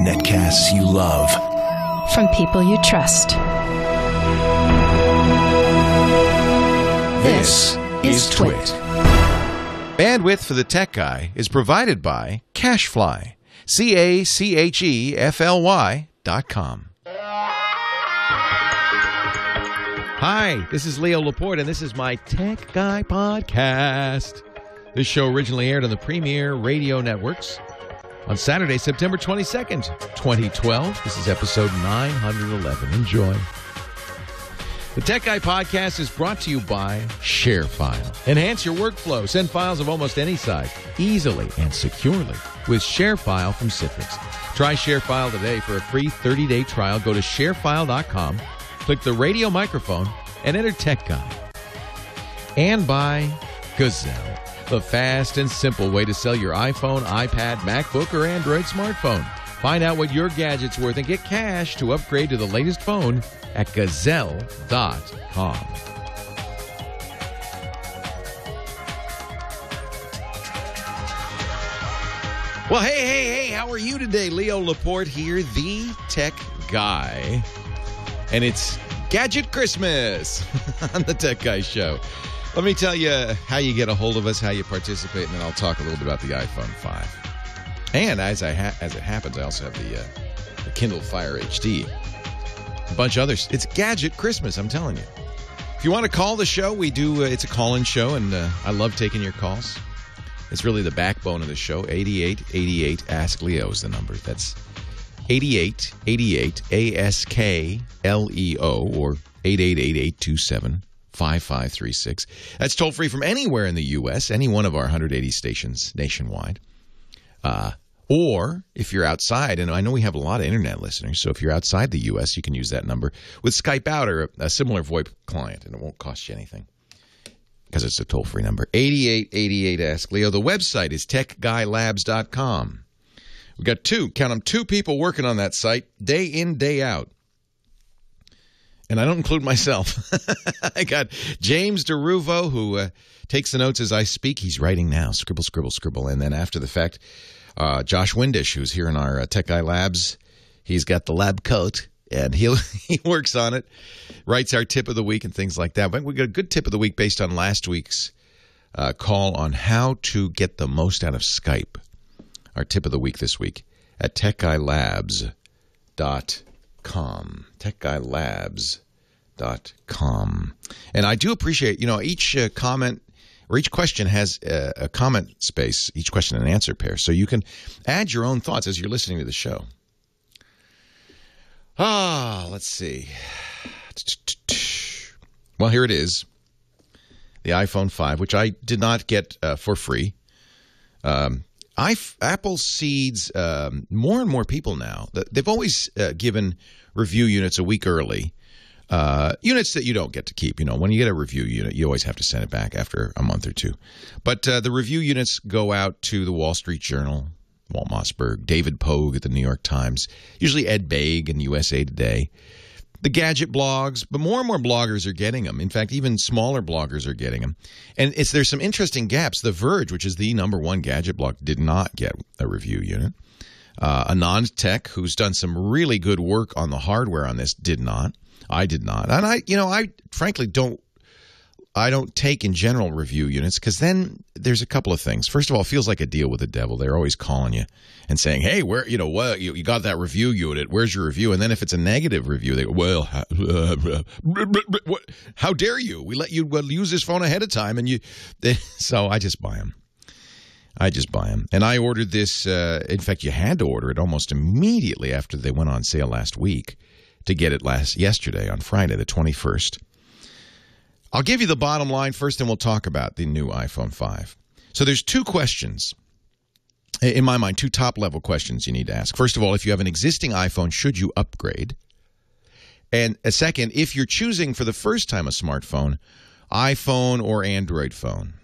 Netcasts you love. From people you trust. This is TWiT. Bandwidth for the Tech Guy is provided by Cachefly. Cachefly.com. Hi, this is Leo Laporte, and this is my Tech Guy podcast. This show originally aired on the Premier Radio Networks on Saturday, September 22nd, 2012. This is episode 911. Enjoy. The Tech Guy podcast is brought to you by ShareFile. Enhance your workflow. Send files of almost any size, easily and securely, with ShareFile from Citrix. Try ShareFile today for a free 30-day trial. Go to sharefile.com, click the radio microphone, and enter Tech Guy. And by Gazelle, the fast and simple way to sell your iPhone, iPad, MacBook, or Android smartphone. Find out what your gadget's worth and get cash to upgrade to the latest phone at gazelle.com. Well, hey, how are you today? Leo Laporte here, the Tech Guy. And it's Gadget Christmas on the Tech Guy Show. Let me tell you how you get a hold of us, how you participate, and then I'll talk a little bit about the iPhone 5. And as it happens, I also have the Kindle Fire HD. A bunch of others. It's Gadget Christmas, I'm telling you. If you want to call the show, we do. It's a call-in show, and I love taking your calls. It's really the backbone of the show. 8888 Ask Leo is the number. That's 8888 ASKLEO or 888-827-5536. That's toll free from anywhere in the U.S., any one of our 180 stations nationwide. Or if you're outside, and I know we have a lot of internet listeners, so if you're outside the U.S., you can use that number with Skype out or a similar VoIP client, and it won't cost you anything because it's a toll-free number. 8888 Ask Leo. The website is techguylabs.com. We've got two people working on that site day in, day out. And I don't include myself. I got James DeRuvo, who takes the notes as I speak. He's writing now. Scribble, scribble, scribble. And then after the fact, Josh Windish, who's here in our Tech Guy Labs. He's got the lab coat, and he works on it, writes our tip of the week and things like that. But we got a good tip of the week based on last week's call on how to get the most out of Skype. Our tip of the week this week at techguylabs.com. techguylabs.com. And I do appreciate, each comment or each question has a comment space, each question and answer pair, so you can add your own thoughts as you're listening to the show. Let's see. Well, here it is. The iPhone 5, which I did not get for free. Apple seeds more and more people now. They've always given review units a week early. Units that you don't get to keep. When you get a review unit, you always have to send it back after a month or two. But the review units go out to the Wall Street Journal, Walt Mossberg, David Pogue at the New York Times, usually Ed Baig and USA Today, the gadget blogs, but more and more bloggers are getting them. In fact, even smaller bloggers are getting them. And there's some interesting gaps. The Verge, which is the #1 gadget blog, did not get a review unit. Anand Tech, who's done some really good work on the hardware on this, did not. I did not. And I frankly don't take in general review units because then there's a couple of things. First of all, it feels like a deal with the devil. They're always calling you and saying, hey, where, what, you got that review unit. Where's your review? And then if it's a negative review, they go, well, how dare you? We let you use this phone ahead of time. So I just buy them. And I ordered this. In fact, you had to order it almost immediately after they went on sale last week to get it yesterday on Friday, the 21st. I'll give you the bottom line first, and we'll talk about the new iPhone 5. So there's two questions, in my mind, two top-level questions you need to ask. First of all, if you have an existing iPhone, should you upgrade? And a second, if you're choosing for the first time a smartphone, iPhone or Android phone.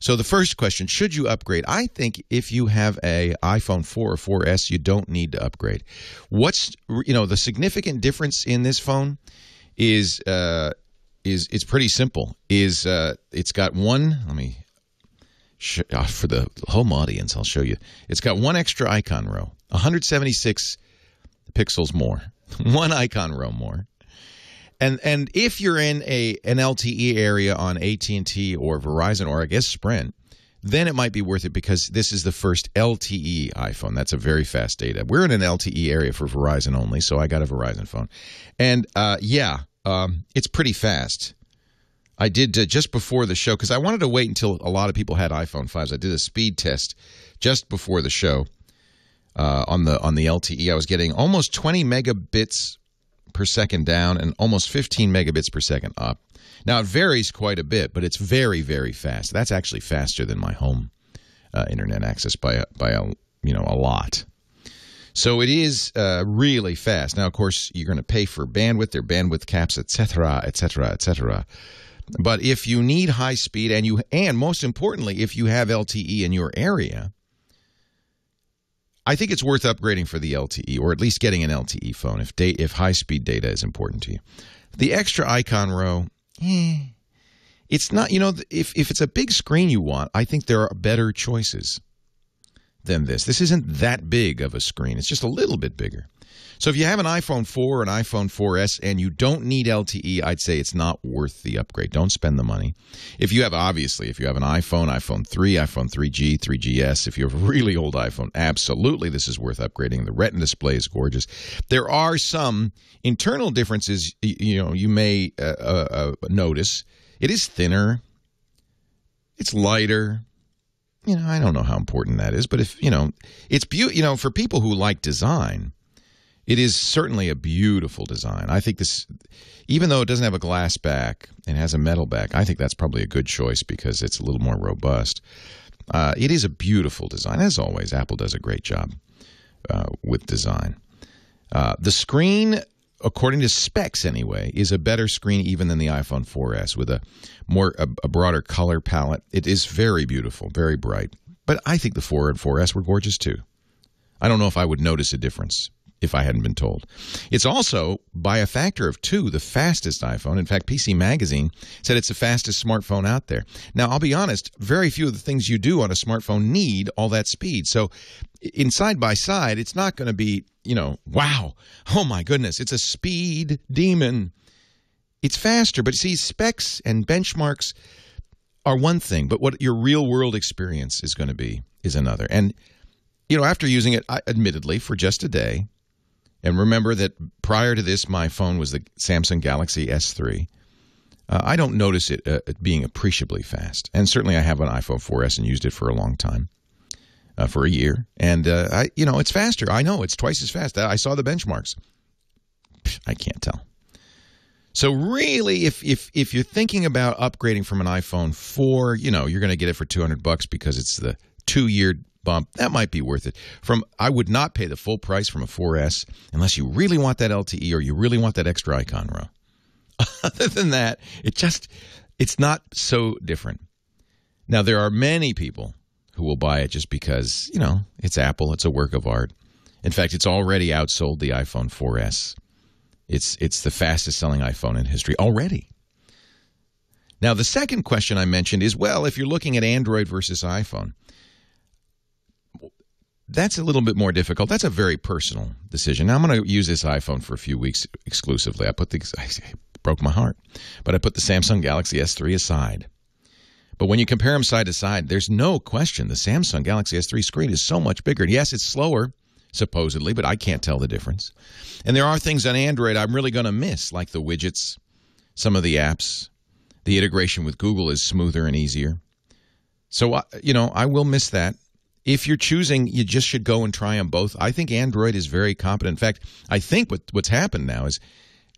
So the first question, should you upgrade? I think if you have a iPhone 4 or 4S, you don't need to upgrade. What's, the significant difference in this phone is it's pretty simple. It's got one, for the home audience, I'll show you. It's got one extra icon row, 176 pixels more, one icon row more. And if you're in an LTE area on AT&T or Verizon or I guess Sprint, then it might be worth it because this is the first LTE iPhone. That's a very fast data. We're in an LTE area for Verizon only, so I got a Verizon phone. And it's pretty fast. I did just before the show because I wanted to wait until a lot of people had iPhone 5s. I did a speed test just before the show on the LTE. I was getting almost 20 megabits per second down and almost 15 megabits per second up. Now, it varies quite a bit, but it's very, very fast. That's actually faster than my home internet access by a lot. So it is really fast. Now, of course, you're going to pay for bandwidth, their bandwidth caps, etc., etc., etc. But if you need high speed and most importantly, if you have LTE in your area, I think it's worth upgrading for the LTE, or at least getting an LTE phone if high-speed data is important to you. The extra icon row, it's not, if it's a big screen you want, I think there are better choices than this. This isn't that big of a screen. It's just a little bit bigger. So if you have an iPhone 4 or an iPhone 4S and you don't need LTE, I'd say it's not worth the upgrade. Don't spend the money. If you have an iPhone, iPhone 3, iPhone 3G, 3GS, if you have a really old iPhone, absolutely this is worth upgrading. The Retina display is gorgeous. There are some internal differences you may notice. It is thinner. It's lighter. I don't know how important that is, but it's for people who like design, it is certainly a beautiful design. I think this, even though it doesn't have a glass back and has a metal back, I think that's probably a good choice because it's a little more robust. It is a beautiful design. As always, Apple does a great job with design. The screen, according to specs anyway, is a better screen even than the iPhone 4S with a broader color palette. It is very beautiful, very bright. But I think the 4 and 4S were gorgeous too. I don't know if I would notice a difference if I hadn't been told. It's also, by a factor of 2, the fastest iPhone. In fact, PC Magazine said it's the fastest smartphone out there. Now, I'll be honest, very few of the things you do on a smartphone need all that speed. So in side-by-side, it's not going to be, wow, oh my goodness, it's a speed demon. It's faster, but see, specs and benchmarks are one thing, but what your real-world experience is going to be is another. And, after using it, admittedly, for just a day, and remember that prior to this, my phone was the Samsung Galaxy S3. I don't notice it being appreciably fast. And certainly I have an iPhone 4S and used it for a long time, for a year. And, it's faster. I know, it's twice as fast. I saw the benchmarks. I can't tell. So really, if you're thinking about upgrading from an iPhone 4, you're going to get it for $200 because it's the 2-year bump. That might be worth it. I would not pay the full price from a 4S unless you really want that LTE or you really want that extra icon row. Other than that, it's not so different. Now, there are many people who will buy it just because, it's Apple. It's a work of art. In fact, it's already outsold the iPhone 4S. It's the fastest selling iPhone in history already. Now, the second question I mentioned is, well, if you're looking at Android versus iPhone, that's a little bit more difficult. That's a very personal decision. Now, I'm going to use this iPhone for a few weeks exclusively. I broke my heart, but I put the Samsung Galaxy S3 aside. But when you compare them side to side, there's no question the Samsung Galaxy S3 screen is so much bigger. Yes, it's slower, supposedly, but I can't tell the difference. And there are things on Android I'm really going to miss, like the widgets, some of the apps. The integration with Google is smoother and easier. So, I will miss that. If you're choosing, you just should go and try them both. I think Android is very competent. In fact, I think what's happened now is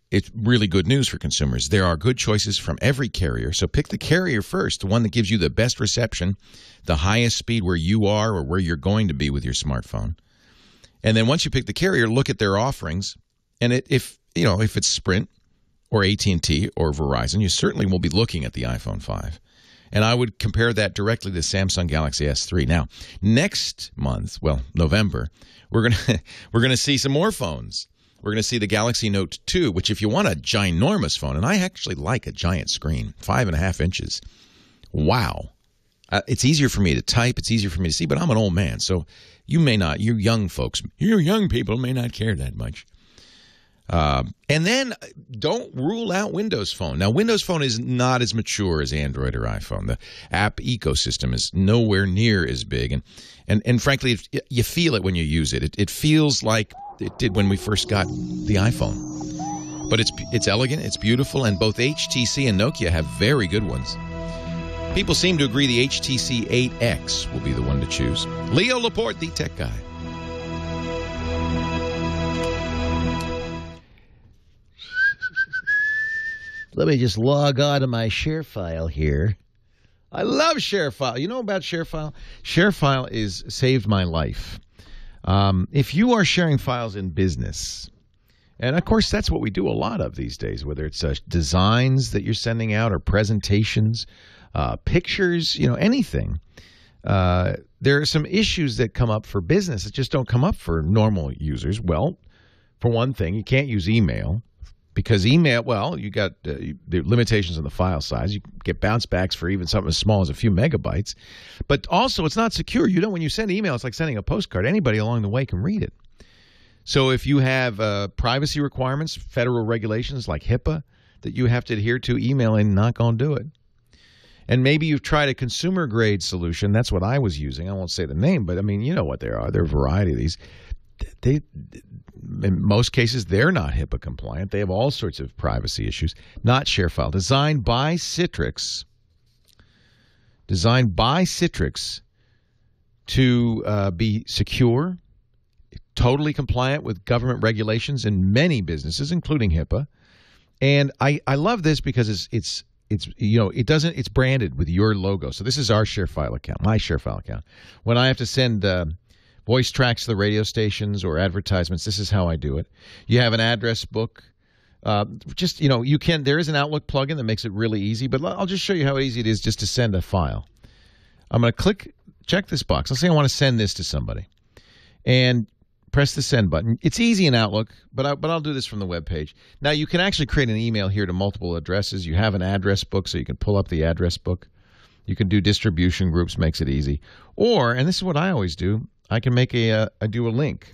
it's really good news for consumers. There are good choices from every carrier. So pick the carrier first, the one that gives you the best reception, the highest speed where you are or where you're going to be with your smartphone. And then once you pick the carrier, look at their offerings. And if it's Sprint or AT&T or Verizon, you certainly will be looking at the iPhone 5. And I would compare that directly to the Samsung Galaxy S3. Now, next month, November, we're gonna see some more phones. We're going to see the Galaxy Note 2, which if you want a ginormous phone, and I actually like a giant screen, 5.5 inches. Wow. It's easier for me to type. It's easier for me to see, but I'm an old man, so you young folks, you young people may not care that much. And then don't rule out Windows Phone. Now, Windows Phone is not as mature as Android or iPhone. The app ecosystem is nowhere near as big. And frankly, you feel it when you use it. It feels like it did when we first got the iPhone. But it's elegant, it's beautiful, and both HTC and Nokia have very good ones. People seem to agree the HTC 8X will be the one to choose. Leo Laporte, the tech guy. Let me just log on to my ShareFile here. I love ShareFile. You know about ShareFile? ShareFile is saved my life. If you are sharing files in business, and of course that's what we do a lot of these days, whether it's designs that you're sending out or presentations, pictures, anything. There are some issues that come up for business that just don't come up for normal users. Well, for one thing, you can't use email. Because email, well, you got the limitations on the file size. You get bounce backs for even something as small as a few megabytes. But also, it's not secure. When you send email, it's like sending a postcard. Anybody along the way can read it. So if you have privacy requirements, federal regulations like HIPAA that you have to adhere to, emailing not going to do it. And maybe you've tried a consumer-grade solution. That's what I was using. I won't say the name, but, you know what there are. There are a variety of these. In most cases, they're not HIPAA compliant. They have all sorts of privacy issues. Not ShareFile. Designed by Citrix to be secure, totally compliant with government regulations in many businesses, including HIPAA. And I love this because it's branded with your logo. So this is our ShareFile account, my ShareFile account. When I have to send voice tracks to the radio stations or advertisements, this is how I do it. You have an address book. You can. There is an Outlook plugin that makes it really easy, but I'll just show you how easy it is just to send a file. I'm going to check this box. Let's say I want to send this to somebody, and press the send button. It's easy in Outlook, but I'll do this from the web page. Now you can actually create an email here to multiple addresses. You have an address book, so you can pull up the address book. You can do distribution groups, makes it easy. Or, and this is what I always do, I can make I do a link.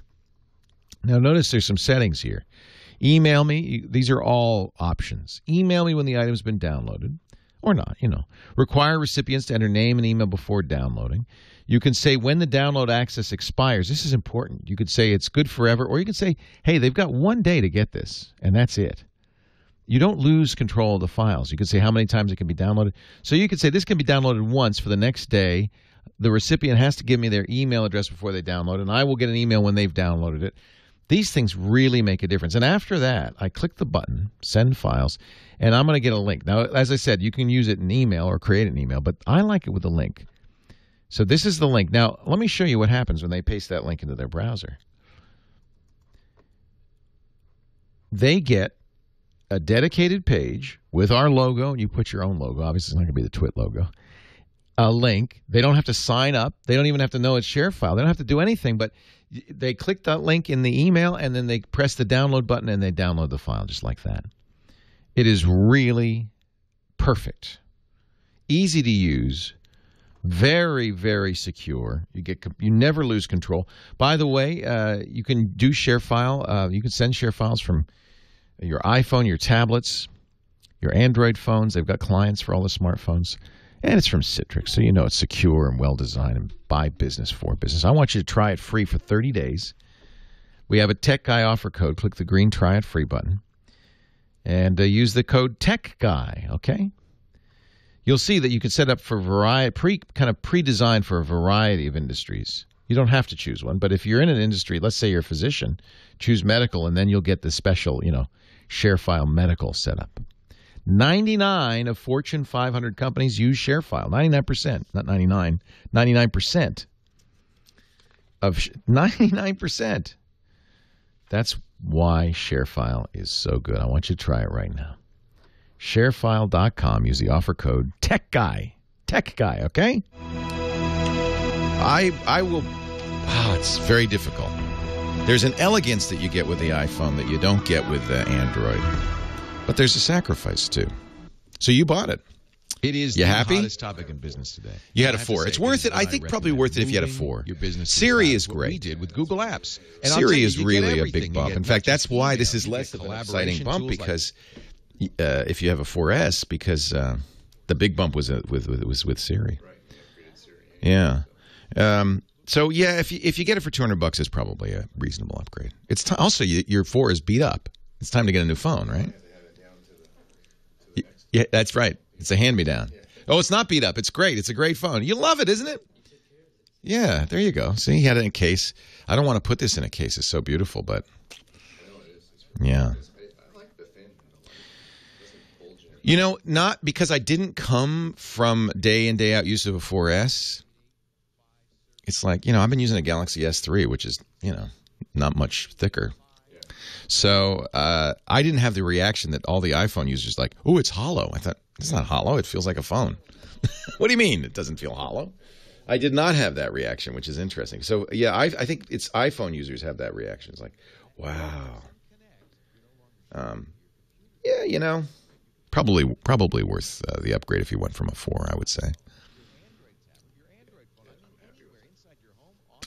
Now notice there's some settings here. Email me. These are all options. Email me when the item's been downloaded or not, Require recipients to enter name and email before downloading. You can say when the download access expires. This is important. You could say it's good forever, or you can say, hey, they've got 1 day to get this, and that's it. You don't lose control of the files. You can say how many times it can be downloaded. So you could say this can be downloaded once for the next day. The recipient has to give me their email address before they download, and I will get an email when they've downloaded it. These things really make a difference. And after that, I click the button, Send Files, and I'm going to get a link. Now, as I said, you can use it in email or create an email, but I like it with a link. So this is the link. Now, let me show you what happens when they paste that link into their browser. They get a dedicated page with our logo, and you put your own logo. Obviously, it's not going to be the TWiT logo. A link. They don't have to sign up. They don't even have to know it's ShareFile. They don't have to do anything, but they click that link in the email, and then they press the download button, and they download the file just like that. It is really perfect. Easy to use. Very, very secure. You never lose control. By the way, you can do ShareFile. You can send ShareFiles from your iPhone, your tablets, your Android phones. They've got clients for all the smartphones. And it's from Citrix, so it's secure and well-designed and by business for business. I want you to try it free for 30 days. We have a Tech Guy offer code. Click the green Try It Free button. And use the code TechGuy, okay? You'll see that you can set up for pre-designed for a variety of industries. You don't have to choose one, but if you're in an industry, let's say you're a physician, choose medical, and then you'll get the special, ShareFile medical setup. 99 of Fortune 500 companies use ShareFile. 99%, not 99. 99% of 99%. That's why ShareFile is so good. I want you to try it right now. ShareFile.com. Use the offer code TechGuy. TechGuy, okay? I will. Wow, it's very difficult. There's an elegance that you get with the iPhone that you don't get with Android. But there's a sacrifice, too. So you bought it. It is You the happy? hottest topic in business today. You had a I have to 4. say, It's worth it. I think probably worth it if you had a 4. Your business Siri is what great. we did with Google Apps. And I'll tell Siri you, is you get really a everything. big You bump. get In not fact, that's just why email, this is you less get of an exciting collaboration bump tools because if you have a 4S, because the big bump was with Siri. Yeah. So yeah, if you get it for $200, it's probably a reasonable upgrade. It's also your 4 is beat up. It's time to get a new phone, right? Yeah, that's right. It's a hand-me-down. Oh, it's not beat up. It's great. It's a great phone. You love it, isn't it? Yeah, there you go. See, he had it in a case. I don't want to put this in a case. It's so beautiful, but yeah. You know, not because I didn't come from day in, day out use of a 4S. It's like, I've been using a Galaxy S3, which is, not much thicker. So I didn't have the reaction that all the iPhone users like, oh, it's hollow. I thought, it's not hollow. It feels like a phone. What do you mean it doesn't feel hollow? I did not have that reaction, which is interesting. So, yeah, I think it's iPhone users have that reaction. It's like, wow. Yeah, probably worth the upgrade if you went from a 4, I would say.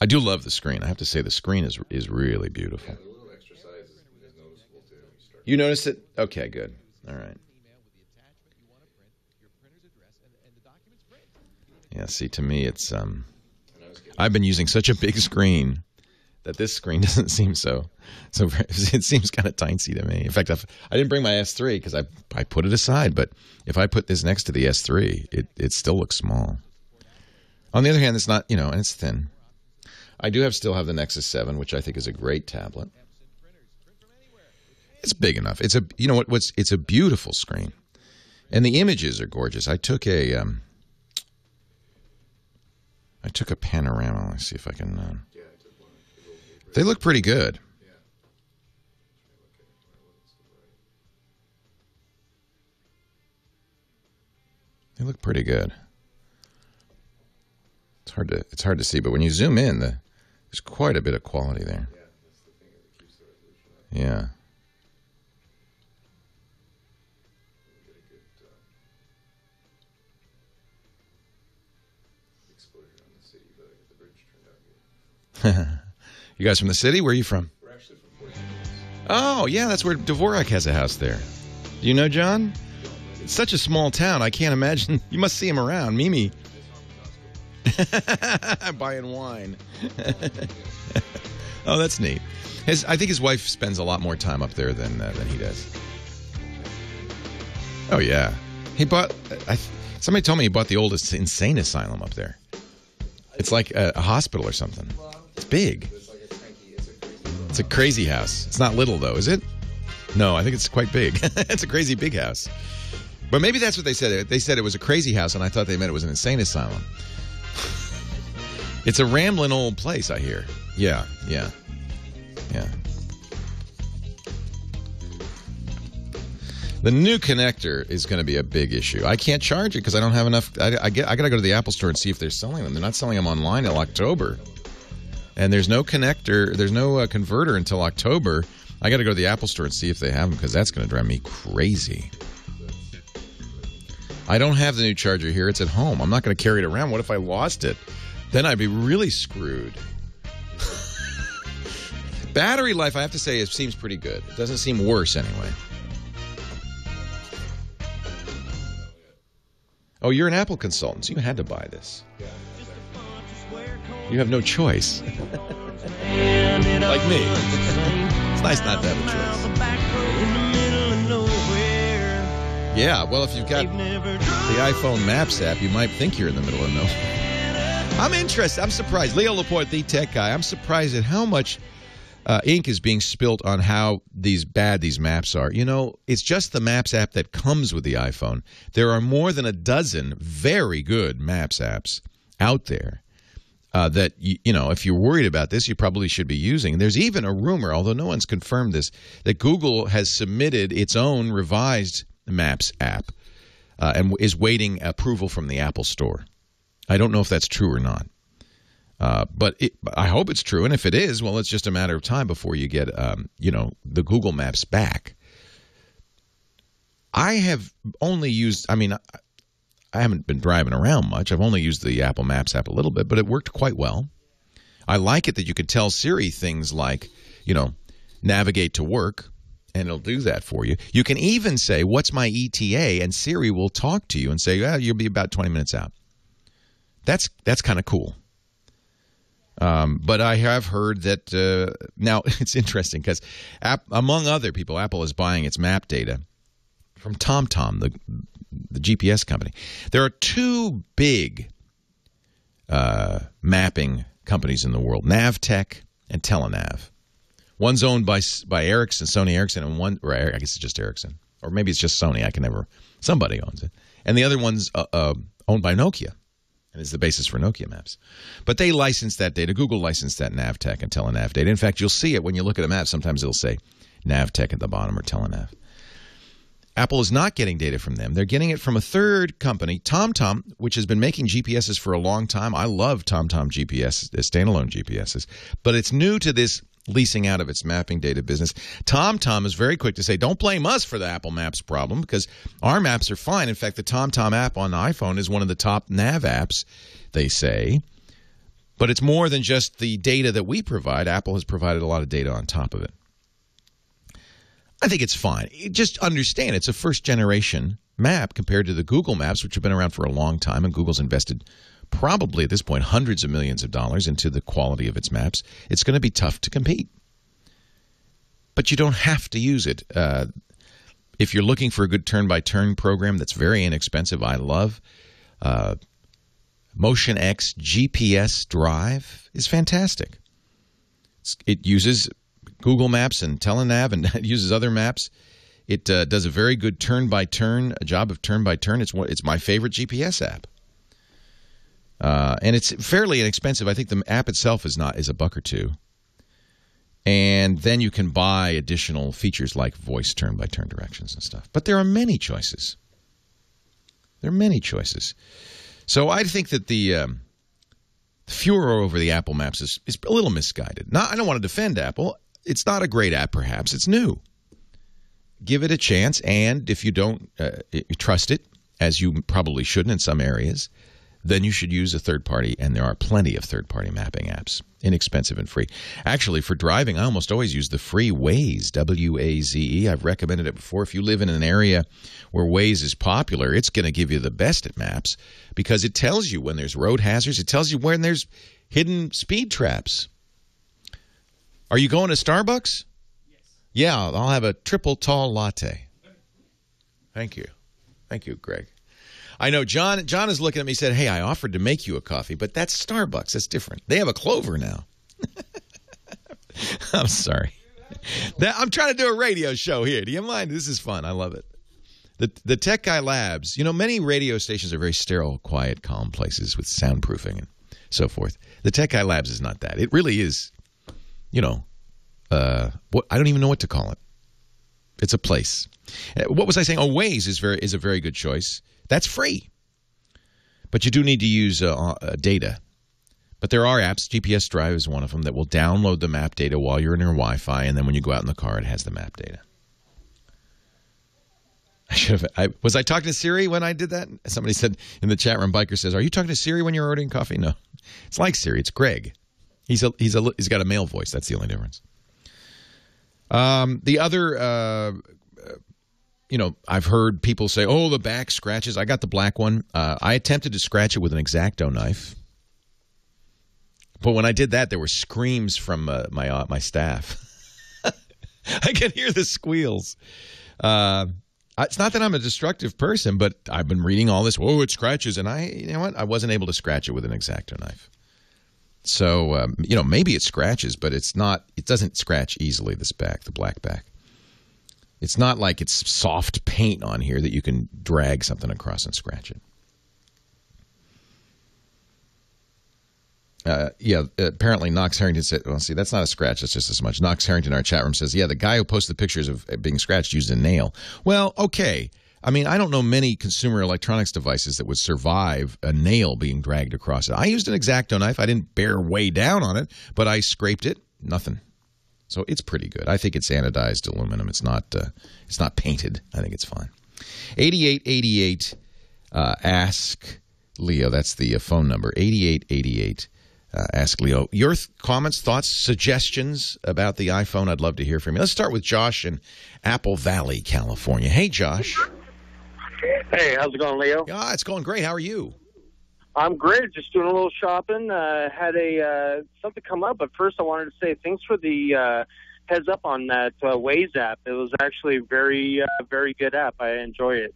I do love the screen. I have to say the screen is really beautiful. You noticed it? Okay, good. All right. Yeah, see, to me, it's I've been using such a big screen that this screen doesn't seem so. It seems kind of tiny to me. In fact, I didn't bring my S3 because I put it aside. But if I put this next to the S3, it still looks small. On the other hand, it's not, and it's thin. I do still have the Nexus 7, which I think is a great tablet. It's big enough. It's it's a beautiful screen, and the images are gorgeous. I took a panorama. Let's see if I can. They look pretty good. They look pretty good. It's hard to see, but when you zoom in, there's quite a bit of quality there. Yeah. You guys from the city? Where are you from? We're actually from Port St. Oh, yeah, that's where Dvorak has a house there. Do you know John? It's such a small town. I can't imagine. You must see him around. Mimi. Buying wine. Oh, that's neat. I think his wife spends a lot more time up there than he does. Oh, yeah. He bought... somebody told me he bought the oldest insane asylum up there. It's like a hospital or something. It's big. It's a crazy house. It's not little, though, is it? No, I think it's quite big. It's a crazy big house. But maybe that's what they said. They said it was a crazy house, and I thought they meant it was an insane asylum. It's a rambling old place, I hear. Yeah. The new connector is going to be a big issue. I can't charge it because I don't have enough. I got to go to the Apple Store and see if they're selling them. They're not selling them online until October. And there's no connector. There's no converter until October. I got to go to the Apple Store and see if they have them because that's going to drive me crazy. I don't have the new charger here. It's at home. I'm not going to carry it around. What if I lost it? Then I'd be really screwed. Battery life, I have to say, it seems pretty good. It doesn't seem worse anyway. Oh, you're an Apple consultant, so you had to buy this. You have no choice. Like me. It's nice not to have a choice. Yeah, well, if you've got the iPhone Maps app, you might think you're in the middle of nowhere. I'm interested. I'm surprised. Leo Laporte, the tech guy, I'm surprised at how much ink is being spilt on how these maps are. It's just the Maps app that comes with the iPhone. There are more than a dozen very good Maps apps out there that, if you're worried about this, you probably should be using. There's even a rumor, although no one's confirmed this, that Google has submitted its own revised Maps app and is waiting approval from the Apple Store. I don't know if that's true or not. But I hope it's true, and if it is, well, it's just a matter of time before you get, the Google Maps back. I have only used. I haven't been driving around much. I've only used the Apple Maps app a little bit, but it worked quite well. I like it that you could tell Siri things like, navigate to work, and it'll do that for you. You can even say, what's my ETA? And Siri will talk to you and say, you'll be about 20 minutes out. That's kind of cool. But I have heard that now it's interesting because among other people, Apple is buying its map data from TomTom, the GPS company. There are two big mapping companies in the world, Navtech and Telenav. One's owned by Ericsson, Sony Ericsson, and I guess it's just Ericsson. Or maybe it's just Sony. Somebody owns it. And the other one's owned by Nokia. And is the basis for Nokia maps. But they license that data. Google licensed that Navtech and Telenav data. In fact, you'll see it when you look at a map. Sometimes it'll say Navtech at the bottom or Telenav. Apple is not getting data from them. They're getting it from a third company, TomTom, which has been making GPSs for a long time. I love TomTom GPS, standalone GPSs. But it's new to this leasing out of its mapping data business. TomTom is very quick to say, don't blame us for the Apple Maps problem because our maps are fine. In fact, the TomTom app on the iPhone is one of the top nav apps, they say. But it's more than just the data that we provide. Apple has provided a lot of data on top of it. I think it's fine. Just understand it's a first-generation map compared to the Google Maps, which have been around for a long time, and Google's invested probably at this point hundreds of millions of dollars into the quality of its maps. It's going to be tough to compete. But you don't have to use it. If you're looking for a good turn-by-turn program that's very inexpensive, I love MotionX GPS Drive is fantastic. It uses Google Maps and Telenav, and it uses other maps. It does a very good turn-by-turn, a job of turn-by-turn. It's my favorite GPS app. And it's fairly inexpensive. I think the app itself is $1 or $2. And then you can buy additional features like voice turn-by-turn directions and stuff. But there are many choices. There are many choices. So I think that the furor over the Apple Maps is a little misguided. Now, I don't want to defend Apple. It's not a great app, perhaps. It's new. Give it a chance, and if you don't trust it, as you probably shouldn't in some areas, then you should use a third party, and there are plenty of third-party mapping apps, inexpensive and free. Actually, for driving, I almost always use the free Waze, W-A-Z-E. I've recommended it before. If you live in an area where Waze is popular, it's going to give you the best at maps because it tells you when there's road hazards. It tells you when there's hidden speed traps. Are you going to Starbucks? Yes. Yeah, I'll have a triple tall latte. Thank you. Thank you, Greg. I know John is looking at me and said, hey, I offered to make you a coffee, but that's Starbucks. That's different. They have a Clover now. I'm sorry. I'm trying to do a radio show here. Do you mind? This is fun. I love it. The Tech Guy Labs, many radio stations are very sterile, quiet, calm places with soundproofing and so forth. The Tech Guy Labs is not that. It really is. I don't even know what to call it. It's a place. What was I saying? Oh, Waze is a very good choice. That's free. But you do need to use data. But there are apps. GPS Drive is one of them that will download the map data while you're in your Wi-Fi, and then when you go out in the car, it has the map data. Was I talking to Siri when I did that? Somebody said in the chat room, Biker says, are you talking to Siri when you're ordering coffee? No. It's like Siri. It's Greg. He's got a male voice. That's the only difference. The other, I've heard people say, oh, the back scratches. I got the black one. I attempted to scratch it with an X-Acto knife. But when I did that, there were screams from my staff. I can hear the squeals. It's not that I'm a destructive person, but I've been reading all this. Oh, it scratches. And I wasn't able to scratch it with an X-Acto knife. So, maybe it scratches, but it doesn't scratch easily, the black back. It's not like it's soft paint on here that you can drag something across and scratch it. Apparently Knox Harrington said, well, see, that's not a scratch, that's just as much. Knox Harrington in our chat room says, yeah, the guy who posted the pictures of being scratched used a nail. Well, okay. I mean, I don't know many consumer electronics devices that would survive a nail being dragged across it. I used an X-Acto knife. I didn't bear way down on it, but I scraped it. Nothing. So it's pretty good. I think it's anodized aluminum. It's not painted. I think it's fine. 8888. Ask Leo. That's the phone number, 8888. Ask Leo. Your comments, thoughts, suggestions about the iPhone, I'd love to hear from you. Let's start with Josh in Apple Valley, California. Hey, Josh. Hey, how's it going, Leo? Yeah, it's going great. How are you? I'm great. Just doing a little shopping. Had something come up, but first I wanted to say thanks for the heads up on that Waze app. It was actually a very good app. I enjoy it.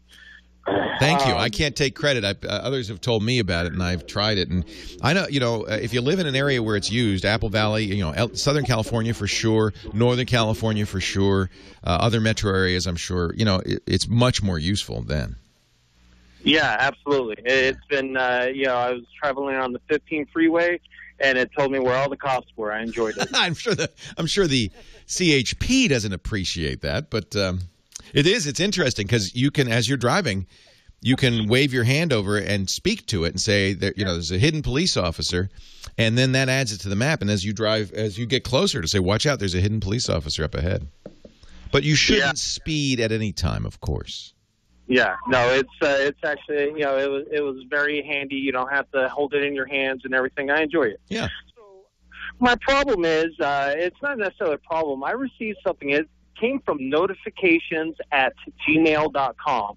Thank you. I can't take credit. Others have told me about it, and I've tried it. And I know, if you live in an area where it's used, Apple Valley, Southern California for sure, Northern California for sure, other metro areas, I'm sure, it's much more useful then. Yeah, absolutely. It's been, I was traveling on the 15 freeway, and it told me where all the cops were. I enjoyed it. I'm sure the CHP doesn't appreciate that, but it's interesting because you can, as you're driving, you can wave your hand over and speak to it and say that there's a hidden police officer, and then that adds it to the map. And as you get closer, to say, watch out, there's a hidden police officer up ahead. But you shouldn't speed at any time, of course. Yeah, no, it's actually it was very handy. You don't have to hold it in your hands and everything. I enjoy it. Yeah. So my problem is it's not necessarily a problem. I received something. It came from notifications@gmail.com,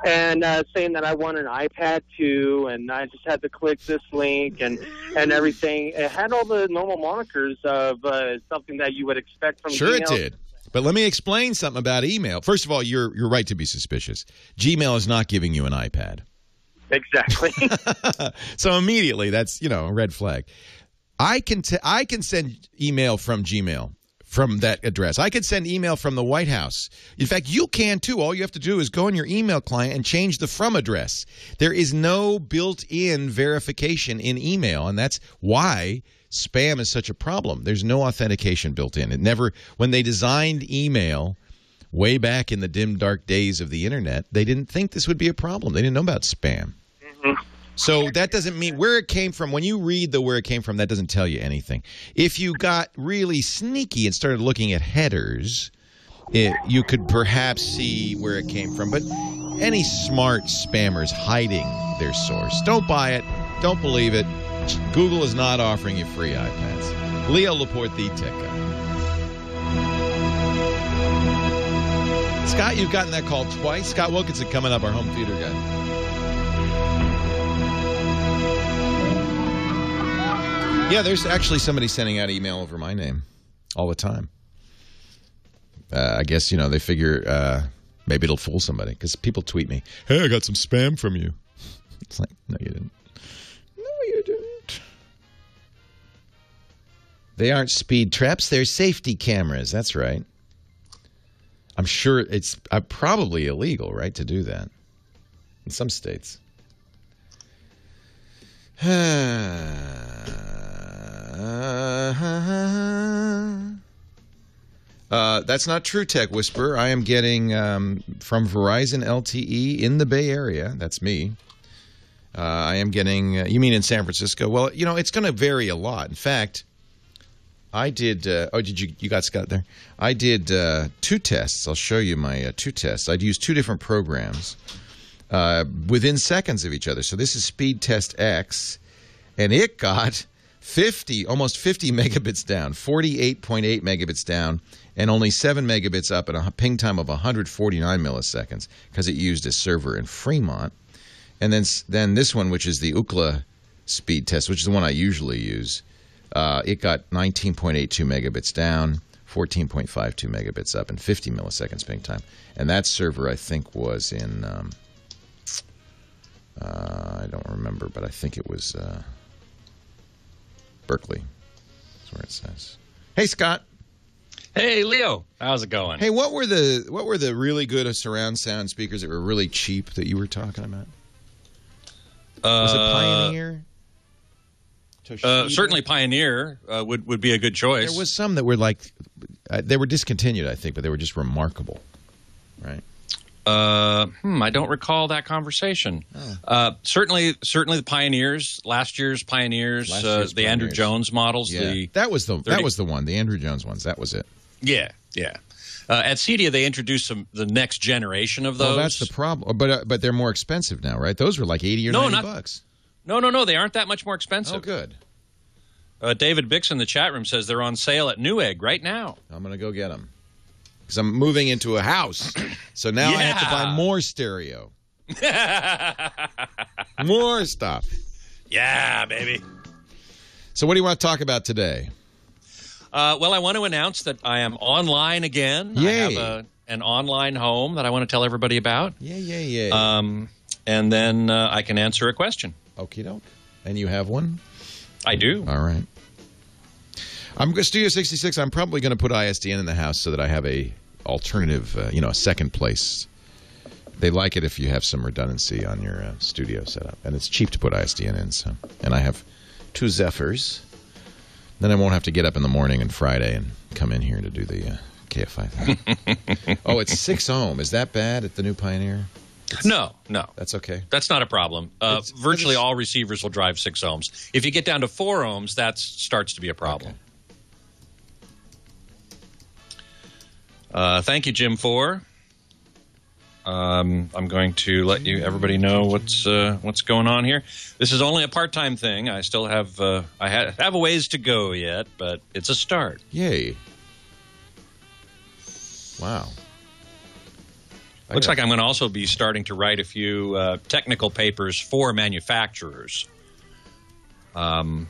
and saying that I want an iPad 2, and I just had to click this link and everything. It had all the normal monikers of something that you would expect from Sure, Gmail. It did. But let me explain something about email. First of all, you're right to be suspicious. Gmail is not giving you an iPad. Exactly. So immediately, that's a red flag. I can send email from Gmail. From that address. I could send email from the White House. In fact, you can too. All you have to do is go in your email client and change the from address. There is no built-in verification in email, and that's why spam is such a problem. There's no authentication built in. When they designed email way back in the dim, dark days of the internet, they didn't think this would be a problem. They didn't know about spam. Mm-hmm. So that doesn't mean where it came from. When you read where it came from, that doesn't tell you anything. If you got really sneaky and started looking at headers, you could perhaps see where it came from. But any smart spammer's hiding their source. Don't buy it. Don't believe it. Google is not offering you free iPads. Leo Laporte, the tech guy. Scott, you've gotten that call twice. Scott Wilkinson coming up, our home theater guy. Yeah, there's actually somebody sending out email over my name all the time. I guess, they figure maybe it'll fool somebody because people tweet me, hey, I got some spam from you. It's like, no, you didn't. No, you didn't. They aren't speed traps. They're safety cameras. That's right. I'm sure it's probably illegal, right, to do that in some states. That's not true, Tech Whisperer. I am getting from Verizon LTE in the Bay Area. That's me. I am getting, you mean in San Francisco? Well, it's going to vary a lot. In fact, I did, you got Scott there? I did 2 tests. I'll show you my 2 tests. I'd used 2 different programs within seconds of each other. So this is Speed Test X, and it got almost 50 megabits down, 48.8 megabits down, and only 7 megabits up at a ping time of 149 milliseconds because it used a server in Fremont. And then this one, which is the Ookla speed test, which is the one I usually use, it got 19.82 megabits down, 14.52 megabits up, and 50 milliseconds ping time. And that server, I think, was in, I don't remember, but I think it was Berkeley. That's where it says. Hey, Scott. Hey, Leo. How's it going? Hey, what were the really good surround sound speakers that were really cheap that you were talking about? Was it Pioneer? Certainly Pioneer would be a good choice. There was some that were they were discontinued, I think, but they were just remarkable, right? I don't recall that conversation. Certainly the Pioneers, last year's Pioneers, the Andrew Jones models. Yeah. That was the one, the Andrew Jones ones. That was it. Yeah. At Cedia, they introduced the next generation of those. Well, that's the problem. But they're more expensive now, right? Those were like $80 or $90. No. They aren't that much more expensive. Oh, good. David Bix in the chat room says they're on sale at Newegg right now. I'm going to go get them. Because I'm moving into a house. So now I have to buy more stereo. More stuff. Yeah, baby. So what do you want to talk about today? Well, I want to announce that I am online again. Yay. I have an online home that I want to tell everybody about. Yay. And then I can answer a question. Okie doke. And you have one? I do. All right. I'm Studio 66. I'm probably going to put ISDN in the house so that I have a alternative, a second place. They like it if you have some redundancy on your studio setup. And it's cheap to put ISDN in. So. And I have 2 Zephyrs. Then I won't have to get up in the morning and Friday and come in here to do the KFI thing. Oh, it's 6 ohm. Is that bad at the new Pioneer? No. That's okay. That's not a problem. Virtually all receivers will drive 6 ohms. If you get down to 4 ohms, that starts to be a problem. Okay. Thank you, Jim 4. I'm going to let everybody know what's going on here. This is only a part-time thing. I still have have a ways to go yet, but it's a start. Yay! Wow. Looks like I'm going to also be starting to write a few technical papers for manufacturers. So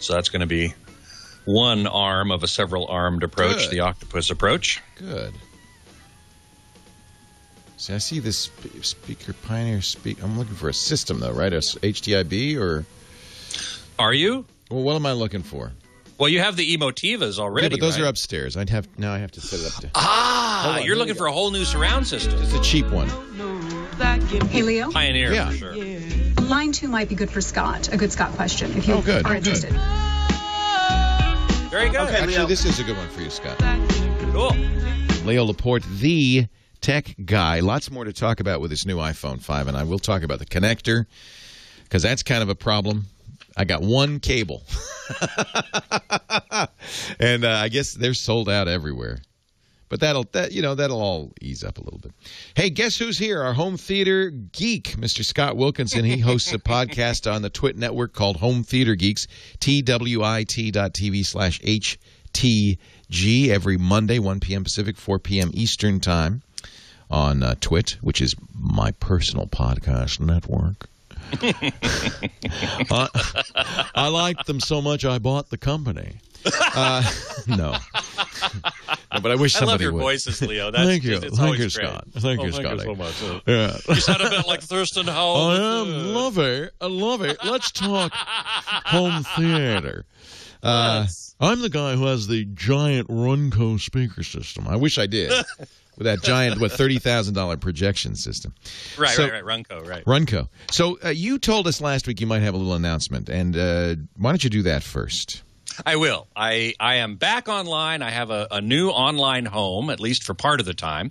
that's going to be one arm of a several-armed approach, the octopus approach. Good. See, I see this speaker, Pioneer speaker. I'm looking for a system, though, right? A HDIB or? Are you? Well, what am I looking for? Well, you have the Emotivas already. Yeah, but those are upstairs. I have to set it up to. You're looking for a whole new surround system. Just a cheap one. Hey, Leo. Pioneer, for sure. Line 2 might be good for Scott. A good Scott question, if you are interested. Very good. Okay, actually, this is a good one for you, Scott. Cool. Leo Laporte, the tech guy. Lots more to talk about with this new iPhone 5, and I will talk about the connector, because that's kind of a problem. I got one cable. And I guess they're sold out everywhere. But that'll all ease up a little bit. Hey, guess who's here? Our home theater geek, Mr. Scott Wilkinson. He hosts a podcast on the TWiT network called Home Theater Geeks, TWiT.tv/HTG, every Monday, 1 p.m. Pacific, 4 p.m. Eastern Time on TWiT, which is my personal podcast network. I liked them so much I bought the company. No, but I wish somebody would. I love your voices, Leo. Thank you. Thank you, Scott. Thank you, Scott. Thank you so much. Yeah. You sound a bit like Thurston Howell. I love it. Let's talk home theater. I'm the guy who has the giant Runco speaker system. I wish I did. With that giant, $30,000 projection system. Right. Runco, right. Runco. So you told us last week you might have a little announcement, and why don't you do that first? I will. I am back online. I have a new online home, at least for part of the time.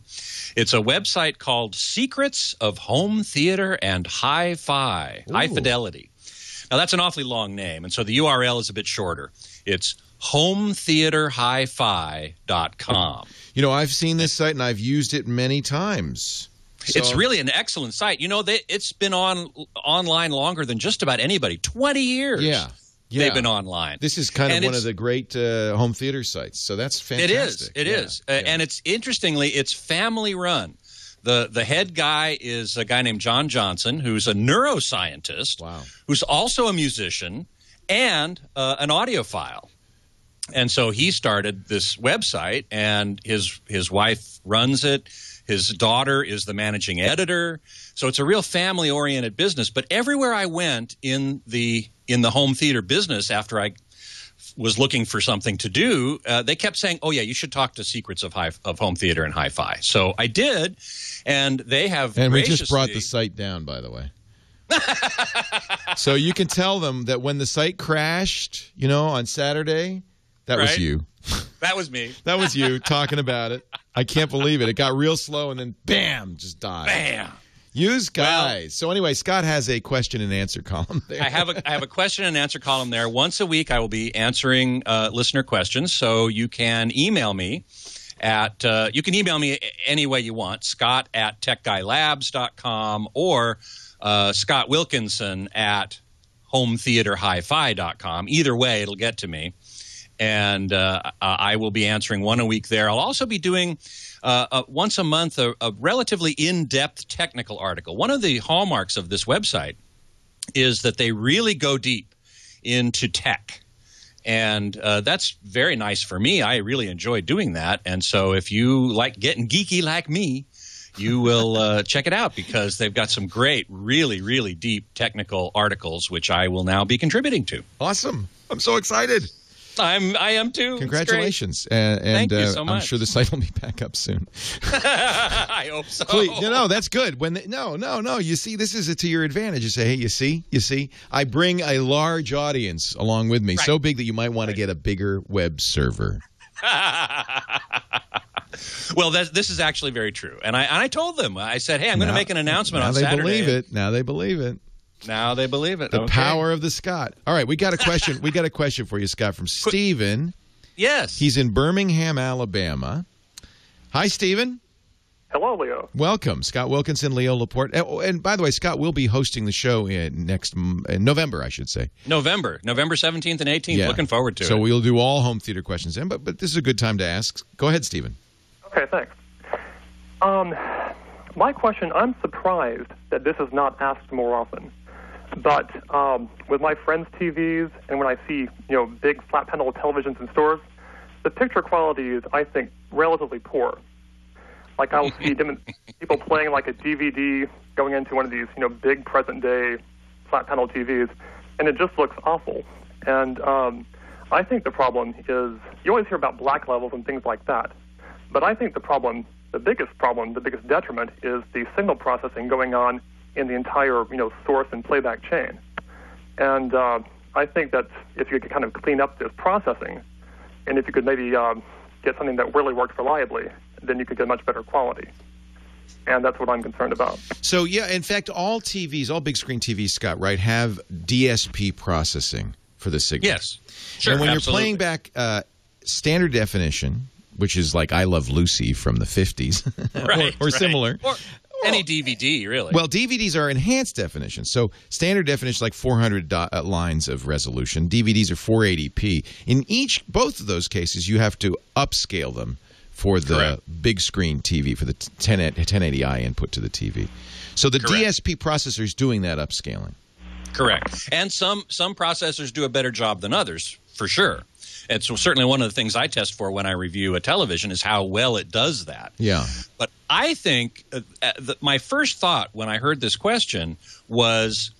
It's a website called Secrets of Home Theater and Hi-Fi, High Fidelity. Now, that's an awfully long name, and so the URL is a bit shorter. It's hometheaterhifi.com. You know, I've seen this site, and I've used it many times. So. It's really an excellent site. You know, it's been online longer than just about anybody. 20 years. Yeah. They've been online. This is kind of one of the great home theater sites, so that's fantastic. It is. And it's interestingly, it's family run. The head guy is a guy named John Johnson, who's a neuroscientist, who's also a musician and an audiophile. And so he started this website, and his wife runs it. His daughter is the managing editor. So it's a real family-oriented business. But everywhere I went in the home theater business after I was looking for something to do, they kept saying, oh, yeah, you should talk to Secrets of Home Theater and Hi-Fi. So I did, and they have And we just brought the site down, by the way. So you can tell them that when the site crashed, on Saturday, that was you. That was me. That was you talking about it. I can't believe it. It got real slow, and then, bam, just died. Bam. Use guys. So anyway, Scott has a question and answer column there. I have a question and answer column there. Once a week, I will be answering listener questions. So you can email me at you can email me any way you want, scott@techguylabs.com or Scott Wilkinson at hometheaterhifi.com. Either way, it'll get to me. And I will be answering one a week there. I'll also be doing once a month a relatively in-depth technical article. One of the hallmarks of this website is that they really go deep into tech. And that's very nice for me. I really enjoy doing that. And so if you like getting geeky like me, you will check it out because they've got some great, really, really deep technical articles, which I will now be contributing to. Awesome. I'm so excited. I am too. Congratulations. Thank you so much. I'm sure the site will be back up soon. I hope so. Please, no, that's good. No. You see, this is to your advantage. You say, hey, you see, I bring a large audience along with me, Right. so big that you might want to get a bigger web server. Well, this is actually very true. And I told them, I said, hey, I'm going to make an announcement on Saturday. Now they believe it. Now they believe it. Now they believe it. The power of the Scott. All right, we got a question. We got a question for you, Scott, from Stephen. Yes. He's in Birmingham, Alabama. Hi, Stephen. Hello, Leo. Welcome, Scott Wilkinson, Leo Laporte. And by the way, Scott will be hosting the show in November, I should say. November 17th and 18th. Yeah. Looking forward to it. So we'll do all home theater questions then, but this is a good time to ask. Go ahead, Stephen. Okay, thanks. My question, I'm surprised that this is not asked more often. But with my friends' TVs and when I see, big flat panel televisions in stores, the picture quality is, I think, relatively poor. Like I'll see people playing like a DVD going into one of these, big present-day flat panel TVs, and it just looks awful. And I think the problem is, you always hear about black levels and things like that, but I think the biggest detriment is the signal processing going on in the entire, source and playback chain. And I think that if you could kind of clean up this processing, and if you could maybe get something that really works reliably, then you could get much better quality. And that's what I'm concerned about. So, yeah, in fact, all TVs, all big screen TVs, Scott, right, have DSP processing for the signal. Yes. Sure, and when absolutely. you're playing back standard definition, which is like I Love Lucy from the 50s, or similar. Or any DVD, really. Well, DVDs are enhanced definition. So standard definition is like 400 lines of resolution. DVDs are 480p. In both of those cases, you have to upscale them for the big screen TV, for the 1080i input to the TV. So the DSP processor is doing that upscaling. Correct. And some processors do a better job than others, for sure. And so certainly one of the things I test for when I review a television is how well it does that. Yeah. But I think my first thought when I heard this question was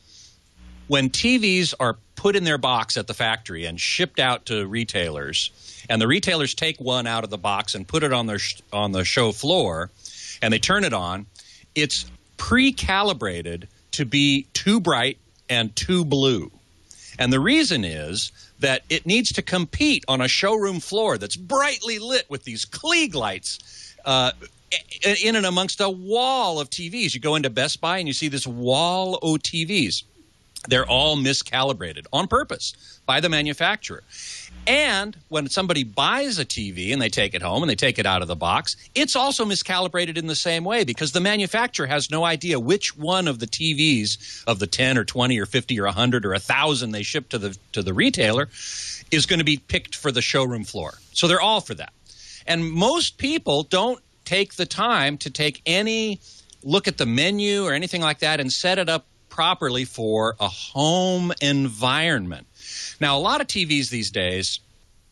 when TVs are put in their box at the factory and shipped out to retailers, and the retailers take one out of the box and put it on the show floor, and they turn it on, it's pre-calibrated to be too bright and too blue. And the reason is that it needs to compete on a showroom floor that's brightly lit with these Klieg lights in and amongst a wall of TVs. You go into Best Buy and you see this wall of TVs. They're all miscalibrated on purpose by the manufacturer. And when somebody buys a TV and they take it home and they take it out of the box, it's also miscalibrated in the same way because the manufacturer has no idea which one of the TVs of the 10 or 20 or 50 or 100 or 1,000 they ship to the retailer is going to be picked for the showroom floor. So they're all for that. And most people don't take the time to take any look at the menu or anything like that and set it up properly for a home environment. Now, a lot of TVs these days,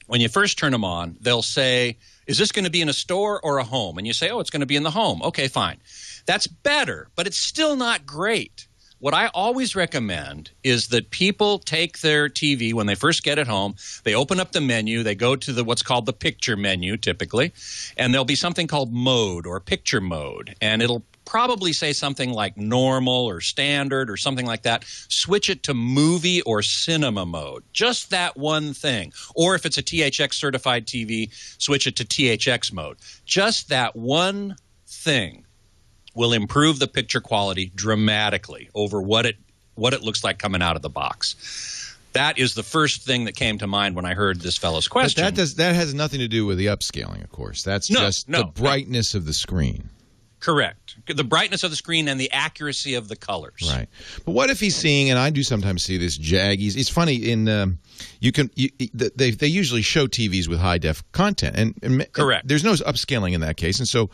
when you first turn them on, they'll say, is this going to be in a store or a home? And you say, oh, it's going to be in the home. Okay, fine. That's better, but it's still not great. What I always recommend is that people take their TV when they first get it home, they open up the menu, they go to what's called the picture menu typically, and there'll be something called mode or picture mode, and it'll probably say something like normal or standard or something like that. Switch it to movie or cinema mode. Just that one thing. Or if it's a THX certified TV, switch it to THX mode. Just that one thing will improve the picture quality dramatically over what it looks like coming out of the box. That is the first thing that came to mind when I heard this fellow's question. But that has nothing to do with the upscaling, of course. That's just the brightness of the screen. Correct. The brightness of the screen and the accuracy of the colors. Right. But what if he's seeing, and I do sometimes see this jaggies. It's funny, they usually show TVs with high-def content. And correct. There's no upscaling in that case, and so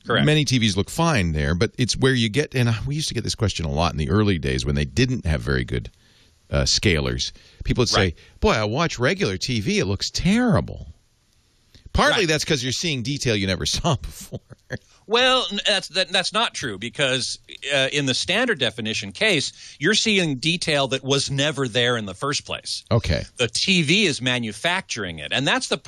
correct. Many TVs look fine there. But it's where you get, and we used to get this question a lot in the early days when they didn't have very good scalers. People would say, boy, I watch regular TV, it looks terrible. Partly that's because you're seeing detail you never saw before. Well, that's not true, because in the standard definition case, you're seeing detail that was never there in the first place. Okay. The TV is manufacturing it, and that's the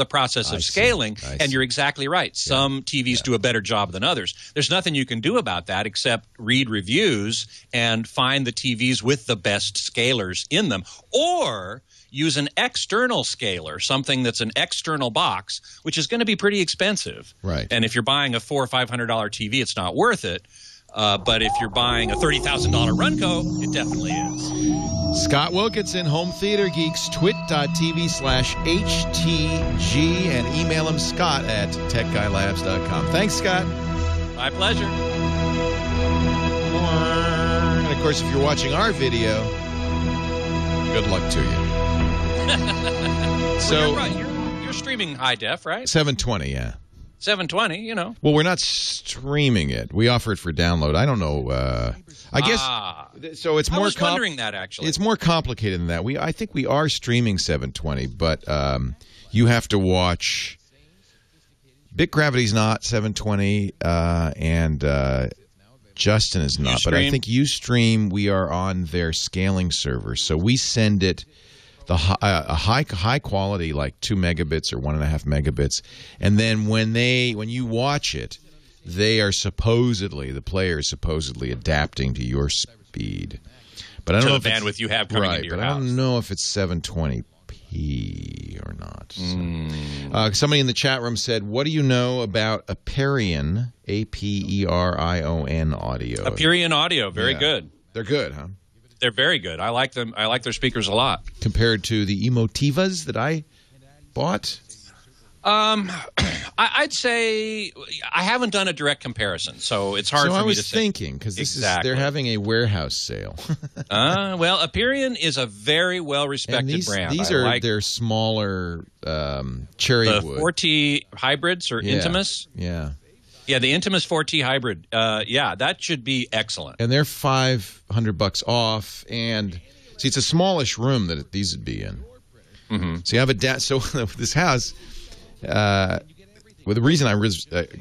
process of scaling, and you're exactly right. Some TVs do a better job than others. There's nothing you can do about that except read reviews and find the TVs with the best scalers in them, or use an external scaler, something that's an external box, which is going to be pretty expensive. Right. And if you're buying a $400 or $500 TV, it's not worth it. But if you're buying a $30,000 Runco, it definitely is. Scott Wilkinson, Home Theater Geeks, twit.tv/HTG, and email him, scott@techguylabs.com. Thanks, Scott. My pleasure. And, of course, if you're watching our video, good luck to you. So well, you're streaming high def, right? 720, yeah. 720, you know. Well, we're not streaming it. We offer it for download. I don't know. I guess so. It's more. I was wondering that actually. It's more complicated than that. I think we are streaming 720, but you have to watch. Bit Gravity's not 720, and Justin is not. But I think Ustream, we are on their scaling server, so we send it a high quality, like 2 megabits or 1.5 megabits, and then when you watch it, the player is supposedly adapting to your speed. But I don't know the bandwidth you have coming into your house. I don't know if it's 720p or not. So. Somebody in the chat room said, "What do you know about Aperion, APERION audio?" Aperion audio, very good. They're good, huh? They're very good. I like them. I like their speakers a lot. Compared to the Emotivas that I bought? I'd say I haven't done a direct comparison, so it's hard for me to say. So I was thinking, because they're having a warehouse sale. Well, Aperion is a very well-respected brand. These are their smaller cherry wood. The 4T hybrids or Intimus? Yeah. Yeah, the Intimus 4T hybrid. That should be excellent. And they're $500 off. And see, it's a smallish room that these would be in. Mm-hmm. So you have so this house. The reason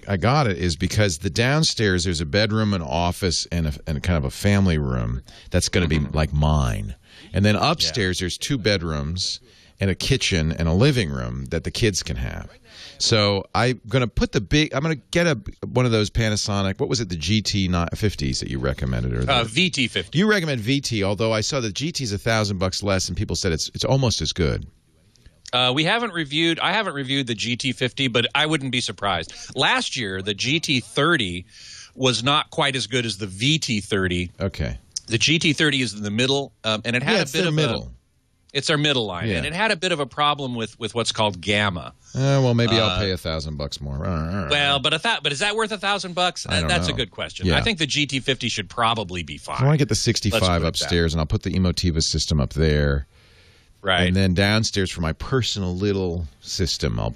I got it is because the downstairs there's a bedroom, an office, and kind of a family room that's going to be like mine. And then upstairs there's 2 bedrooms and a kitchen and a living room that the kids can have. So I'm going to put I'm going to get one of those Panasonic, what was it, the GT50s that you recommended? Or VT50. You recommend VT, although I saw the GT's $1,000 less, and people said it's almost as good. I haven't reviewed the GT50, but I wouldn't be surprised. Last year, the GT30 was not quite as good as the VT30. Okay. The GT30 is in the middle, and it had a bit of middle. It's our middle line, and it had a bit of a problem with what's called gamma. Well, maybe I'll pay $1,000 more. Well, but is that worth $1,000? That's a good question. Yeah. I think the GT50 should probably be fine. So I want to get the 65 upstairs, and I'll put the Emotiva system up there. Right. And then downstairs for my personal little system, I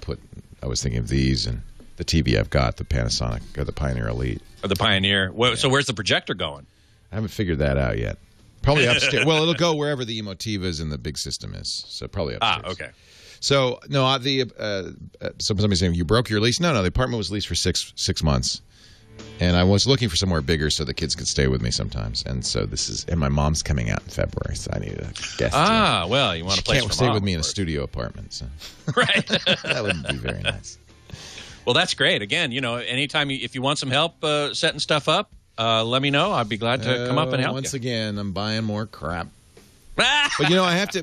was thinking of these and the TV I've got, the Panasonic or the Pioneer Elite. Or the Pioneer. So where's the projector going? I haven't figured that out yet. Probably upstairs. Well, it'll go wherever the Emotivas and the big system is. So probably upstairs. Okay. So no, somebody's saying you broke your lease. No, the apartment was leased for six months, and I was looking for somewhere bigger so the kids could stay with me sometimes. And so and my mom's coming out in February, so I need a guest. Well, you want a place for stay mom, with me in a studio apartment. So. Right. That wouldn't be very nice. Well, that's great. Again, anytime if you want some help setting stuff up, let me know. I'd be glad to come up and help Once again, I'm buying more crap. But I have to.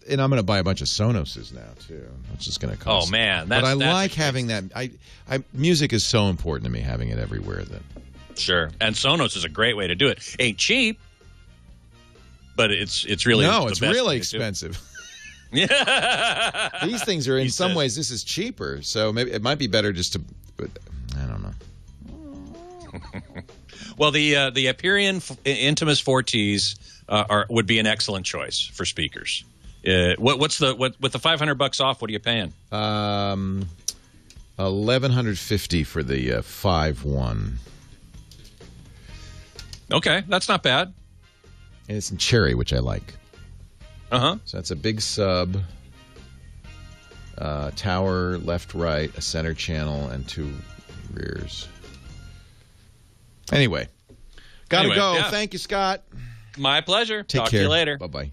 And I'm going to buy a bunch of Sonoses now too. It's just going to cost. Oh man, but I like having that. Music is so important to me, having it everywhere. That Sure. And Sonos is a great way to do it. Ain't cheap, but it's really no, the it's best really way to do it. expensive. Yeah. These things are in some ways this is cheaper, so maybe it might be better just to. But I don't know. Well, the Hyperion Intimus Fortes would be an excellent choice for speakers. What's with the $500 off? What are you paying? $1,150 for the 5.1. Okay, that's not bad. And it's in cherry, which I like. Uh-huh. So that's a big sub, tower, left, right, a center channel, and 2 rears. Anyway, gotta go. Yeah. Thank you, Scott. My pleasure. Take Talk care. to you later. Bye-bye.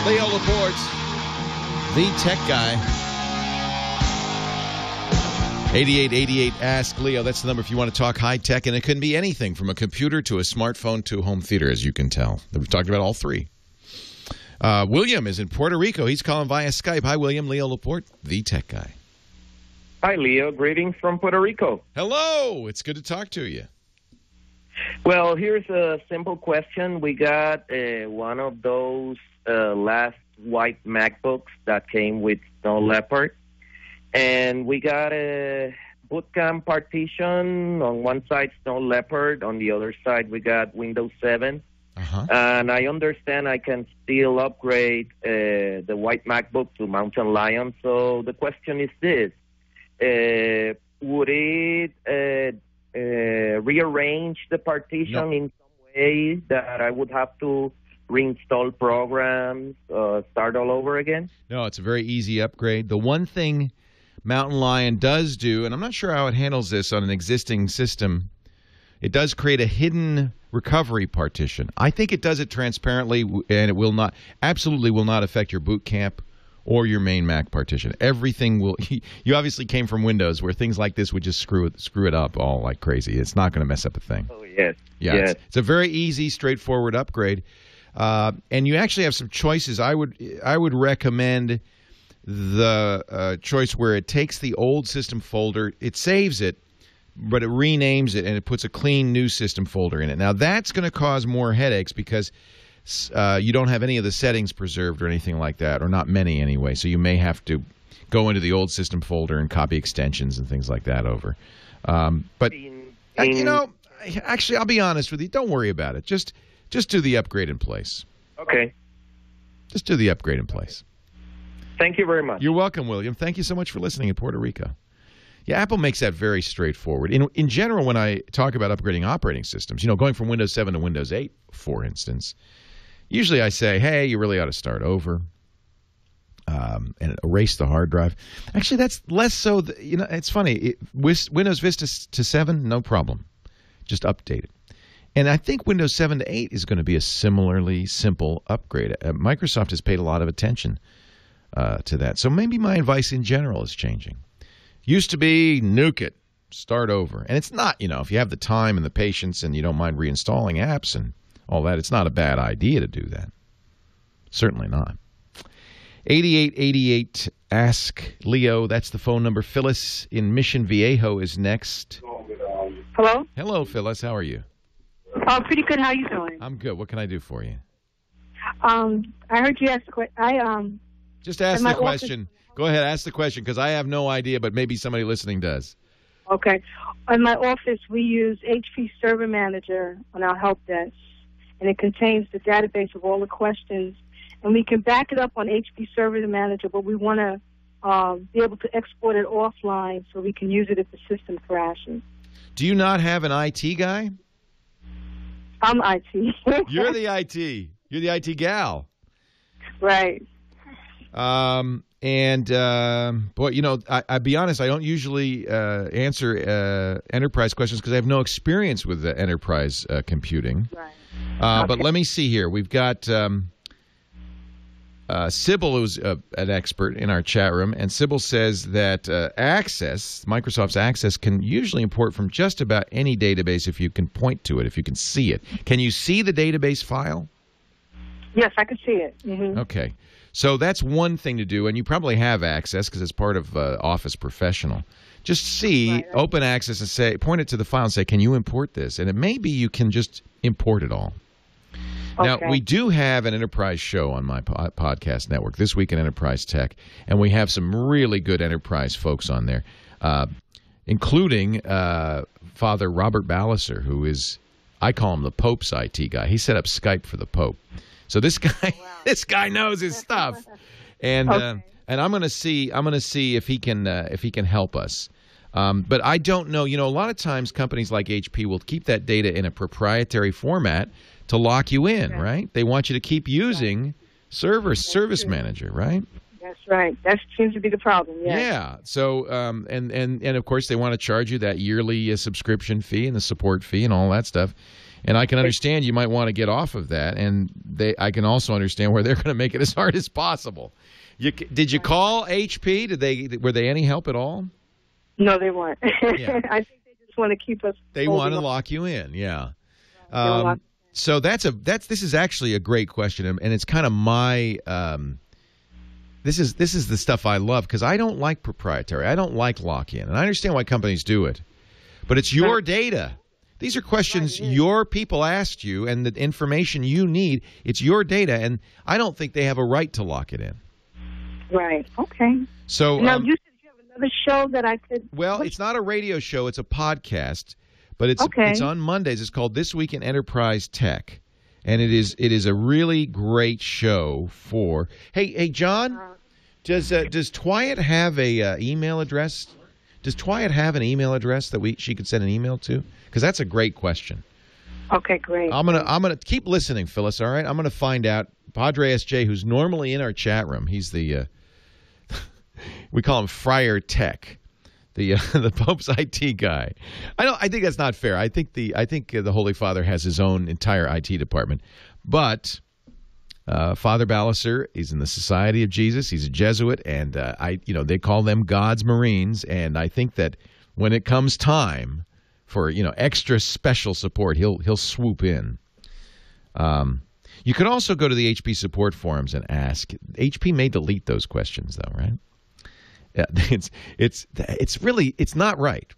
Leo Laporte, the tech guy. 8888 Ask Leo. That's the number if you want to talk high tech, and it can be anything from a computer to a smartphone to a home theater, as you can tell. We've talked about all three. William is in Puerto Rico. He's calling via Skype. Hi, William. Leo Laporte, the tech guy. Hi, Leo. Greetings from Puerto Rico. Hello. It's good to talk to you. Well, here's a simple question. We got one of those last white MacBooks that came with no Laporte. And we got a bootcamp partition. On one side, Snow Leopard. On the other side, we got Windows 7. Uh-huh. And I understand I can still upgrade the white MacBook to Mountain Lion. So the question is this. Would it rearrange the partition in some way that I would have to reinstall programs, start all over again? No, it's a very easy upgrade. The one thing Mountain Lion does do, and I'm not sure how it handles this on an existing system, it does create a hidden recovery partition. I think it does it transparently, and it will not, absolutely will not affect your boot camp or your main Mac partition. Everything will. You obviously came from Windows, where things like this would just screw it up all like crazy. It's not going to mess up a thing. Oh yes, yeah. Yes. It's a very easy, straightforward upgrade, and you actually have some choices. I would recommend the choice where it takes the old system folder, it saves it, but it renames it and it puts a clean new system folder in it. Now that's going to cause more headaches because you don't have any of the settings preserved or anything like that, or not many anyway. So you may have to go into the old system folder and copy extensions and things like that over. But you know, actually, I'll be honest with you. Don't worry about it. Just do the upgrade in place. Okay. Just do the upgrade in place. Thank you very much. You're welcome, William. Thank you so much for listening in Puerto Rico. Yeah, Apple makes that very straightforward. In general, when I talk about upgrading operating systems, going from Windows 7 to Windows 8, for instance, usually I say, hey, you really ought to start over and erase the hard drive. Actually, that's less so. It's funny. Windows Vista to 7, no problem. Just update it. And I think Windows 7 to 8 is going to be a similarly simple upgrade. Microsoft has paid a lot of attention to that. So maybe my advice in general is changing. Used to be nuke it, start over. And it's not, if you have the time and the patience and you don't mind reinstalling apps and all that, it's not a bad idea to do that. Certainly not. 8888 Ask Leo. That's the phone number. Phyllis in Mission Viejo is next. Hello? Hello, Phyllis. How are you? Oh, pretty good. How are you doing? I'm good. What can I do for you? I heard you ask the question. Just ask the question. Go ahead, ask the question, because I have no idea, but maybe somebody listening does. Okay. In my office, we use HP Server Manager on our help desk, and it contains the database of all the questions. And we can back it up on HP Server Manager, but we want to be able to export it offline so we can use it if the system crashes. Do you not have an IT guy? I'm IT. You're the IT. You're the IT gal. Right. Boy, I'll be honest, I don't usually answer enterprise questions because I have no experience with the enterprise computing. Right. But let me see here. We've got Sybil, who's an expert in our chat room, and Sybil says that Access, Microsoft's Access, can usually import from just about any database if you can point to it, if you can see it. Can you see the database file? Yes, I can see it. Mm-hmm. Okay. So that's one thing to do, and you probably have access because it's part of Office Professional. Just see open access and say, point it to the file and say, can you import this? And it may be you can just import it all. Okay. Now, we do have an enterprise show on my podcast network, This Week in Enterprise Tech, and we have some really good enterprise folks on there, including Father Robert Balliser, who is, I call him the Pope's IT guy. He set up Skype for the Pope. So this guy, this guy knows his stuff, and I'm going to see if he can help us. But I don't know. You know, a lot of times companies like HP will keep that data in a proprietary format to lock you in, right? They want you to keep using Service Manager, right? That's right. That seems to be the problem. Yeah. So, and of course, they want to charge you that yearly subscription fee and the support fee and all that stuff. And I can understand you might want to get off of that, and I can also understand where they're going to make it as hard as possible. Did you call HP? Were they any help at all? No, they weren't. Yeah. I think they just want to keep us. They want to lock you in. Yeah. So this is actually a great question, and it's kind of my. This is the stuff I love because I don't like proprietary. I don't like lock-in, and I understand why companies do it, but it's your data. These are questions your people asked you, and the information you need. It's your data, and I don't think they have a right to lock it in. Right. Okay. So now you said you have another show that I could. Well, it's not a radio show; it's a podcast, but it's on Mondays. It's called This Week in Enterprise Tech, and it is a really great show for. Hey, John, does TWiT have a email address? Does TWiT have an email address that she could send an email to? Because that's a great question. Okay, great. I'm gonna keep listening, Phyllis. All right, I'm gonna find out. Padre SJ, who's normally in our chat room, he's the we call him Friar Tech, the Pope's IT guy. I think that's not fair. I think the Holy Father has his own entire IT department, but Father Balliser is in the Society of Jesus. He's a Jesuit, and they call them God's Marines. And I think that when it comes time for extra special support, he'll swoop in. You could also go to the HP support forums and ask. HP may delete those questions, though, right? Yeah, it's not right.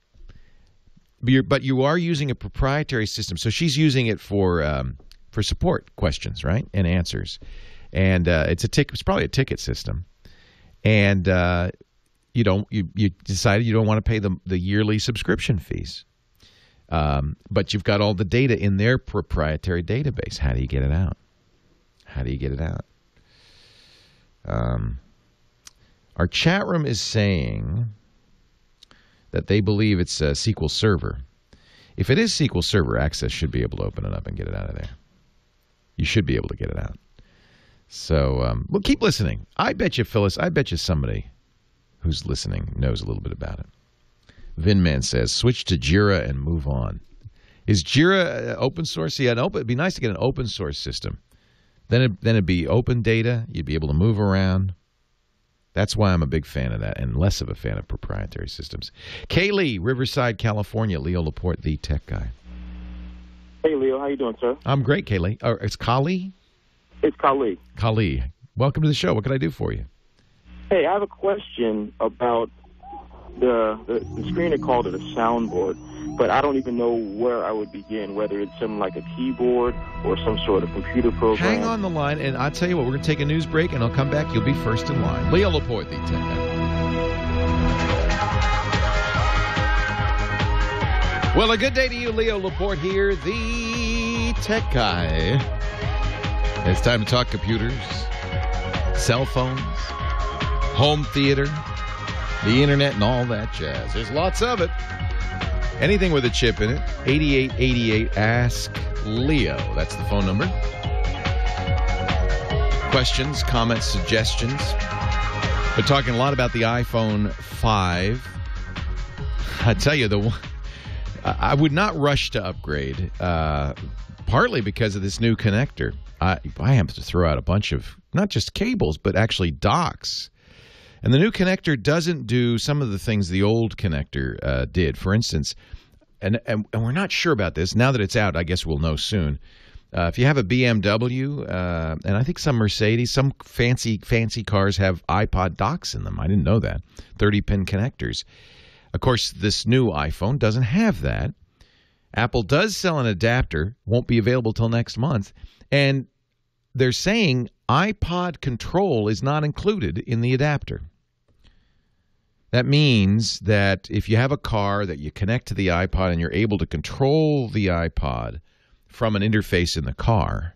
But you are using a proprietary system, so she's using it for support questions, right, and answers, and it's probably a ticket system, and you decided you don't want to pay the yearly subscription fees, but you've got all the data in their proprietary database. How do you get it out? Our chat room is saying that they believe it's a SQL Server. If it is SQL Server, Access should be able to open it up and get it out of there. You should be able to get it out. So, well, keep listening. I bet you, Phyllis, somebody who's listening knows a little bit about it. Vinman says, switch to Jira and move on. Is Jira open source? Yeah, it'd be nice to get an open source system. Then it'd be open data. You'd be able to move around. That's why I'm a big fan of that and less of a fan of proprietary systems. Kaylee, Riverside, California. Leo Laporte, the tech guy. Hey, Leo. How you doing, sir? I'm great, Kaylee. It's Kali? It's Kali. Kali. Welcome to the show. What can I do for you? Hey, I have a question about the screener called it a soundboard, but I don't even know where I would begin, whether it's something like a keyboard or some sort of computer program. Hang on the line, and I'll tell you what, we're going to take a news break, and I'll come back. You'll be first in line. Leo Laporte, the tech guy. Well, a good day to you, Leo Laporte here, the tech guy. It's time to talk computers, cell phones, home theater, the internet, and all that jazz. There's lots of it. Anything with a chip in it. 8888 Ask Leo. That's the phone number. Questions, comments, suggestions. We're talking a lot about the iPhone 5. I tell you, I would not rush to upgrade, partly because of this new connector. I have to throw out a bunch of, not just cables, but actually docks. And the new connector doesn't do some of the things the old connector did. For instance, and we're not sure about this. Now that it's out, I guess we'll know soon. If you have a BMW, and I think some Mercedes, some fancy cars have iPod docks in them. I didn't know that. 30-pin connectors. Of course, this new iPhone doesn't have that. Apple does sell an adapter. Won't be available till next month. And they're saying iPod control is not included in the adapter. That means that if you have a car that you connect to the iPod and you're able to control the iPod from an interface in the car,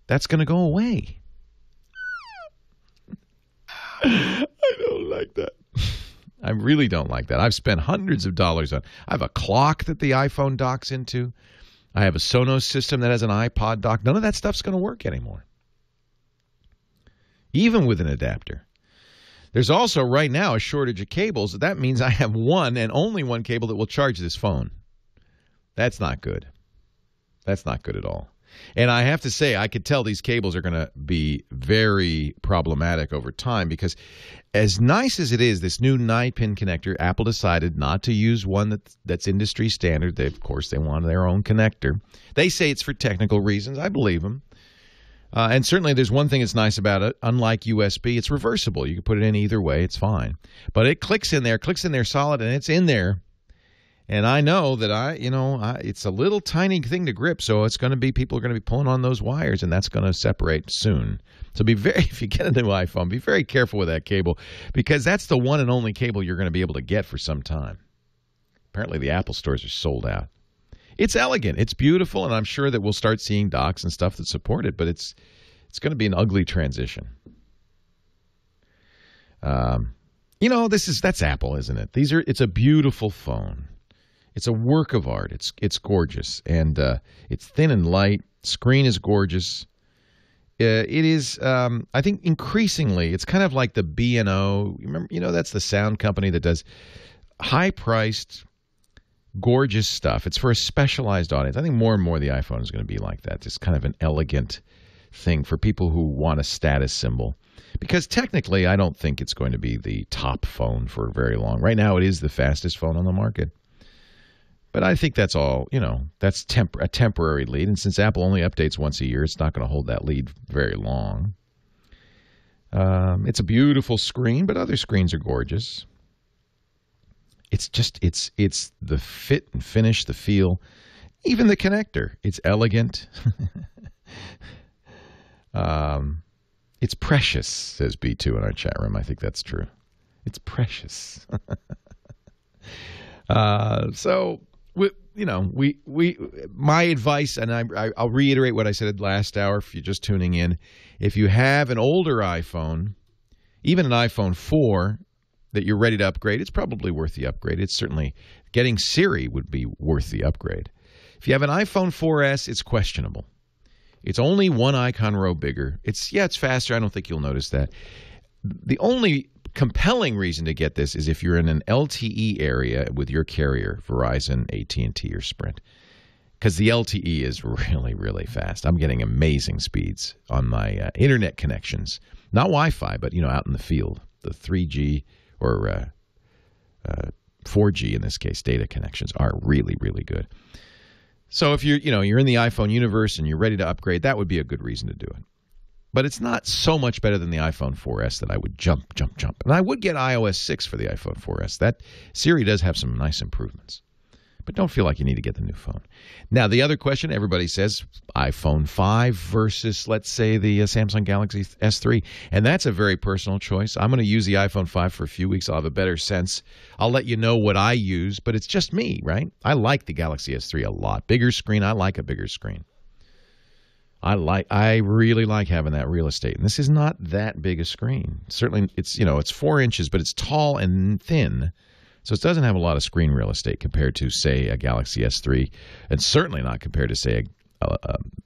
that's going to go away. I don't like that. I really don't like that. I've spent hundreds of dollars on. I have a clock that the iPhone docks into. I have a Sonos system that has an iPod dock. None of that stuff's going to work anymore, even with an adapter. There's also right now a shortage of cables. That means I have one and only one cable that will charge this phone. That's not good. That's not good at all. And I have to say, I could tell these cables are going to be very problematic over time because as nice as it is, this new 9-pin connector, Apple decided not to use one that's industry standard. Of course, they want their own connector. They say it's for technical reasons. I believe them. And certainly there's one thing that's nice about it. Unlike USB, it's reversible. You can put it in either way. It's fine. But it clicks in there solid, and it's in there. And I know that it's a little tiny thing to grip, so it's going to be people are going to be pulling on those wires, and that's going to separate soon. So if you get a new iPhone, be very careful with that cable because that's the one and only cable you're going to be able to get for some time. Apparently, the Apple stores are sold out. It's elegant, it's beautiful, and I'm sure that we'll start seeing docks and stuff that support it. But it's going to be an ugly transition. That's Apple, isn't it? It's a beautiful phone. It's a work of art. It's gorgeous, and it's thin and light. Screen is gorgeous. It is, I think, increasingly, it's kind of like the B&O. Remember, that's the sound company that does high-priced, gorgeous stuff. It's for a specialized audience. I think more and more the iPhone is going to be like that. Just kind of an elegant thing for people who want a status symbol. Because technically, I don't think it's going to be the top phone for very long. Right now, it is the fastest phone on the market. But I think that's all, that's a temporary lead. And since Apple only updates once a year, it's not going to hold that lead very long. It's a beautiful screen, but other screens are gorgeous. It's just, it's the fit and finish, the feel, even the connector. It's elegant. It's precious, says B2 in our chat room. I think that's true. It's precious. My advice, and I'll reiterate what I said last hour if you're just tuning in. If you have an older iPhone, even an iPhone 4 that you're ready to upgrade, it's probably worth the upgrade. It's certainly getting Siri would be worth the upgrade. If you have an iPhone 4S, it's questionable. It's only one icon row bigger. It's faster. I don't think you'll notice that. The only compelling reason to get this is if you're in an LTE area with your carrier, Verizon, AT&T, or Sprint, because the LTE is really, really fast. I'm getting amazing speeds on my internet connections. Not Wi-Fi, but out in the field, the 3G or 4G in this case, data connections are really, really good. So if you're in the iPhone universe and you're ready to upgrade, that would be a good reason to do it. But it's not so much better than the iPhone 4S that I would jump. And I would get iOS 6 for the iPhone 4S. That Siri does have some nice improvements. But don't feel like you need to get the new phone. Now, the other question, everybody says iPhone 5 versus, let's say, the Samsung Galaxy S3. And that's a very personal choice. I'm going to use the iPhone 5 for a few weeks. I'll have a better sense. I'll let you know what I use, but it's just me, right? I like the Galaxy S3 a lot. Bigger screen, I like a bigger screen. I really like having that real estate. And this is not that big a screen. Certainly, it's 4 inches, but it's tall and thin. So it doesn't have a lot of screen real estate compared to, say, a Galaxy S3, and certainly not compared to, say,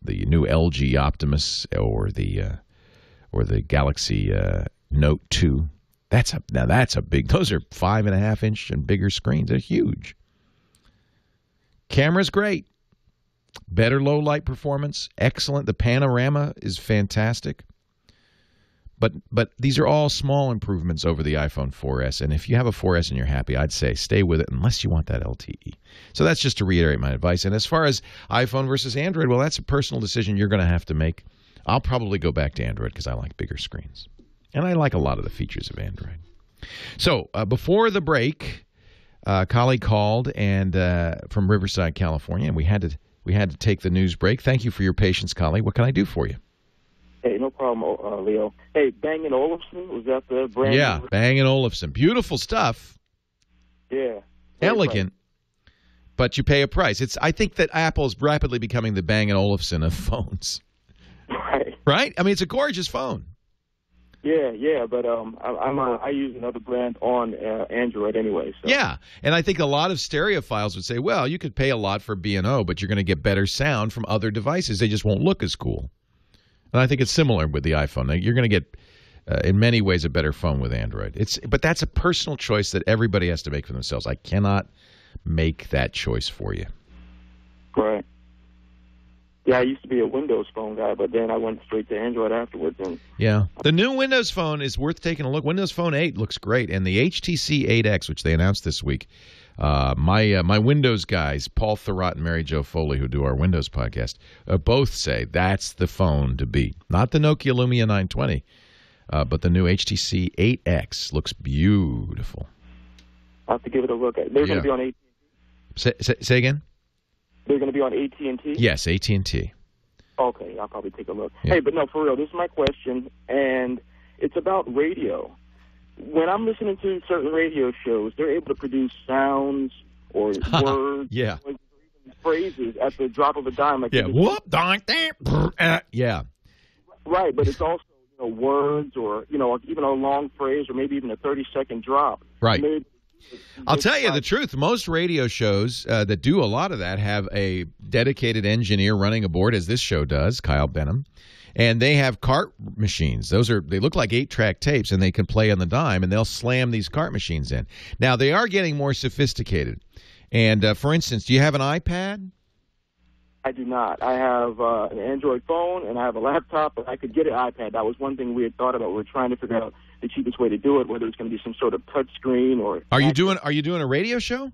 the new LG Optimus or the Galaxy Note 2. That's a big. Those are 5.5-inch and bigger screens. They're huge. Camera's great. Better low light performance. Excellent. The panorama is fantastic. But these are all small improvements over the iPhone 4S. And if you have a 4S and you're happy, I'd say stay with it unless you want that LTE. So that's just to reiterate my advice. And as far as iPhone versus Android, well, that's a personal decision you're going to have to make. I'll probably go back to Android because I like bigger screens. And I like a lot of the features of Android. So before the break, a colleague called and from Riverside, California, and we had to take the news break. Thank you for your patience, colleague. What can I do for you? Hey, no problem, Leo. Hey, Bang & Olufsen, was that the brand? Yeah, Bang & Olufsen. Beautiful stuff. Yeah. Elegant, but you pay a price. I think that Apple's rapidly becoming the Bang & Olufsen of phones. Right. Right? I mean, it's a gorgeous phone. Yeah, but I use another brand on Android anyway. So. Yeah, and I think a lot of stereophiles would say, well, you could pay a lot for B&O, but you're going to get better sound from other devices. They just won't look as cool. And I think it's similar with the iPhone. Now, you're going to get, in many ways, a better phone with Android. But that's a personal choice that everybody has to make for themselves. I cannot make that choice for you. Right. Yeah, I used to be a Windows phone guy, but then I went straight to Android afterwards. Yeah. The new Windows Phone is worth taking a look. Windows Phone 8 looks great. And the HTC 8X, which they announced this week, my Windows guys, Paul Thurrott and Mary Jo Foley, who do our Windows podcast, both say that's the phone to beat. Not the Nokia Lumia 920, but the new HTC 8X looks beautiful. I'll have to give it a look. They're going to be on AT&T? Say again? They're going to be on AT&T? Yes, AT&T. Okay, I'll probably take a look. Yeah. Hey, but no, for real, this is my question, and it's about radio. When I'm listening to certain radio shows, they're able to produce sounds or words, yeah, or even phrases at the drop of a dime. Like whoop, donk, yeah. Right, but it's also words or even a long phrase or maybe even a 30-second drop. Right. I'll tell you the truth. Most radio shows that do a lot of that have a dedicated engineer running aboard, as this show does, Kyle Benham. And they have cart machines. They look like 8-track tapes, and they can play on the dime, and they'll slam these cart machines in. Now, they are getting more sophisticated. And, for instance, do you have an iPad? I do not. I have an Android phone, and I have a laptop, but I could get an iPad. That was one thing we had thought about. We were trying to figure out the cheapest way to do it, whether it's going to be some sort of touch screen or... Are you doing a radio show?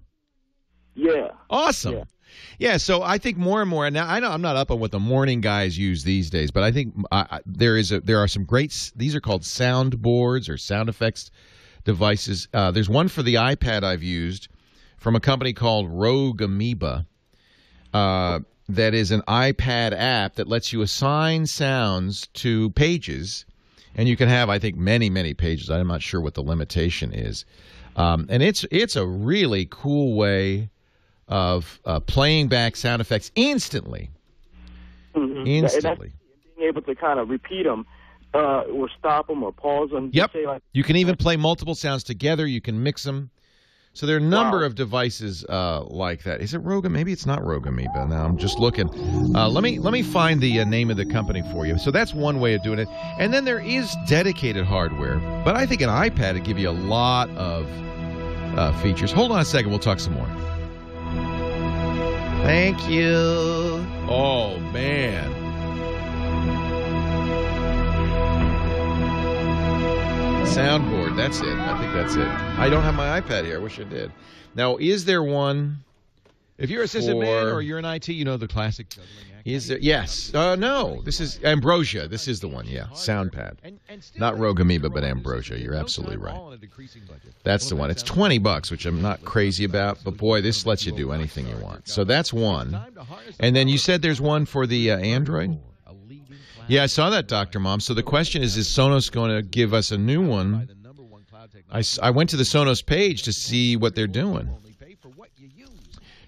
Yeah. Awesome. Yeah, so I think more and more, and now I know I'm not up on what the morning guys use these days, but I think there are some great, these are called soundboards or sound effects devices. There's one for the iPad I've used from a company called Rogue Amoeba that is an iPad app that lets you assign sounds to pages, and you can have, I think, many, many pages. I'm not sure what the limitation is. And it's a really cool way of playing back sound effects instantly. Mm-hmm. Instantly. And being able to kind of repeat them or stop them or pause them. Yep. Say you can even play multiple sounds together. You can mix them. So there are a number of devices like that. Is it Rogue? Maybe it's not Rogue Amoeba. Now I'm just looking. Let me find the name of the company for you. So that's one way of doing it. And then there is dedicated hardware. But I think an iPad would give you a lot of features. Hold on a second. We'll talk some more. Thank you. Oh, man. Soundboard. That's it. I think that's it. I don't have my iPad here. I wish I did. Now, is there one? If you're a sysadmin or you're in IT, you know the classic juggling act. Is there? Yes. No. This is Ambrosia. This is the one. Yeah. Soundpad. Not Rogue Amoeba, but Ambrosia. You're absolutely right. That's the one. It's $20, which I'm not crazy about, but boy, this lets you do anything you want. So that's one. And then you said there's one for the Android? Yeah, I saw that, Dr. Mom. So the question is Sonos going to give us a new one? I went to the Sonos page to see what they're doing.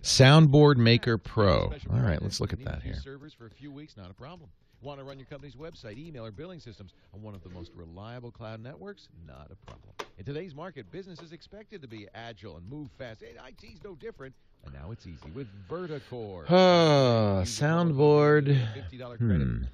Soundboard Maker Pro. All right, let's look at that here. Servers for a few weeks, not a problem. Want to run your company's website, email, or billing systems on one of the most reliable cloud networks? Not a problem. In today's market, business is expected to be agile and move fast. IT's no different. And now it's easy with Verticore. Soundboard.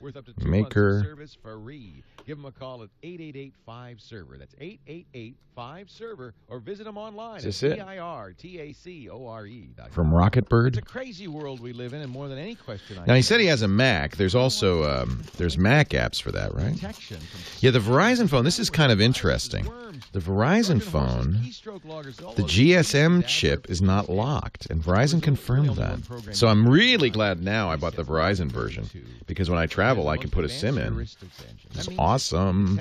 Worth up to 2 Maker. months of service free. Give them a call at 888-5-SERVER. That's 888-5-SERVER. Or visit them online Is this at it? DIRTACORE.com. From Rocket Bird. It's a crazy world we live in, and more than any question I Now, he said he has a Mac. There's also there's Mac apps for that, right? Yeah, the Verizon phone, this is kind of interesting. The Verizon phone, the GSM chip is not locked, and Verizon confirmed that. So I'm really glad now I bought the Verizon version, because when I travel, I can put a SIM in. It's awesome.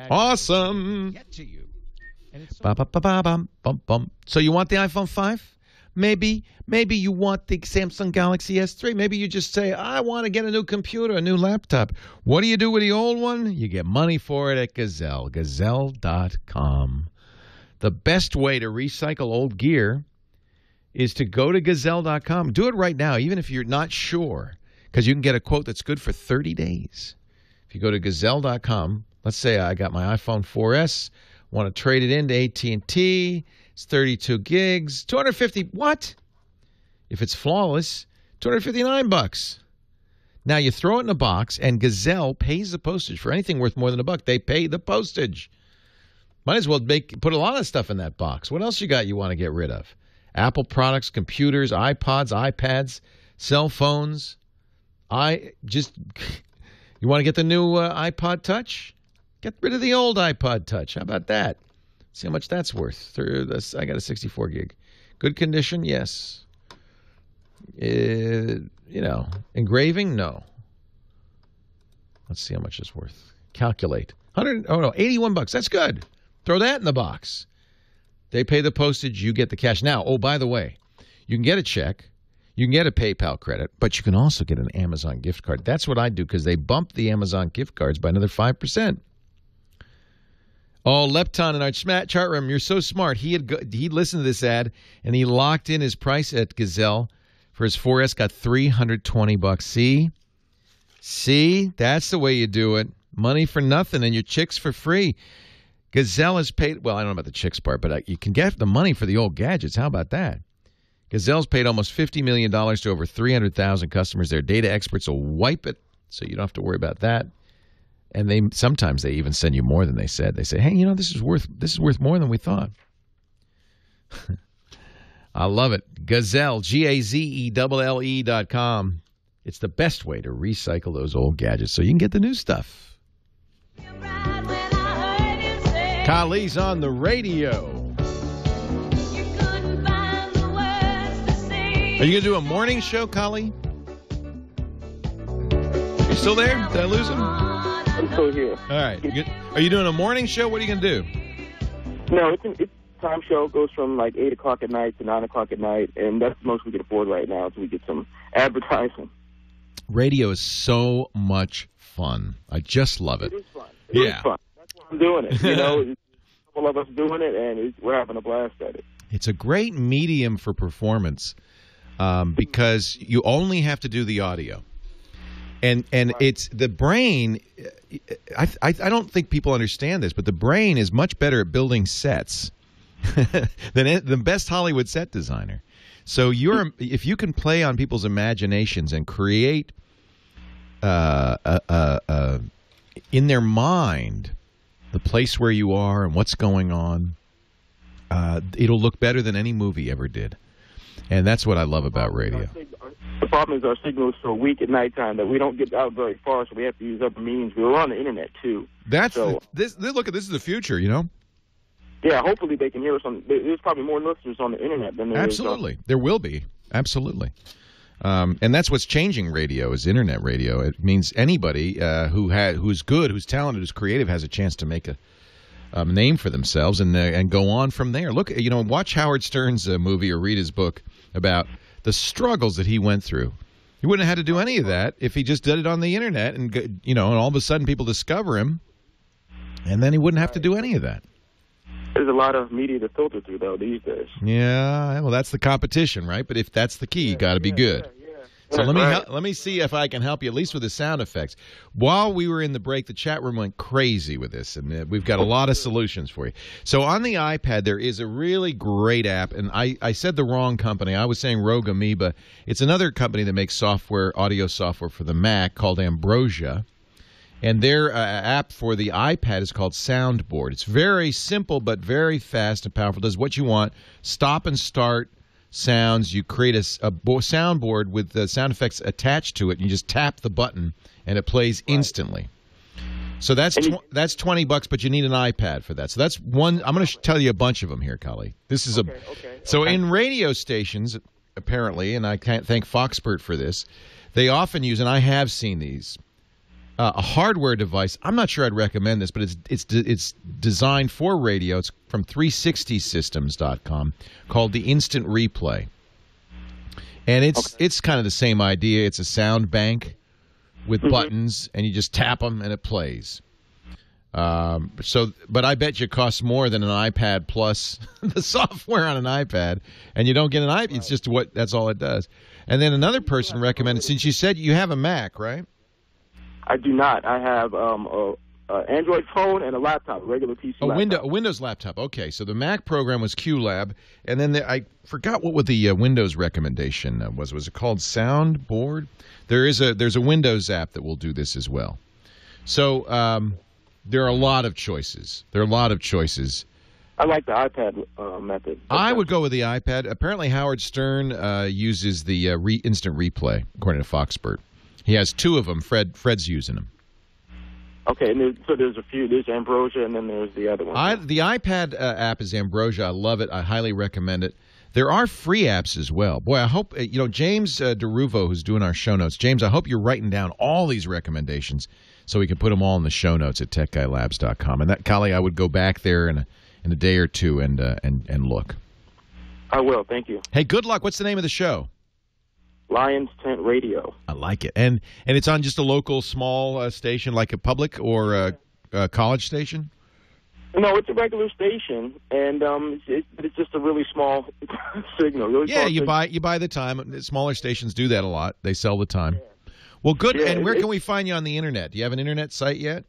Awesome. Ba-ba-ba-ba-bum-bum-bum. So you want the iPhone 5? Maybe you want the Samsung Galaxy S3. Maybe you just say, I want to get a new computer, a new laptop. What do you do with the old one? You get money for it at Gazelle, Gazelle.com. The best way to recycle old gear is to go to Gazelle.com. Do it right now, even if you're not sure, because you can get a quote that's good for 30 days. If you go to Gazelle.com, let's say I got my iPhone 4S, want to trade it into AT&T. It's 32 gigs, 250. What? If it's flawless, $259. Now you throw it in a box, and Gazelle pays the postage for anything worth more than $1. They pay the postage. Might as well put a lot of stuff in that box. What else you got you want to get rid of? Apple products, computers, iPods, iPads, cell phones. You want to get the new iPod Touch? Get rid of the old iPod Touch. How about that? See how much that's worth. I got a 64 gig. Good condition? Yes. Engraving? No. Let's see how much it's worth. Calculate. $81. That's good. Throw that in the box. They pay the postage. You get the cash. Now, by the way, you can get a check. You can get a PayPal credit, but you can also get an Amazon gift card. That's what I do, because they bumped the Amazon gift cards by another 5%. Oh, Lepton in our chat room, you're so smart. He listened to this ad, and he locked in his price at Gazelle for his 4S, got $320. See? That's the way you do it. Money for nothing, and your chicks for free. Gazelle has paid, well, I don't know about the chicks part, but you can get the money for the old gadgets. How about that? Gazelle's paid almost $50 million to over 300,000 customers. Their data experts will wipe it, so you don't have to worry about that. And sometimes they even send you more than they said. They say, hey, this is worth more than we thought. I love it. Gazelle, GAZELLE.com. It's the best way to recycle those old gadgets so you can get the new stuff. Kali's on the radio. Are you going to do a morning show, Kali? You still there? Did I lose him? I'm still here. All right. Are you doing a morning show? What are you going to do? No, it's a time show. It goes from like 8 o'clock at night to 9 o'clock at night, and that's the most we can afford right now until we get some advertising. Radio is so much fun. I just love it. It is fun. It is fun. That's why I'm doing it. A couple of us doing it, and we're having a blast at it. It's a great medium for performance because you only have to do the audio. And it's the brain. I don't think people understand this, but the brain is much better at building sets than the best Hollywood set designer. So if you can play on people's imaginations and create in their mind the place where you are and what's going on, it'll look better than any movie ever did. And that's what I love about radio. The problem is our signal is so weak at nighttime that we don't get out very far, so we have to use other means. We're on the internet too. Look, this is the future, Yeah, hopefully they can hear us on. There's probably more listeners on the internet than there Absolutely, there will be. Absolutely, and that's what's changing radio is internet radio. It means anybody who's good, who's talented, who's creative has a chance to make a name for themselves and go on from there. Look, watch Howard Stern's movie or read his book about the struggles that he went through. He wouldn't have had to do any of that if he just did it on the internet, and and all of a sudden people discover him, and then he wouldn't have to do any of that. There's a lot of media to filter through, though, these days. Yeah, well, that's the competition, right? But if that's the key, you got to be good. So let me see if I can help you, at least with the sound effects. While we were in the break, the chat room went crazy with this, and we've got a lot of solutions for you. So on the iPad, there is a really great app, and I said the wrong company. I was saying Rogue Amoeba. It's another company that makes audio software for the Mac called Ambrosia, and their app for the iPad is called Soundboard. It's very simple but very fast and powerful. It does what you want, stop and start sounds. You create a soundboard with the sound effects attached to it, and you just tap the button, and it plays instantly. So that's $20, but you need an iPad for that. So that's one. I'm going to tell you a bunch of them here, Kali. This is So in radio stations, apparently, and I can't thank Foxpert for this, they often use, and I have seen these, a hardware device. I'm not sure I'd recommend this, but it's designed for radio. It's from 360systems.com, called the Instant Replay. And it's kind of the same idea. It's a sound bank with buttons, and you just tap them, and it plays. But I bet you it costs more than an iPad plus the software on an iPad, and you don't get an iPad. It's just that's all it does. And then another person recommended, since you said you have a Mac, right? I do not. I have an Android phone and a laptop, a regular PC laptop. A Windows laptop. Okay, so the Mac program was QLab, and then I forgot what the Windows recommendation was. Was it called Soundboard? There's a Windows app that will do this as well. So there are a lot of choices. I like the iPad method. I would go with the iPad. Apparently, Howard Stern uses the instant replay, according to Foxpert. He has two of them. Fred's using them. Okay, and so there's a few. There's Ambrosia, and then there's the other one. The iPad app is Ambrosia. I love it. I highly recommend it. There are free apps as well. Boy, I hope, James DeRuvo, who's doing our show notes. James, I hope you're writing down all these recommendations so we can put them all in the show notes at techguylabs.com. And that, Kali, I would go back there in a day or two and look. I will. Thank you. Hey, good luck. What's the name of the show? Lion's Tent Radio. I like it. And it's on just a local small station, like a public or a college station? No, it's a regular station, and it's just a really small signal. You buy the time. Smaller stations do that a lot. They sell the time. Yeah. Well, good. Yeah, and where can we find you on the Internet? Do you have an Internet site yet?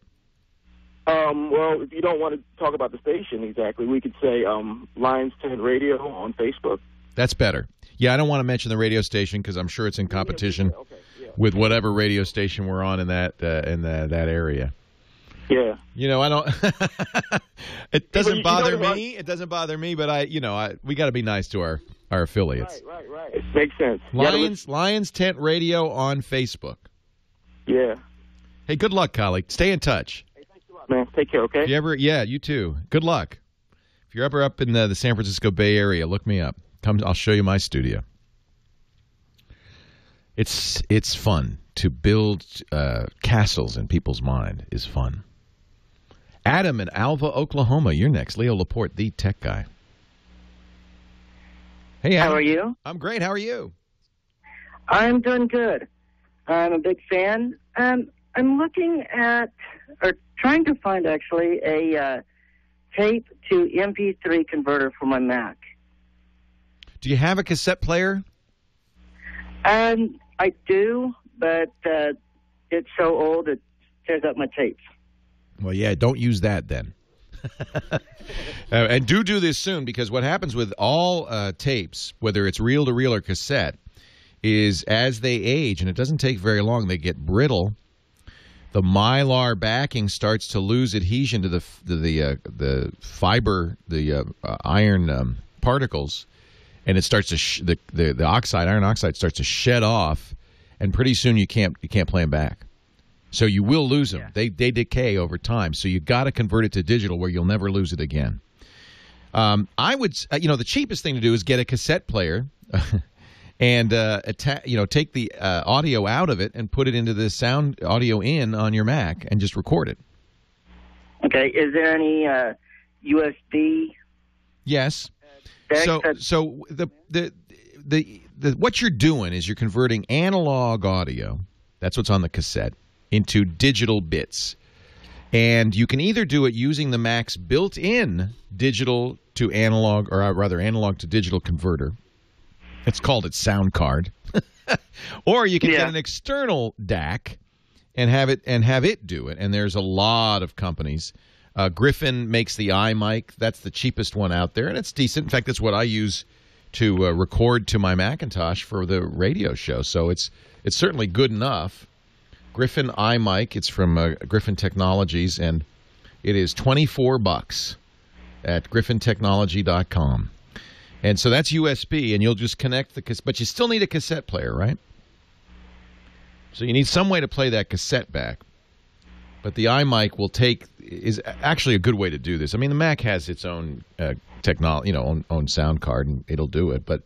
Well, if you don't want to talk about the station exactly, we could say Lion's Tent Radio on Facebook. That's better. Yeah, I don't want to mention the radio station because I'm sure it's in competition with whatever radio station we're on in that area. Yeah. I don't. It doesn't bother me. It doesn't bother me, but we got to be nice to our affiliates. Right. It makes sense. Lions Tent Radio on Facebook. Yeah. Hey, good luck, colleague. Stay in touch. Hey, thanks a lot, man. Take care. Okay. You too. Good luck. If you're ever up in the San Francisco Bay Area, look me up. I'll show you my studio. It's fun to build castles in people's mind. Is fun. Adam in Alva, Oklahoma. You're next. Leo Laporte, the tech guy. Hey, Adam. How are you? I'm great. How are you? I'm doing good. I'm a big fan. I'm looking at, or trying to find actually, a tape to MP3 converter for my Mac. Do you have a cassette player? I do, but it's so old it tears up my tapes. Well, yeah, don't use that then. And do this soon, because what happens with all tapes, whether it's reel-to-reel or cassette, is as they age, and it doesn't take very long, they get brittle. The mylar backing starts to lose adhesion to the fiber, the iron particles, and it starts to the iron oxide starts to shed off, and pretty soon you can't play them back. So you will lose them. Yeah. They decay over time. So you got to convert it to digital where you'll never lose it again. I would, the cheapest thing to do is get a cassette player, and take the audio out of it and put it into the sound audio in on your Mac and just record it. Okay. Is there any USB? Yes. So the what you're doing is you're converting analog audio, that's what's on the cassette, into digital bits. And you can either do it using the Mac's built-in digital to analog, or rather analog to digital converter, It's called its sound card. Or you can get an external DAC and have it do it. And there's a lot of companies. Griffin makes the iMic. That's the cheapest one out there, and it's decent. In fact, that's what I use to record to my Macintosh for the radio show. So it's certainly good enough. Griffin iMic. It's from Griffin Technologies, and it is $24 at griffintechnology.com. And so that's USB, and you'll just connect the cassette. But you still need a cassette player, right? So you need some way to play that cassette back. But the iMic is actually a good way to do this. I mean, the Mac has its own technology, own sound card, and it'll do it. But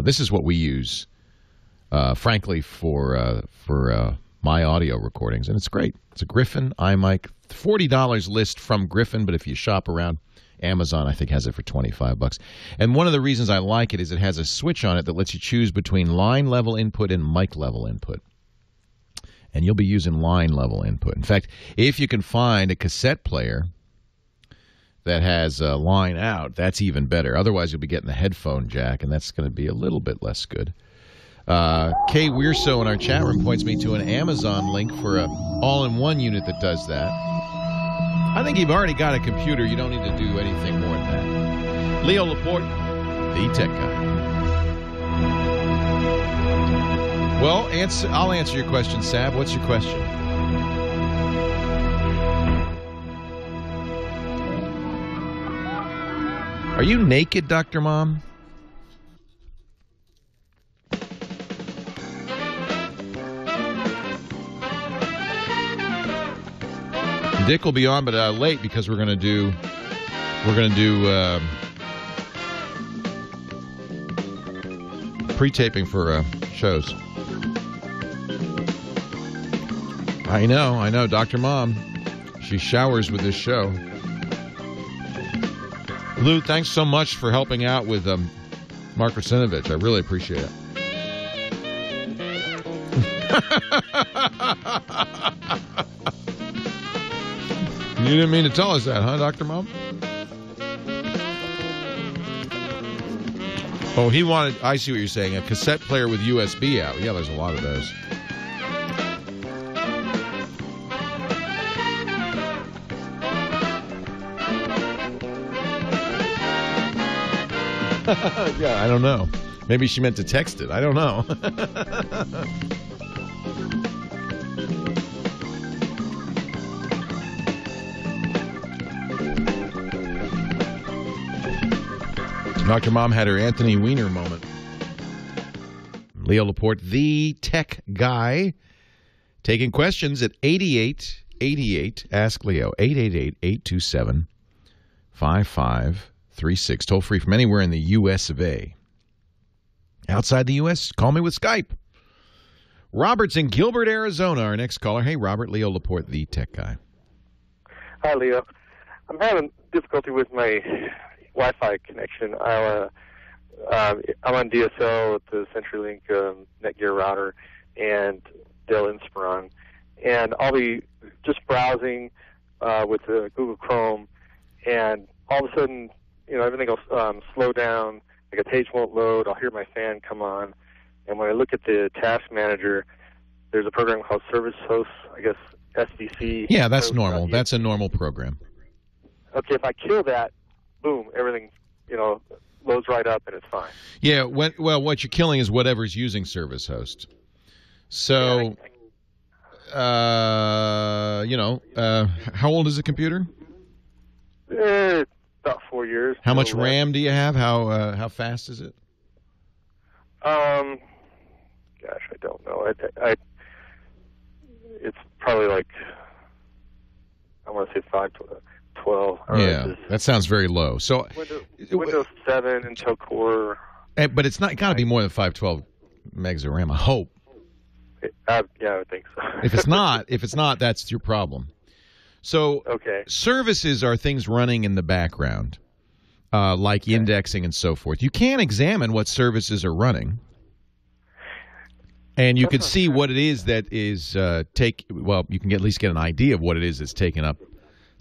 this is what we use, frankly, for my audio recordings, and it's great. It's a Griffin iMic, $40 list from Griffin, but if you shop around, Amazon, I think, has it for $25. And one of the reasons I like it is it has a switch on it that lets you choose between line level input and mic level input. And you'll be using line level input. In fact, if you can find a cassette player that has a line out, that's even better. Otherwise, you'll be getting the headphone jack, and that's going to be a little bit less good. Kay Weirso in our chat room points me to an Amazon link for an all-in-one unit that does that. I think you've already got a computer. You don't need to do anything more than that. Leo Laporte, the tech guy. Well, I'll answer your question, Sab. What's your question? Are you naked, Dr. Mom? Dick will be on, but late because we're gonna do pre-taping for shows. I know, Dr. Mom. She showers with this show. Lou, thanks so much for helping out with Mark Rasinovich. I really appreciate it. You didn't mean to tell us that, huh, Dr. Mom? Oh, he wanted, I see what you're saying, a cassette player with USB out. Yeah, there's a lot of those. Yeah, I don't know. Maybe she meant to text it. I don't know. Dr. Mom had her Anthony Weiner moment. Leo Laporte, the tech guy, taking questions at 8888. Ask Leo, 888-827-5536. Toll free from anywhere in the U.S. of A. Outside the U.S., call me with Skype. Robert's in Gilbert, Arizona, our next caller. Hey, Robert, Leo Laporte, the tech guy. Hi, Leo. I'm having difficulty with my Wi-Fi connection. I'm on DSL with the CenturyLink Netgear router and Dell Inspiron, and I'll be just browsing with Google Chrome, and all of a sudden, everything will slow down. Like a page won't load. I'll hear my fan come on, and when I look at the task manager, there's a program called Service Host, I guess SVC. Yeah, that's normal. That's a normal program. Okay, if I kill that, boom, everything, loads right up and it's fine. Yeah, what you're killing is whatever's using Service Host. So, how old is the computer? About 4 years. How much RAM do you have? How fast is it? Gosh, I don't know. It's probably like, I want to say 512. Yeah, that sounds very low. So Windows 7 Intel Core. But it's not got to be more than 512 megs of RAM. I hope. Yeah, I would think so. If it's not, that's your problem. So services are things running in the background, like indexing and so forth. You can examine what services are running, and you can see what it is that is you can at least get an idea of what it is that's taking up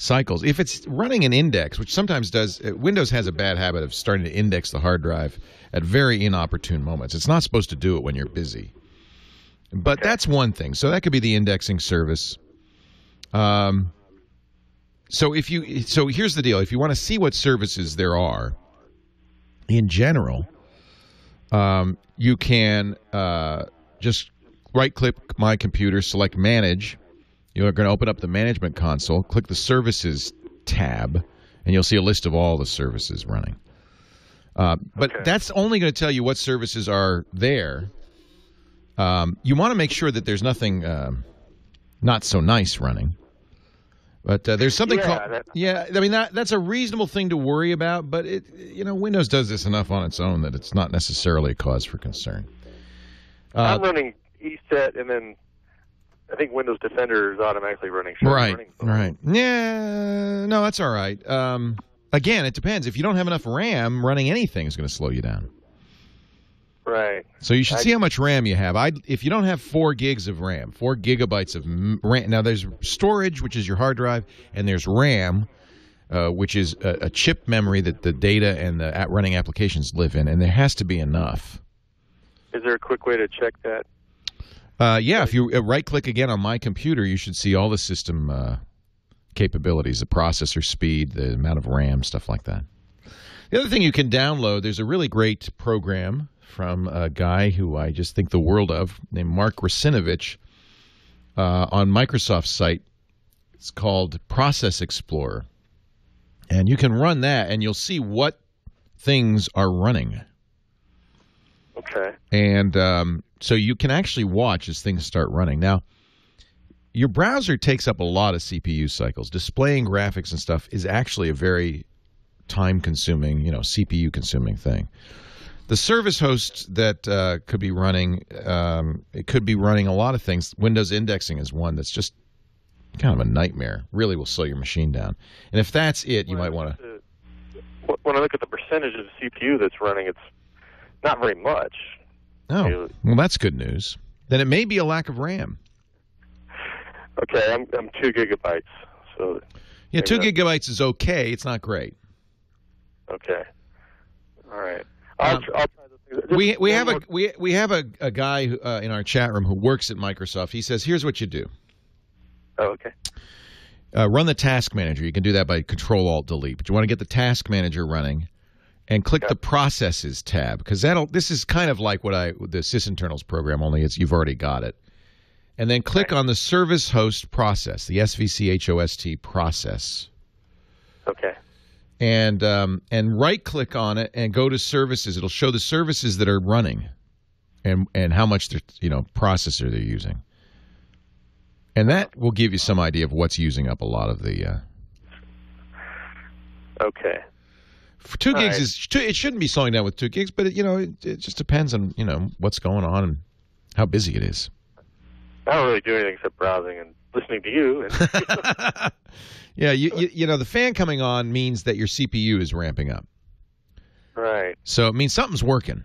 cycles. If it's running an index, which sometimes does, Windows has a bad habit of starting to index the hard drive at very inopportune moments. It's not supposed to do it when you're busy. But that's one thing. So that could be the indexing service. So here's the deal. If you want to see what services there are, in general, you can just right-click My Computer, select Manage. You're going to open up the Management Console, click the Services tab, and you'll see a list of all the services running. But that's only going to tell you what services are there. You want to make sure that there's nothing not so nice running. But there's something called... Yeah, I mean, that's a reasonable thing to worry about, but Windows does this enough on its own that it's not necessarily a cause for concern. I'm running ESET, and then I think Windows Defender is automatically running. Right. Yeah, no, that's all right. Again, it depends. If you don't have enough RAM, running anything is going to slow you down. Right. So you should see how much RAM you have. If you don't have 4 gigs of RAM, 4 gigabytes of RAM. Now, there's storage, which is your hard drive, and there's RAM, which is a chip memory that the data and the running applications live in, and there has to be enough. Is there a quick way to check that? Yeah, if you right-click again on My Computer, you should see all the system capabilities, the processor speed, the amount of RAM, stuff like that. The other thing you can download, there's a really great program from a guy who I just think the world of, named Mark Russinovich, on Microsoft's site. It's called Process Explorer. And you can run that, and you'll see what things are running. Okay. And so you can actually watch as things start running. Now, your browser takes up a lot of CPU cycles. Displaying graphics and stuff is actually a very time-consuming, CPU-consuming thing. The service host that could be running, it could be running a lot of things. Windows indexing is one that's just kind of a nightmare. Really will slow your machine down. And if that's it, you might want to... When I look at the percentage of the CPU that's running, it's not very much. Oh, well, that's good news. Then it may be a lack of RAM. Okay, I'm 2 gigabytes. So yeah, 2 gigabytes is okay. It's not great. Okay. All right. I'll try this. We have a guy in our chat room who works at Microsoft. He says, here's what you do. Oh, okay. Run the Task Manager. You can do that by Control-Alt-Delete. But you want to get the Task Manager running and click the Processes tab, because this is kind of like the sysinternals program, only you've already got it. And then click on the Service Host Process, the SVCHOST process. Okay. And right-click on it and go to Services. It'll show the services that are running and how much processor they're using. And that will give you some idea of what's using up a lot of the... Okay. For 2 gigs, it shouldn't be slowing down with 2 gigs, but it just depends on what's going on and how busy it is. I don't really do anything except browsing and listening to you. And yeah, the fan coming on means that your CPU is ramping up. Right. So it means something's working.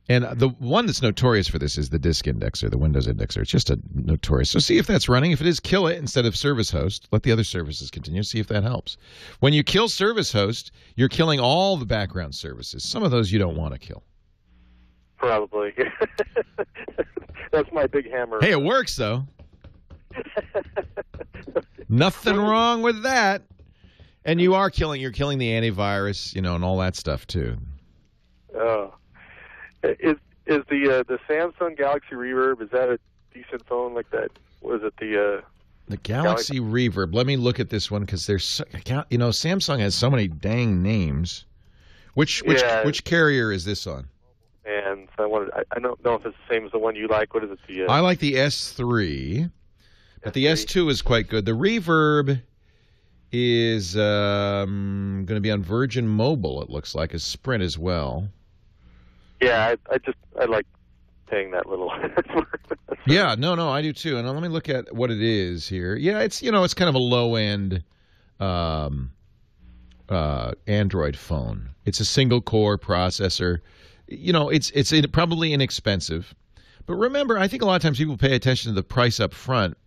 And the one that's notorious for this is the disk indexer, the Windows indexer. It's just a notorious. So see if that's running. If it is, kill it instead of service host. Let the other services continue. See if that helps. When you kill service host, you're killing all the background services. Some of those you don't want to kill. Probably. That's my big hammer. Hey, it works, though. Nothing wrong with that. And you're killing the antivirus, and all that stuff, too. Oh. Is the Samsung Galaxy Reverb, is that a decent phone like that? Was it the Galaxy Reverb? Let me look at this one, because there's Samsung has so many dang names. Which carrier is this on? And so I don't know if it's the same as the one you like. What is it? I like the S3, but the S2 is quite good. The Reverb is going to be on Virgin Mobile, it looks like, as Sprint as well. Yeah, I like paying that little. Yeah, no, I do too. And let me look at what it is here. Yeah, it's it's kind of a low-end Android phone. It's a single-core processor. It's probably inexpensive. But remember, I think a lot of times people pay attention to the price up front.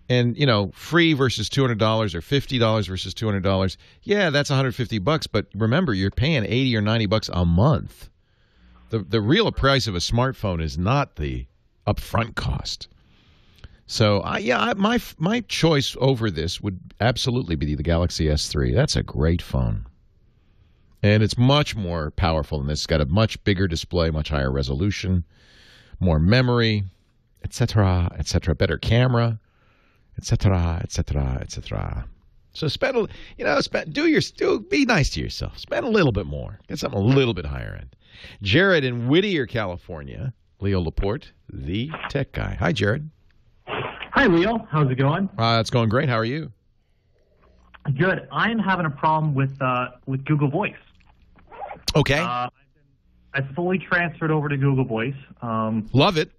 And, free versus $200 or $50 versus $200. Yeah, that's $150. But remember, you're paying $80 or $90 a month. The real price of a smartphone is not the upfront cost. So, my choice over this would absolutely be the Galaxy S3. That's a great phone. And it's much more powerful than this. It's got a much bigger display, much higher resolution, more memory, etc., etc., better camera, etc., etc., etc. So be nice to yourself. Spend a little bit more. Get something a little bit higher end. Jared in Whittier, California. Leo Laporte, the tech guy. Hi, Jared. Hi, Leo. How's it going? It's going great. How are you? Good. I'm having a problem with Google Voice. Okay. I fully transferred over to Google Voice. Love it.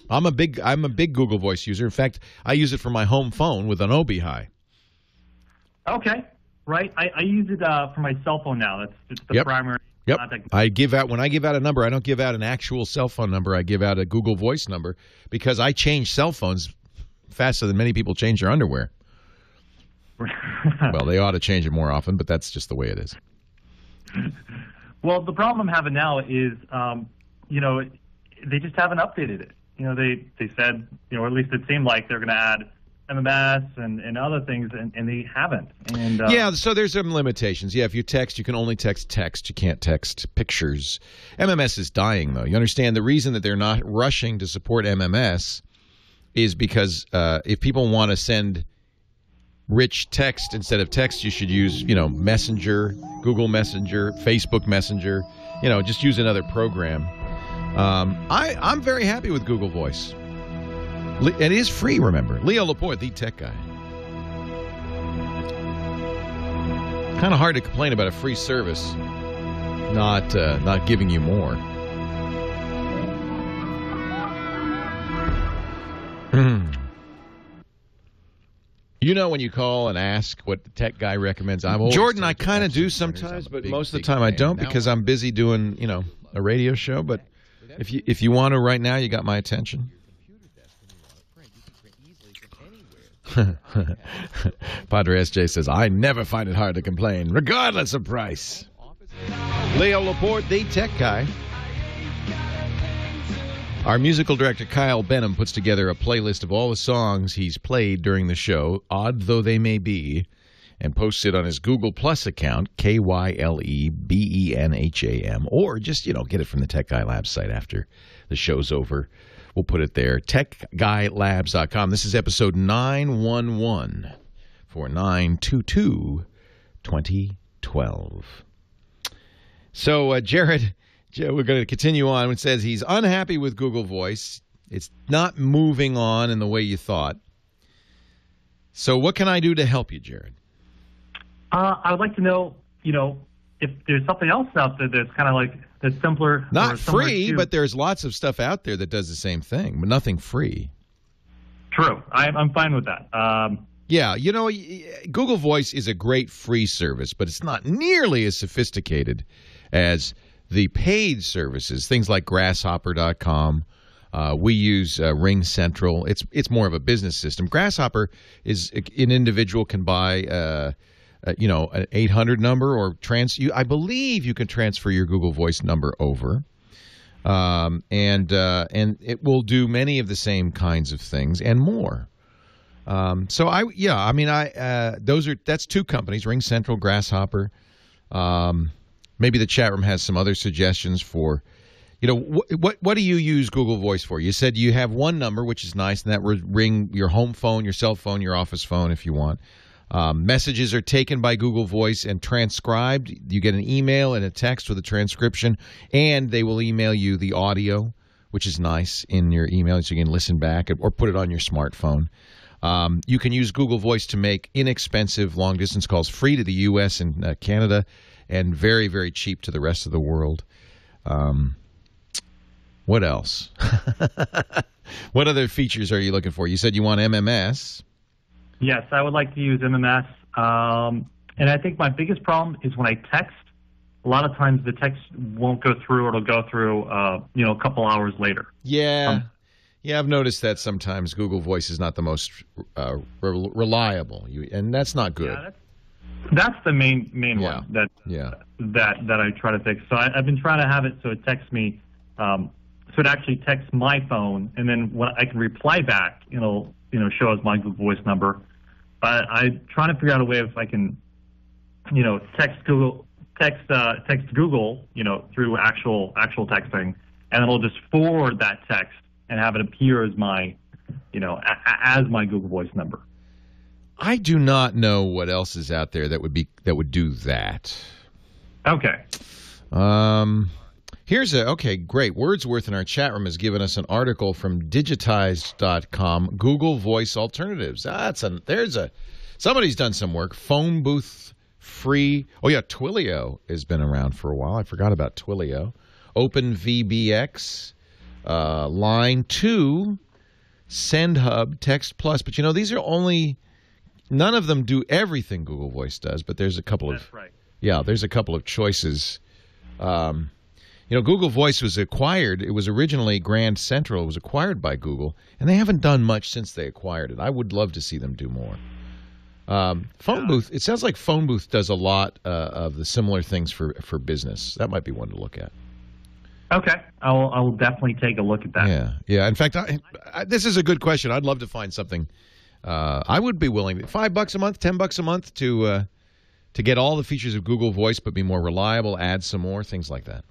I'm a big Google Voice user. In fact, I use it for my home phone with an Obi-Hi. Okay. Right. I use it for my cell phone now. That's the primary. Yep. When I give out a number, I don't give out an actual cell phone number. I give out a Google Voice number because I change cell phones faster than many people change their underwear. Well, they ought to change it more often, but that's just the way it is. Well, the problem I'm having now is, they just haven't updated it. They said, or at least it seemed like they're going to add MMS and other things, and they haven't. And so there's some limitations. Yeah, if you text, you can only text text. You can't text pictures. MMS is dying, though. You understand the reason that they're not rushing to support MMS is because if people want to send rich text instead of text, you should use, Messenger, Google Messenger, Facebook Messenger. Just use another program. I'm very happy with Google Voice. It is free, remember. Leo Laporte, the tech guy. Kind of hard to complain about a free service not giving you more. When you call and ask what the tech guy recommends, Jordan, I kind of do sometimes, but most of the time I don't because I'm busy doing, a radio show. But if you want to right now, you got my attention. Padre SJ says, I never find it hard to complain, regardless of price. Leo Laporte, the tech guy. Our musical director, Kyle Benham, puts together a playlist of all the songs he's played during the show, odd though they may be, and posts it on his Google Plus account, KYLEBENHAM, or just, get it from the Tech Guy Labs site after the show's over. We'll put it there, techguylabs.com. This is episode 911 for 9/22/2012. So, Jared, we're going to continue on. It says he's unhappy with Google Voice. It's not moving on in the way you thought. So what can I do to help you, Jared? I would like to know, if there's something else out there that's kind of like that's simpler. Not free, but there's lots of stuff out there that does the same thing, but nothing free. True. I'm fine with that. Yeah, Google Voice is a great free service, but it's not nearly as sophisticated as the paid services, things like Grasshopper.com. We use Ring Central. It's more of a business system. Grasshopper is an individual can buy an 800 number or I believe you can transfer your Google Voice number over, and it will do many of the same kinds of things and more. That's two companies, Ring Central, Grasshopper. Maybe the chat room has some other suggestions for, what do you use Google Voice for? You said you have one number, which is nice, and that would ring your home phone, your cell phone, your office phone if you want. Messages are taken by Google Voice and transcribed. You get an email and a text with a transcription, and they will email you the audio, which is nice in your email, so you can listen back or put it on your smartphone. You can use Google Voice to make inexpensive long-distance calls free to the U.S. and Canada, and very, very cheap to the rest of the world. What else? What other features are you looking for? You said you want MMS. Yes, I would like to use MMS. And I think my biggest problem is when I text, a lot of times the text won't go through or it'll go through, a couple hours later. Yeah. Yeah, I've noticed that sometimes Google Voice is not the most reliable, and that's not good. Yeah, that's the main one that I try to fix. So I've been trying to have it so it texts me, so it actually texts my phone, and then when I can reply back, it'll show us my Google Voice number. But I'm trying to figure out a way if I can, text Google, through actual texting, and it'll just forward that text and have it appear as my, as my Google Voice number. I do not know what else is out there that would do that. Okay. Okay, great. Wordsworth in our chat room has given us an article from digitized.com, Google Voice Alternatives. Somebody's done some work. Phone booth free. Oh yeah, Twilio has been around for a while. I forgot about Twilio. OpenVBX, Line 2, SendHub, Text Plus. But these are only, none of them do everything Google Voice does, but there's a couple of, there's a couple of choices. Google Voice was acquired. It was originally Grand Central. It was acquired by Google, and they haven't done much since they acquired it. I would love to see them do more. Phone booth. It sounds like Phone booth does a lot of the similar things for business. That might be one to look at. Okay, I will definitely take a look at that. Yeah. In fact, this is a good question. I'd love to find something. I would be willing. $5 a month, $10 a month to get all the features of Google Voice, but be more reliable. Add some more things like that.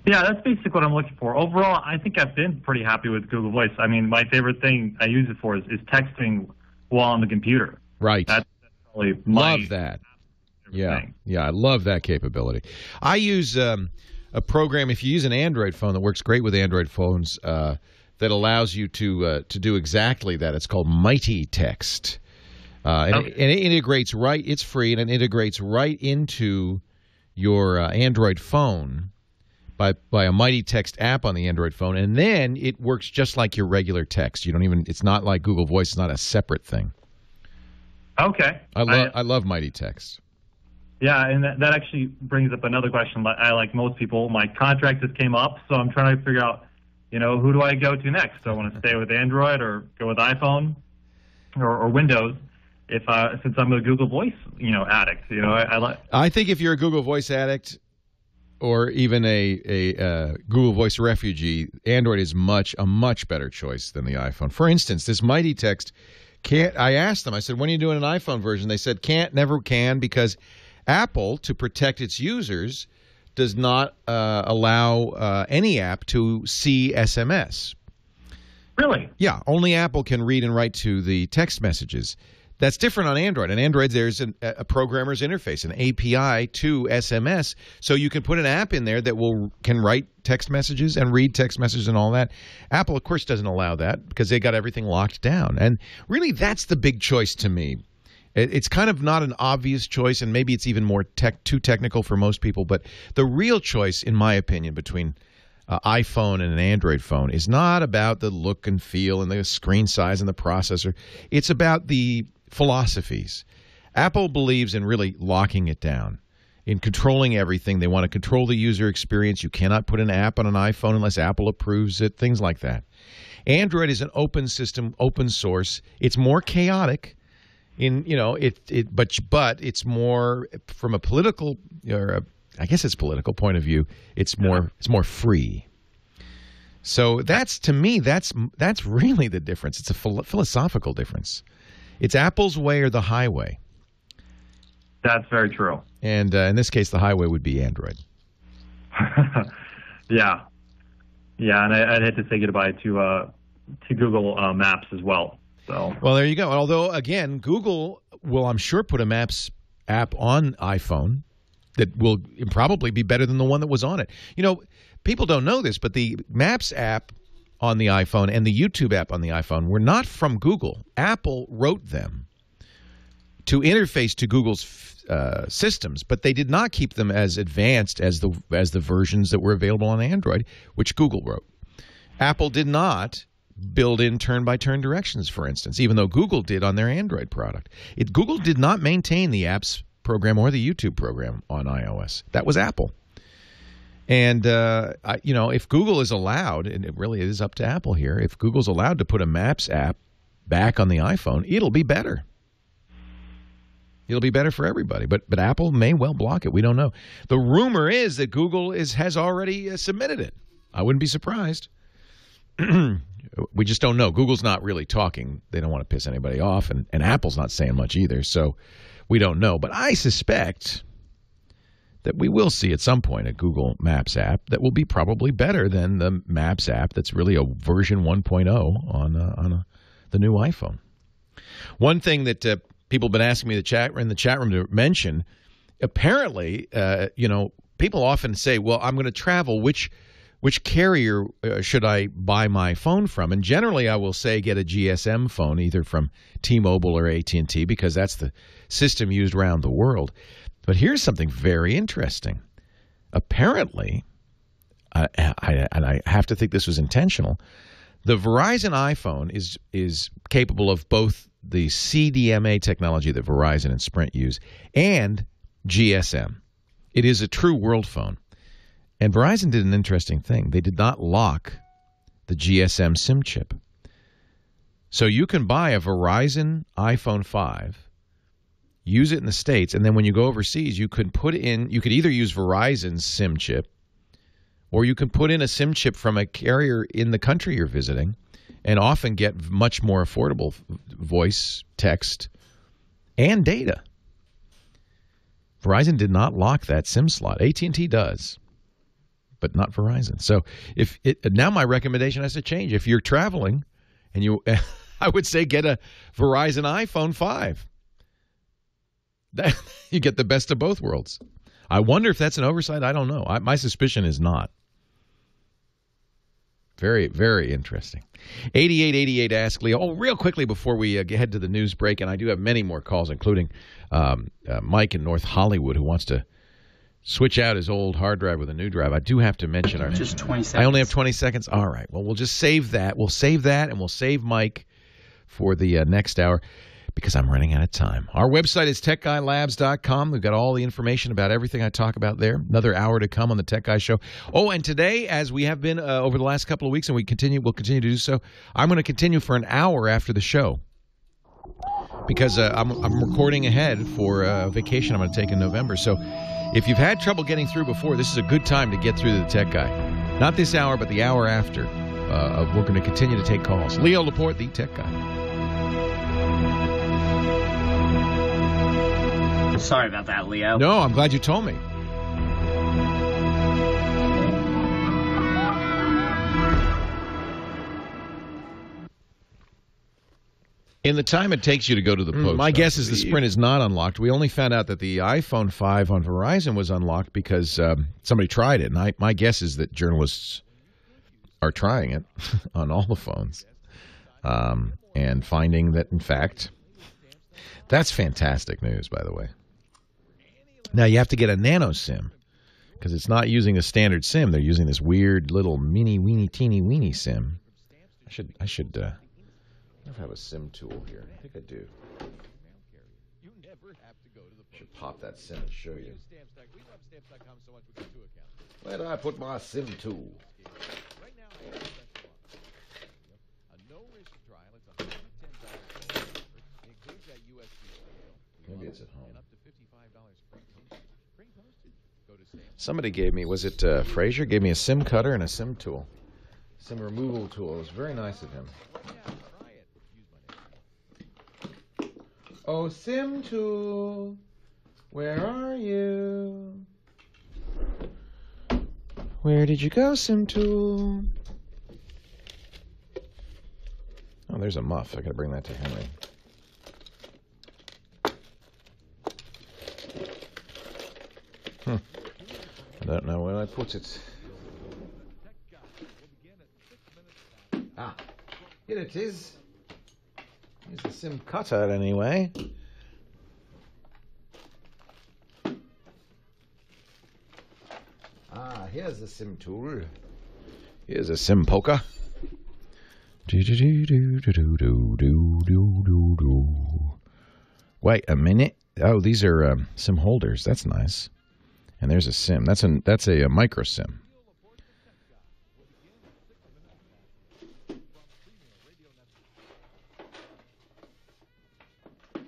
Yeah, that's basically what I'm looking for. Overall, I think I've been pretty happy with Google Voice. I mean, my favorite thing I use it for is texting while on the computer. Right. That's really my love that. Yeah, I love that capability. I use a program, if you use an Android phone, that works great with Android phones, that allows you to do exactly that. It's called Mighty Text. And it integrates right, it's free, and it integrates right into your Android phone by a Mighty Text app on the Android phone, and then it works just like your regular text. It's not like Google Voice. It's not a separate thing. Okay. I love Mighty Text. Yeah, and that actually brings up another question. Like most people, my contract just came up, so I'm trying to figure out, who do I go to next? Do I want to stay with Android or go with iPhone or Windows? Since I'm a Google Voice, addict, I think if you're a Google Voice addict, or even a Google Voice refugee, Android is a much better choice than the iPhone. For instance, this Mighty Text, I asked them, I said, when are you doing an iPhone version? They said, never can, because Apple, to protect its users, does not allow any app to see SMS. Really? Yeah, only Apple can read and write to the text messages. That's different on Android. On Android, there's a programmer's interface, an API to SMS, so you can put an app in there that can write text messages and read text messages and all that. Apple, of course, doesn't allow that because they got everything locked down. And really, that's the big choice to me. It's kind of not an obvious choice, and maybe it's even more too technical for most people, but the real choice, in my opinion, between iPhone and an Android phone is not about the look and feel and the screen size and the processor. It's about the philosophies. Apple believes in really locking it down, in controlling everything. They want to control the user experience. You cannot put an app on an iPhone unless Apple approves it, things like that. Android is an open system, open source. It's more chaotic, but it's more from a political, I guess it's political point of view. It's more free. So to me, that's really the difference. It's a philosophical difference. It's Apple's way or the highway. That's very true. And in this case, the highway would be Android. Yeah, and I'd hate to say goodbye to Google Maps as well. So well, there you go. Although again, Google will, I'm sure, put a Maps app on iPhone that will probably be better than the one that was on it. People don't know this, but the Maps app on the iPhone and the YouTube app on the iPhone were not from Google. Apple wrote them to interface to Google's systems, but they did not keep them as advanced as the versions that were available on Android, which Google wrote. Apple did not build in turn-by-turn directions, for instance, even though Google did on their Android product. Google did not maintain the apps program or the YouTube program on iOS. That was Apple. And, if Google is allowed, and it really is up to Apple here, if Google's allowed to put a Maps app back on the iPhone, it'll be better. It'll be better for everybody. But Apple may well block it. We don't know. The rumor is that Google has already submitted it. I wouldn't be surprised. We just don't know. Google's not really talking. They don't want to piss anybody off, and Apple's not saying much either. So we don't know. But I suspect that we will see at some point a Google Maps app that will be probably better than the Maps app that's really a version 1.0 on the new iPhone. One thing that people have been asking me in the chat room to mention, apparently, people often say, well, I'm going to travel. Which carrier should I buy my phone from? And generally, I will say get a GSM phone, either from T-Mobile or AT&T, because that's the system used around the world. But here's something very interesting. Apparently, and I have to think this was intentional, the Verizon iPhone is capable of both the CDMA technology that Verizon and Sprint use and GSM. It is a true world phone. And Verizon did an interesting thing. They did not lock the GSM SIM chip. So you can buy a Verizon iPhone 5, use it in the States, and then when you go overseas, you could either use Verizon's SIM chip, or you can put in a SIM chip from a carrier in the country you're visiting and often get much more affordable voice, text, and data. Verizon did not lock that SIM slot. AT&T does, but not Verizon. So now my recommendation has to change. If you're traveling, and I would say get a Verizon iPhone 5. You get the best of both worlds. I wonder if that's an oversight. I don't know. My suspicion is not. Very, very interesting. 8888 Ask Leo. Oh, real quickly before we head to the news break, and I do have many more calls, including Mike in North Hollywood who wants to switch out his old hard drive with a new drive. I do have to mention our... Just 20 seconds. I only have 20 seconds? All right. Well, we'll just save that. We'll save that, and we'll save Mike for the next hour, because I'm running out of time. Our website is techguylabs.com. We've got all the information about everything I talk about there. Another hour to come on the Tech Guy Show. Oh, and today, as we have been over the last couple of weeks, and we'll continue to do so, I'm going to continue for an hour after the show, because I'm recording ahead for a vacation I'm going to take in November. So if you've had trouble getting through before, this is a good time to get through to the Tech Guy. Not this hour, but the hour after. We're going to continue to take calls. Leo Laporte, the Tech Guy. Sorry about that, Leo. No, I'm glad you told me. In the time it takes you to go to the post. My guess is the Sprint is not unlocked. We only found out that the iPhone 5 on Verizon was unlocked because somebody tried it. And my guess is that journalists are trying it on all the phones and finding that, in fact, that's fantastic news, by the way. Now, you have to get a nano SIM because it's not using a standard SIM. They're using this weird little mini, weeny, teeny, weeny SIM. I should have a SIM tool here. I think I do. I should pop that SIM and show you. Where did I put my SIM tool? Maybe it's at home. Somebody gave me, was it Frazier? Gave me a SIM cutter and a SIM tool. SIM removal tool. It was very nice of him. Oh, SIM tool, where are you? Where did you go, SIM tool? Oh, there's a muff. I gotta bring that to Henry. I don't know where I put it. Ah, here it is. Here's the SIM cutter, anyway. Ah, here's the SIM tool. Here's a SIM poker. Wait a minute. Oh, these are SIM holders. That's nice. And there's a SIM. That's a micro SIM. I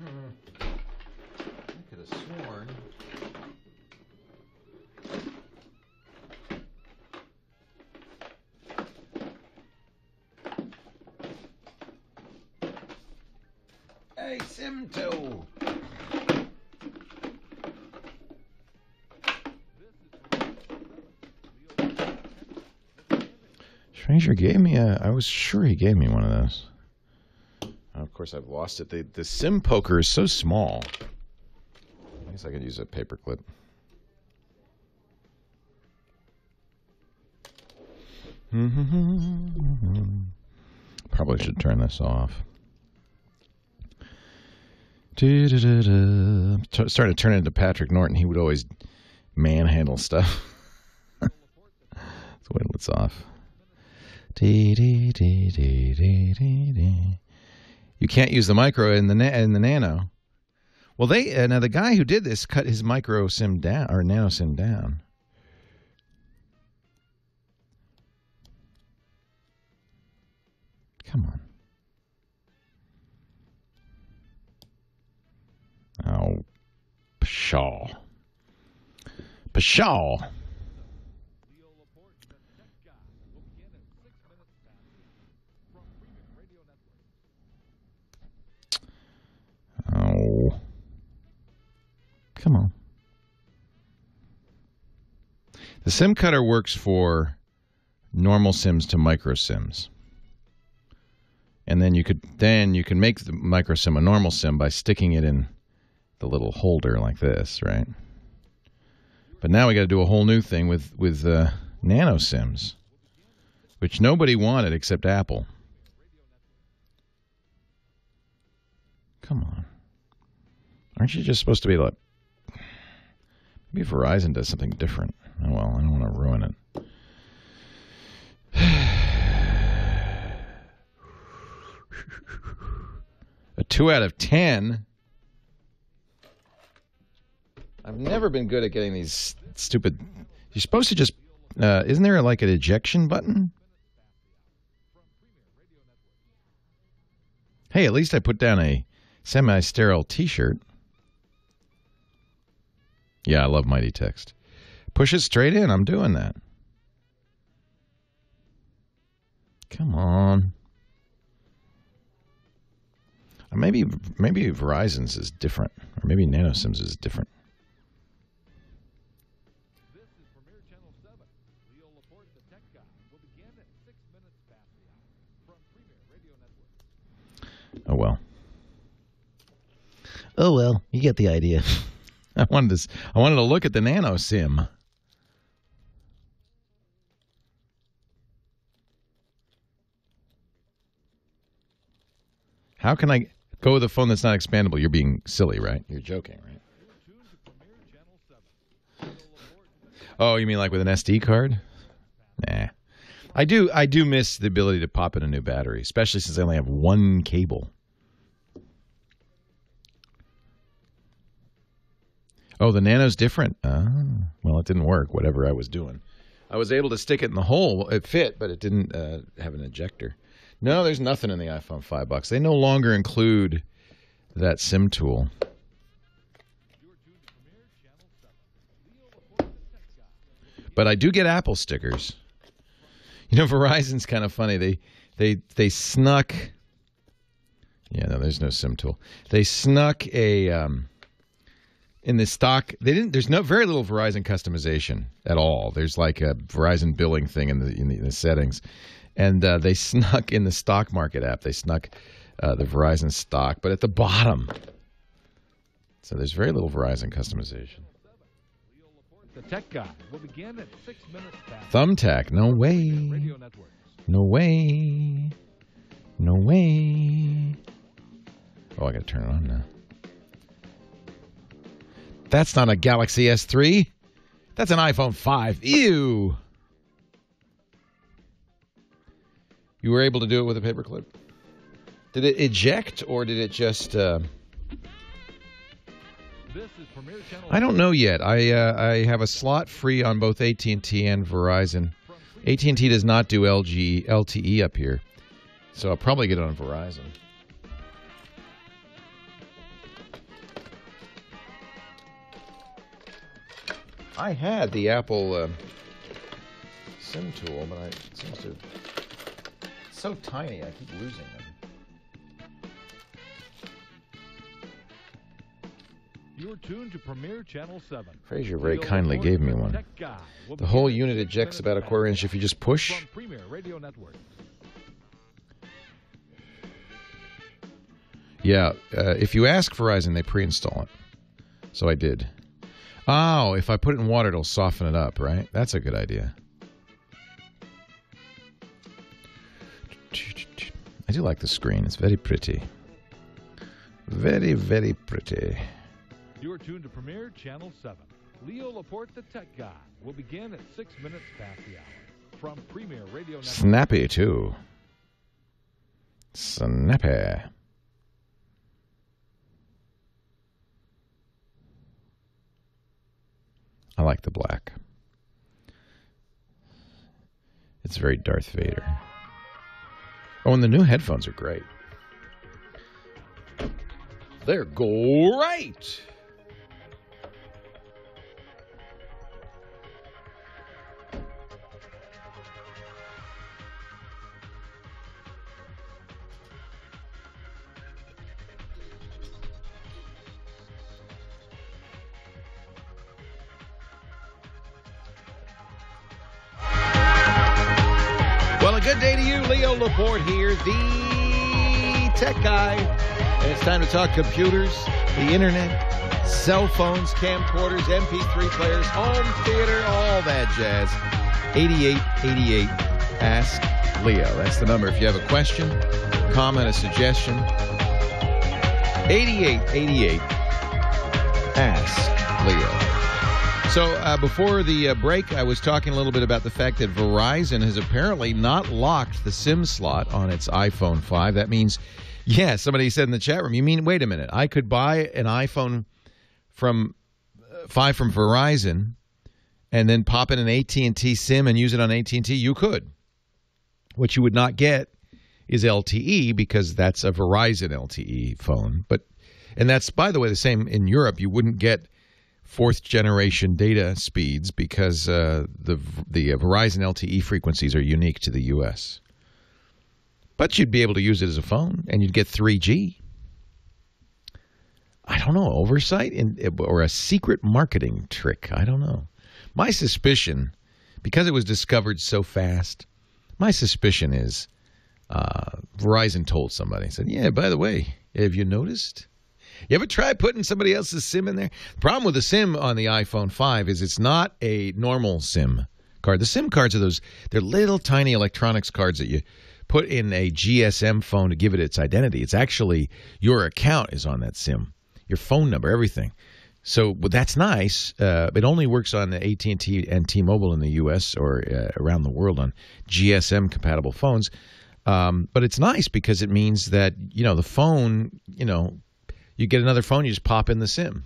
could have sworn. Hey, SIM2. Stranger gave me I was sure he gave me one of those. Of course, I've lost it. The SIM poker is so small. I guess I could use a paperclip. Probably should turn this off. I'm starting to turn into Patrick Norton. He would always manhandle stuff. So wait, it's off. You can't use the micro in the nano. Well, now the guy who did this cut his micro SIM down or nano SIM down. Come on. Oh, pshaw. Pshaw. Oh. Come on. The SIM cutter works for normal SIMs to micro SIMs. And then you can make the micro SIM a normal SIM by sticking it in the little holder like this, right? But now we got to do a whole new thing with nano SIMs, which nobody wanted except Apple. Come on. Aren't you just supposed to be like... Maybe Verizon does something different. Oh, well, I don't want to ruin it. A 2 out of 10. I've never been good at getting these stupid... You're supposed to just... isn't there like an ejection button? Hey, at least I put down a semi-sterile T-shirt. Yeah, I love Mighty Text. Push it straight in. I'm doing that. Come on. Maybe Verizon's is different. Or maybe NanoSIM's is different. This is Premier Channel 7. Leo Laporte, the tech guy, will begin at 6 minutes past the hour from Premier Radio Network. Oh, well. Oh, well. You get the idea. I wanted to look at the Nano SIM. How can I go with a phone that's not expandable? You're being silly, right? You're joking, right? Oh, you mean like with an SD card? Nah. I do miss the ability to pop in a new battery, especially since I only have one cable. Oh, the Nano's different. Well, it didn't work, whatever I was doing. I was able to stick it in the hole. It fit, but it didn't have an ejector. No, there's nothing in the iPhone $5. They no longer include that SIM tool. But I do get Apple stickers. You know, Verizon's kind of funny. They snuck... Yeah, no, there's no SIM tool. They snuck a... in the stock, there's very little Verizon customization at all. There's like a Verizon billing thing in the settings. And they snuck in the stock market app. They snuck the Verizon stock, but at the bottom. So there's very little Verizon customization. The tech guy will begin at 6 minutes past. Thumbtack, no way. No way. No way. Oh, I got to turn it on now. That's not a Galaxy S3. That's an iPhone 5. Ew. You were able to do it with a paperclip? Did it eject or did it just... This is Premier Channel. I don't know yet. I have a slot free on both AT&T and Verizon. AT&T does not do LTE up here, so I'll probably get it on Verizon. I had the Apple SIM tool, but it seems to... It's so tiny, I keep losing them. You're tuned to Premier Channel 7. Fraser very kindly gave me one. The whole unit ejects about a quarter inch if you just push. From Premier Radio Network. Yeah, if you ask Verizon, they pre-install it. So I did. Oh, if I put it in water, it'll soften it up, right? That's a good idea. I do like the screen. It's very pretty. Very, very pretty. You're tuned to Premier Channel 7. Leo Laporte, the tech guy, will begin at 6 minutes past the hour. From Premier Radio Network. Snappy, too. Snappy. I like the black. It's very Darth Vader. Oh, and the new headphones are great. They're great! Well, a good day to you. Leo Laporte here, the tech guy. And it's time to talk computers, the internet, cell phones, camcorders, MP3 players, home theater, all that jazz. 8888 Ask Leo. That's the number if you have a question, comment, a suggestion. 8888 Ask Leo. So before the break, I was talking a little bit about the fact that Verizon has apparently not locked the SIM slot on its iPhone 5. That means, yeah, somebody said in the chat room, you mean, wait a minute, I could buy an iPhone from 5 from Verizon and then pop in an AT&T SIM and use it on AT&T? You could. What you would not get is LTE because that's a Verizon LTE phone. And that's, by the way, the same in Europe. You wouldn't get fourth-generation data speeds because the Verizon LTE frequencies are unique to the U.S. But you'd be able to use it as a phone, and you'd get 3G. I don't know, oversight or a secret marketing trick. I don't know. My suspicion, because it was discovered so fast, my suspicion is Verizon told somebody, said, yeah, by the way, have you noticed? You ever try putting somebody else's SIM in there? The problem with the SIM on the iPhone 5 is it's not a normal SIM card. The SIM cards are they're little tiny electronics cards that you put in a GSM phone to give it its identity. It's actually your account is on that SIM, your phone number, everything. So that's nice. It only works on AT&T and T-Mobile in the U.S. or around the world on GSM-compatible phones. But it's nice because it means that, the phone, you get another phone, you just pop in the SIM.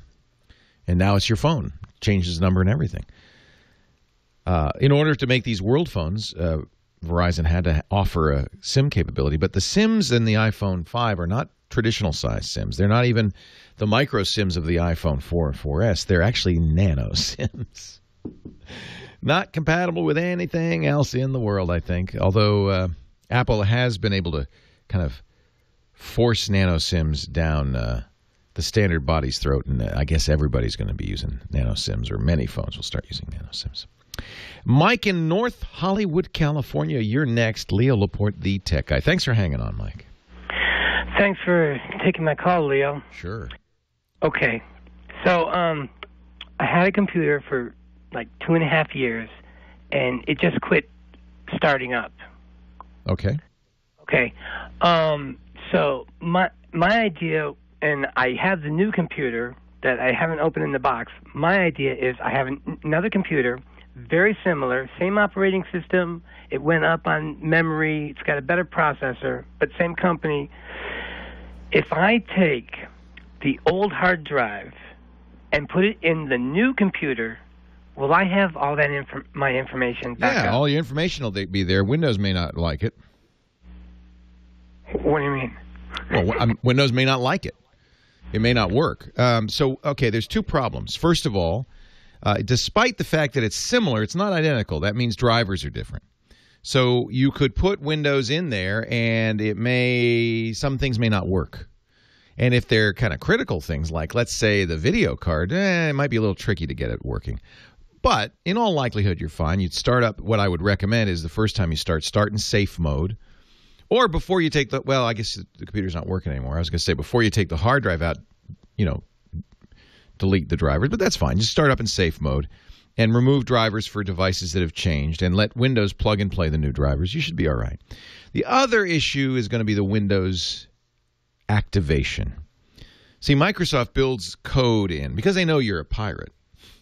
And now it's your phone. Changes the number and everything. In order to make these world phones, Verizon had to offer a SIM capability. But the SIMs in the iPhone 5 are not traditional size SIMs. They're not even the micro SIMs of the iPhone 4 and 4S. They're actually nano SIMs. Not compatible with anything else in the world, I think. Although Apple has been able to kind of force nano SIMs down the standard body's throat, and I guess everybody's going to be using nano SIMs, or many phones will start using nano SIMs. Mike in North Hollywood, California, you're next. Leo Laporte, the tech guy. Thanks for hanging on, Mike. Thanks for taking my call, Leo. Sure. Okay. So I had a computer for like 2.5 years, and it just quit starting up. Okay. Okay. So my idea, and I have the new computer that I haven't opened in the box. My idea is I have another computer, very similar, same operating system. It went up on memory. It's got a better processor, but same company. If I take the old hard drive and put it in the new computer, will I have all that my information back up? Yeah, all your information will be there. Windows may not like it. What do you mean? Well, Windows may not like it. It may not work. Okay, there's two problems. First of all, despite the fact that it's similar, it's not identical. That means drivers are different. So you could put Windows in there, and some things may not work. And if they're kind of critical things, like let's say the video card, it might be a little tricky to get it working. But in all likelihood, you're fine. You'd start up. What I would recommend is the first time you start in safe mode. Or before you take I guess the computer's not working anymore. I was going to say before you take the hard drive out, delete the drivers. But that's fine. Just start up in safe mode and remove drivers for devices that have changed and let Windows plug and play the new drivers. You should be all right. The other issue is going to be the Windows activation. See, Microsoft builds code in because they know you're a pirate.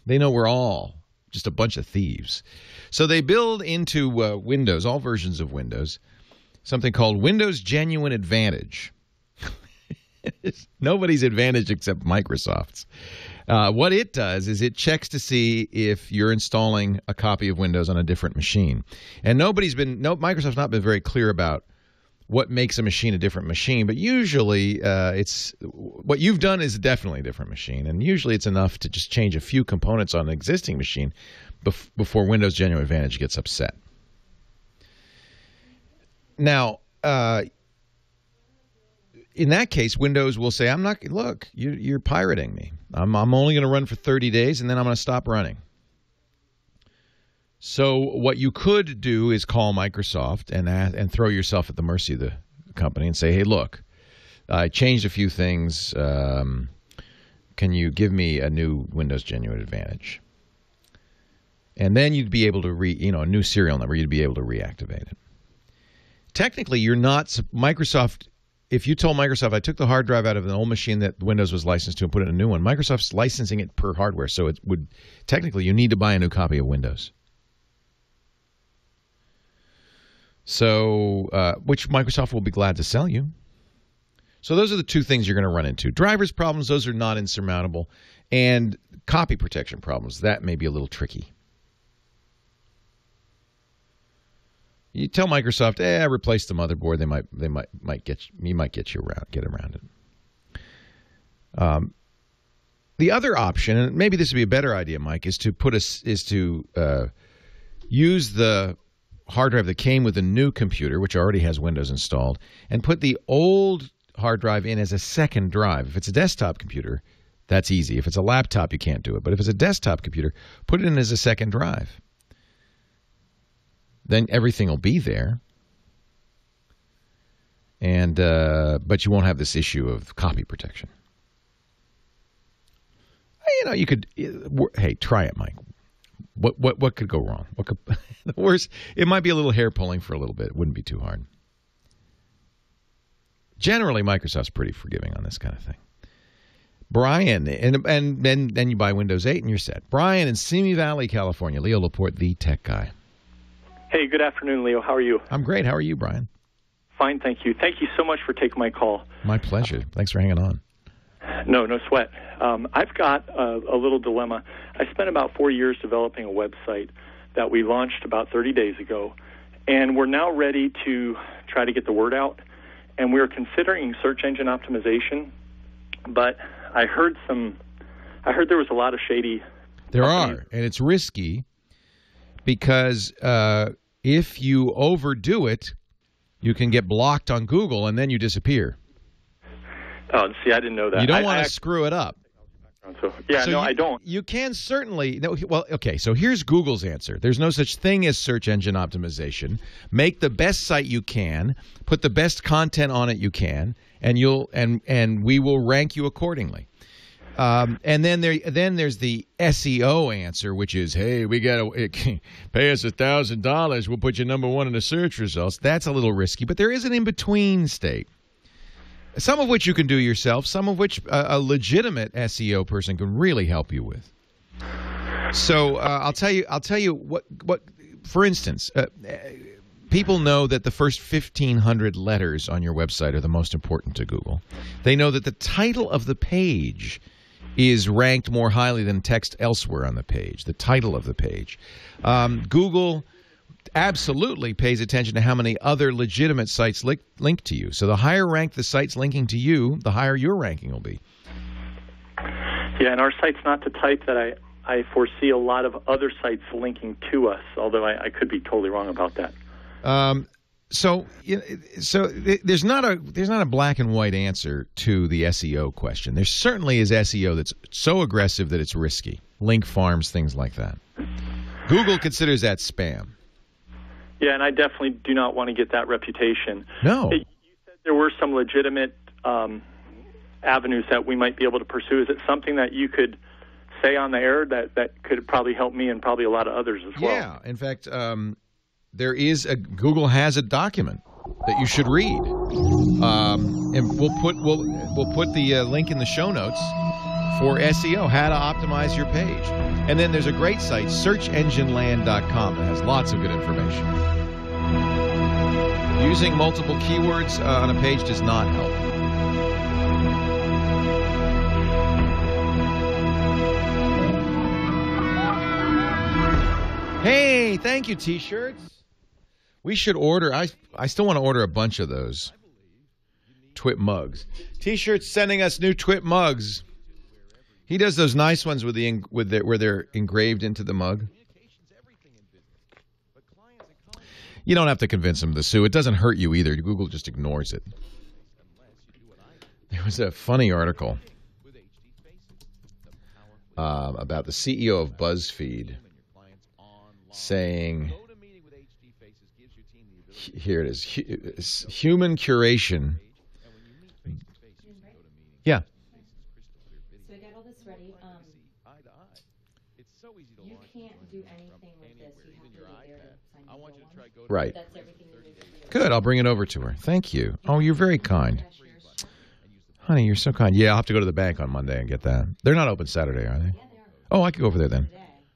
They know we're all just a bunch of thieves. So they build into Windows, all versions of Windows, something called Windows Genuine Advantage. Nobody's advantage except Microsoft's. What it does is it checks to see if you're installing a copy of Windows on a different machine. And Microsoft's not been very clear about what makes a machine a different machine, but usually it's what you've done is definitely a different machine, and usually it's enough to just change a few components on an existing machine before Windows Genuine Advantage gets upset. Now, in that case, Windows will say, you're pirating me. I'm only going to run for 30 days, and then I'm going to stop running. So what you could do is call Microsoft and throw yourself at the mercy of the company and say, hey, look, I changed a few things. Can you give me a new Windows Genuine Advantage? And then you'd be able to a new serial number, you'd be able to reactivate it. Technically, you're not Microsoft. If you told Microsoft, I took the hard drive out of an old machine that Windows was licensed to and put it in a new one, Microsoft's licensing it per hardware. So it would technically, you need to buy a new copy of Windows. So, which Microsoft will be glad to sell you. So those are the two things you're going to run into. Drivers problems, those are not insurmountable. And copy protection problems, that may be a little tricky. You tell Microsoft, replace the motherboard. They might get around it. The other option, and maybe this would be a better idea, Mike, is to use the hard drive that came with a new computer, which already has Windows installed, and put the old hard drive in as a second drive. If it's a desktop computer, that's easy. If it's a laptop, you can't do it. But if it's a desktop computer, put it in as a second drive. Then everything will be there, and but you won't have this issue of copy protection. You could. Hey, try it, Mike. What could go wrong? What could the worst? It might be a little hair pulling for a little bit. It wouldn't be too hard. Generally, Microsoft's pretty forgiving on this kind of thing. Brian, and then you buy Windows 8 and you're set. Brian in Simi Valley, California. Leo Laporte, the tech guy. Hey, good afternoon, Leo. How are you? I'm great. How are you, Brian? Fine, thank you. Thank you so much for taking my call. My pleasure. Thanks for hanging on. No sweat. I've got a little dilemma. I spent about 4 years developing a website that we launched about 30 days ago, and we're now ready to try to get the word out. And we're considering search engine optimization, but I heard there was a lot of shady. There are, and it's risky because if you overdo it, you can get blocked on Google, and then you disappear. Oh, see, I didn't know that. You don't want to screw it up. I don't. You can certainly. No, well, okay, so here's Google's answer. There's no such thing as search engine optimization. Make the best site you can, put the best content on it you can, and we will rank you accordingly. And then there's the SEO answer, which is, hey, we got to pay us $1,000. We'll put you number one in the search results. That's a little risky, but there is an in-between state. Some of which you can do yourself, some of which a legitimate SEO person can really help you with. So I'll tell you what. For instance, people know that the first 1,500 letters on your website are the most important to Google. They know that the title of the page is ranked more highly than text elsewhere on the page, the title of the page. Google absolutely pays attention to how many other legitimate sites link to you. So the higher ranked the site's linking to you, the higher your ranking will be. Yeah, and our site's not the type that I foresee a lot of other sites linking to us, although I could be totally wrong about that. So there's not a black and white answer to the SEO question. There certainly is SEO that's so aggressive that it's risky. Link farms, things like that. Google considers that spam. Yeah, and I definitely do not want to get that reputation. No. You said there were some legitimate avenues that we might be able to pursue. Is it something that you could say on the air that could probably help me and probably a lot of others as well? Yeah, in fact, Google has a document that you should read, and we'll put the link in the show notes for SEO, how to optimize your page. And then there's a great site, searchengineland.com, that has lots of good information. Using multiple keywords on a page does not help. Hey, thank you, T-shirts. We should order. I still want to order a bunch of those TWiT mugs. T-shirts sending us new TWiT mugs. He does those nice ones where they're engraved into the mug. You don't have to convince him to sue. It doesn't hurt you either. Google just ignores it. There was a funny article about the CEO of BuzzFeed saying, here it is, human curation. Yeah. So I got all this ready. You can't do anything with this. You have to be there to sign the one. Right. That's everything you need to do. Good. I'll bring it over to her. Thank you. Oh, you're very kind. Honey, you're so kind. Yeah, I'll have to go to the bank on Monday and get that. They're not open Saturday, are they? Yeah, they are. Oh, I could go over there then.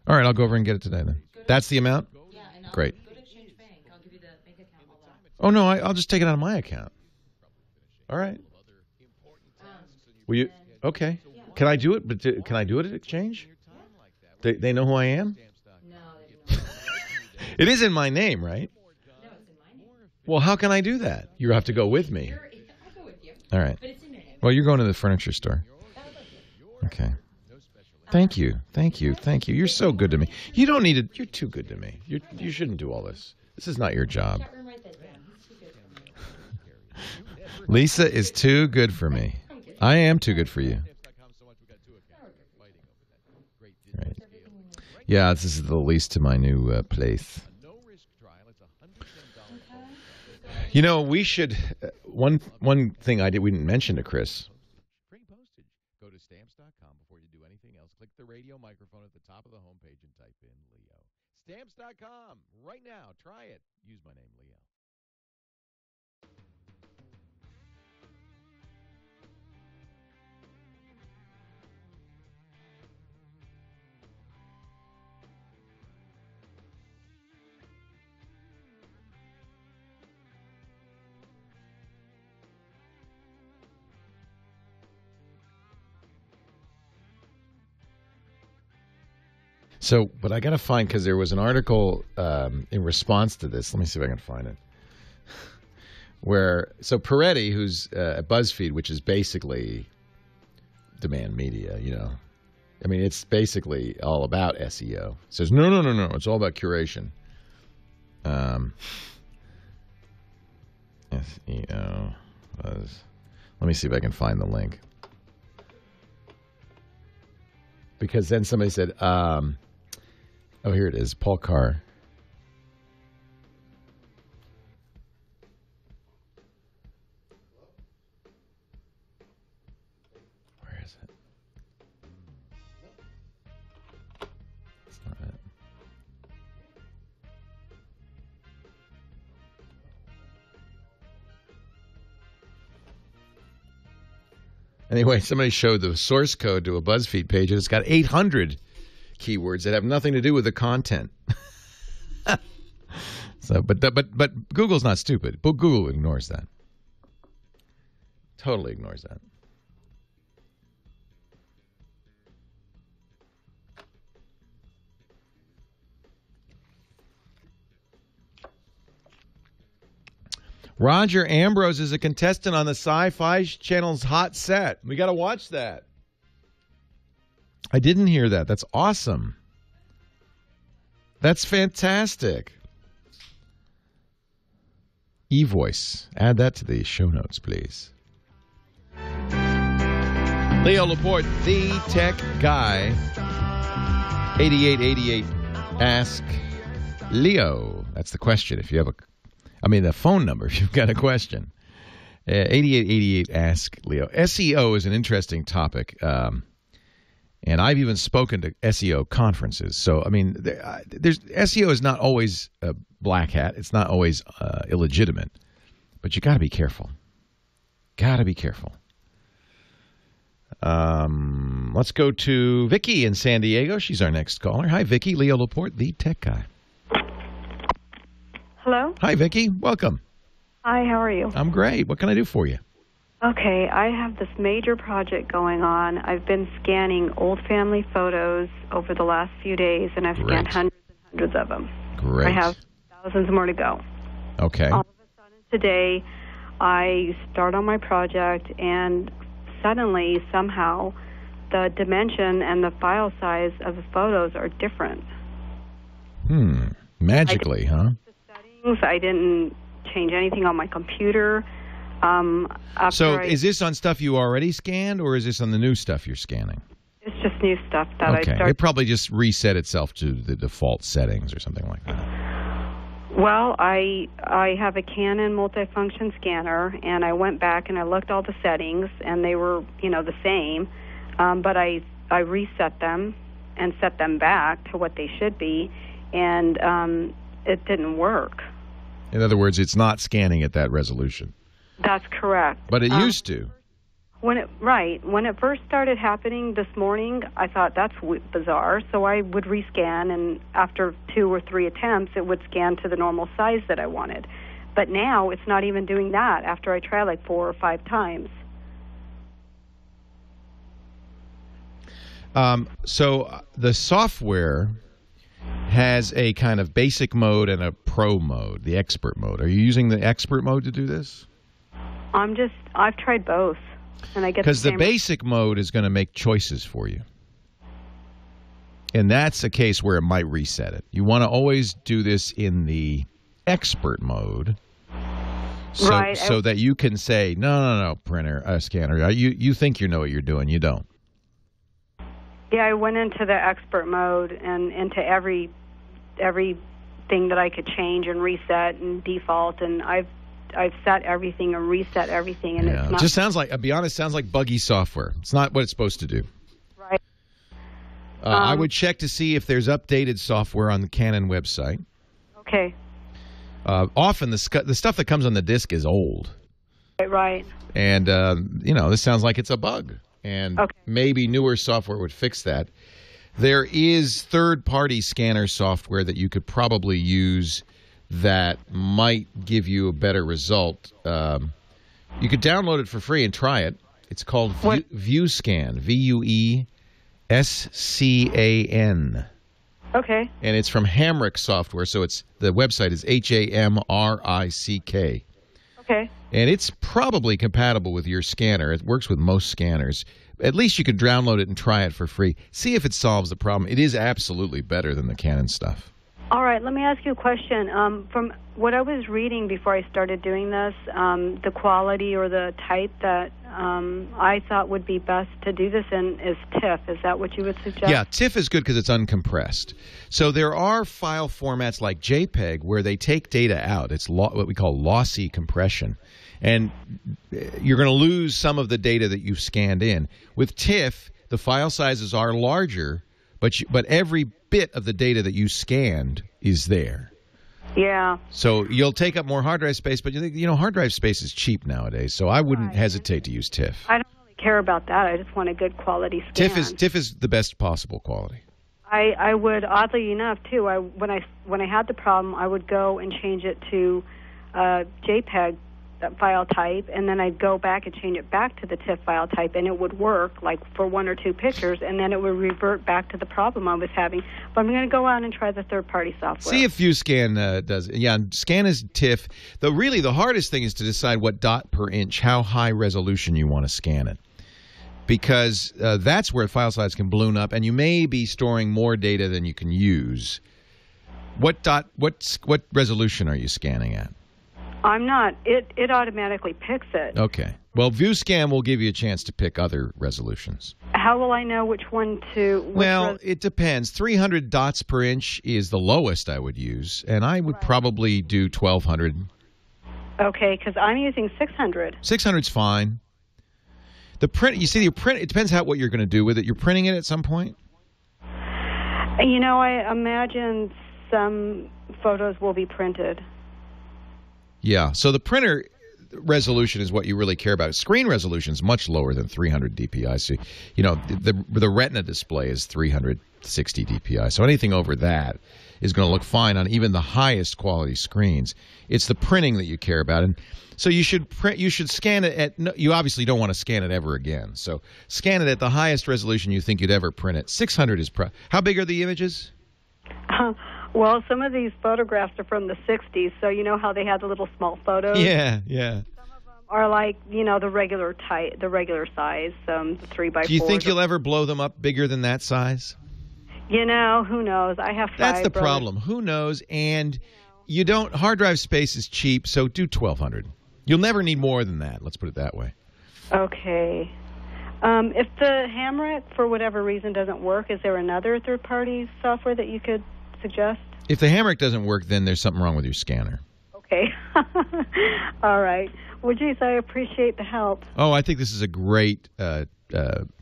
All right, I'll go over and get it today then. That's the amount? Yeah, and Great. Go to Exchange Bank. I'll give you the bank account. All that. Oh, no, I'll just take it out of my account. All right. Will you? Okay. Can I do it? But can I do it at Exchange? They know who I am? No, they don't. It is in my name, right? No, it's in my name. Well, how can I do that? You have to go with me. I'll go with you. All right. But it's in your name. Well, you're going to the furniture store. Okay. Thank you. Thank you. Thank you. You're so good to me. You don't need it. You're too good to me. You shouldn't do all this. This is not your job. Lisa is too good for me. I am too good for you. Right. Yeah, this is the lease to my new place. You know, we should. One thing we didn't mention to Chris. Go to stamps.com before you do anything else. Click the radio microphone at the top of the homepage and type in Leo. Stamps.com right now. Try it. Use my name, Leo. So, but I got to find, because there was an article in response to this. Let me see if I can find it. So Peretti, who's at BuzzFeed, which is basically demand media, you know. I mean, it's basically all about SEO. Says, no. It's all about curation. SEO. Let me see if I can find the link. Because then somebody said, oh, here it is. Paul Carr. Where is it? It's not it. Anyway, somebody showed the source code to a BuzzFeed page, and it's got 800 keywords that have nothing to do with the content. So, but Google's not stupid. But Google ignores that. Totally ignores that. Roger Ambrose is a contestant on the Sci-Fi Channel's Hot Set. We got to watch that. I didn't hear that. That's awesome. That's fantastic. E-voice. Add that to the show notes, please. Leo Laporte, the tech guy. 8888. Ask Leo. That's the question. If you have the phone number if you've got a question. 8888. Ask Leo. SEO is an interesting topic. And I've even spoken to SEO conferences. So, there's SEO is not always a black hat. It's not always illegitimate. But you got to be careful. Got to be careful. Let's go to Vicky in San Diego. She's our next caller. Hi, Vicky. Leo Laporte, the tech guy. Hello? Hi, Vicky. Welcome. Hi, how are you? I'm great. What can I do for you? Okay, I have this major project going on. I've been scanning old family photos over the last few days, and I've scanned hundreds and hundreds of them. Great. I have thousands more to go. Okay. All of a sudden today, I start on my project, and suddenly, somehow, the dimension and the file size of the photos are different. Magically, huh? I didn't change anything on my computer. Is this on stuff you already scanned, or is this on the new stuff you're scanning? It's just new stuff that I started. It probably just reset itself to the default settings or something like that. Well, I have a Canon multifunction scanner, and I went back and I looked all the settings, and they were, the same. But I reset them and set them back to what they should be, and it didn't work. In other words, it's not scanning at that resolution. That's correct. But it used to. When it first started happening this morning, I thought that's bizarre. So I would rescan, and after 2 or 3 attempts, it would scan to the normal size that I wanted. But now it's not even doing that after I try like 4 or 5 times. So the software has a kind of basic mode and a pro mode, the expert mode. Are you using the expert mode to do this? I've tried both, and I get because the basic mode is going to make choices for you, and that's a case where it might reset it. You want to always do this in the expert mode, so that you can say, no, scanner, you think you know what you're doing, you don't. Yeah, I went into the expert mode and into every thing that I could change and reset and default, and I've set everything and reset everything, and it's not. It just sounds like, I'll be honest, sounds like buggy software. It's not what it's supposed to do. Right. I would check to see if there's updated software on the Canon website. Okay. Often the stuff that comes on the disc is old. Right. And, this sounds like it's a bug. And maybe newer software would fix that. There is third-party scanner software that you could probably use that might give you a better result. You could download it for free and try it. It's called ViewScan, VueScan. Okay. And it's from Hamrick Software, so the website is HAMRICK. Okay. And it's probably compatible with your scanner. It works with most scanners. At least you could download it and try it for free. See if it solves the problem. It is absolutely better than the Canon stuff. All right, let me ask you a question. From what I was reading before I started doing this, the quality or the type that I thought would be best to do this in is TIFF. Is that what you would suggest? Yeah, TIFF is good because it's uncompressed. So there are file formats like JPEG where they take data out. It's what we call lossy compression. And you're going to lose some of the data that you've scanned in. With TIFF, the file sizes are larger, but every bit of the data that you scanned is there. Yeah. So you'll take up more hard drive space, but hard drive space is cheap nowadays, so I wouldn't hesitate to use TIFF. I don't really care about that. I just want a good quality scan. TIFF is the best possible quality. I would, oddly enough, too, when I had the problem, I would go and change it to JPEG that file type, and then I'd go back and change it back to the TIFF file type, and it would work, like, for 1 or 2 pictures, and then it would revert back to the problem I was having. But I'm going to go out and try the third-party software. See if ViewScan does it. Yeah, scan as TIFF. Really, the hardest thing is to decide what dot per inch, how high resolution you want to scan it. Because that's where file size can balloon up, and you may be storing more data than you can use. What resolution are you scanning at? I'm not. It automatically picks it. Okay. Well, ViewScan will give you a chance to pick other resolutions. How will I know which one to... Well, it depends. 300 dots per inch is the lowest I would use, and I would probably do 1200. Okay, because I'm using 600. 600's fine. The print, you see, it depends what you're going to do with it. You're printing it at some point? You know, I imagine some photos will be printed. Yeah, so the printer resolution is what you really care about. Screen resolution is much lower than 300 dpi. So, you know, the Retina display is 360 dpi. So anything over that is going to look fine on even the highest quality screens. It's the printing that you care about, and so you should scan it at. You obviously don't want to scan it ever again. So scan it at the highest resolution you think you'd ever print it. 600 is how big are the images? Well, some of these photographs are from the 60s, so you know how they had the little small photos? Yeah. Some of them are like, you know, the regular size, 3x4. Do you think you'll ever blow them up bigger than that size? You know, who knows? I have 5 That's the brothers. problem. Who knows? And you don't. Hard drive space is cheap, so do 1200. You'll never need more than that. Let's put it that way. Okay. If the Hamrick, for whatever reason, doesn't work, is there another third-party software that you could suggest? If the Hamrick doesn't work, then there's something wrong with your scanner. Okay. All right. Well, geez, I appreciate the help. Oh, I think this is a great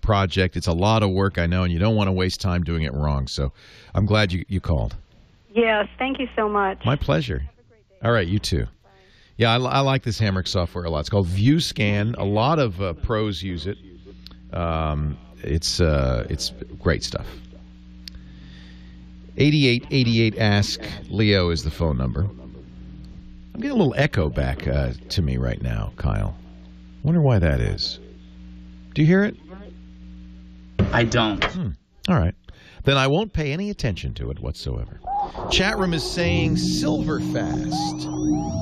project. It's a lot of work, I know, and you don't want to waste time doing it wrong. So I'm glad you called. Yes, thank you so much. My pleasure. Have a great day. All right, you too. Bye. Yeah, I like this Hamrick software a lot. It's called ViewScan. A lot of pros use it. It's great stuff. 8888 Ask Leo is the phone number. I'm getting a little echo back to me right now, Kyle. I wonder why that is. Do you hear it? I don't. All right. Then I won't pay any attention to it whatsoever. Chat room is saying Silverfast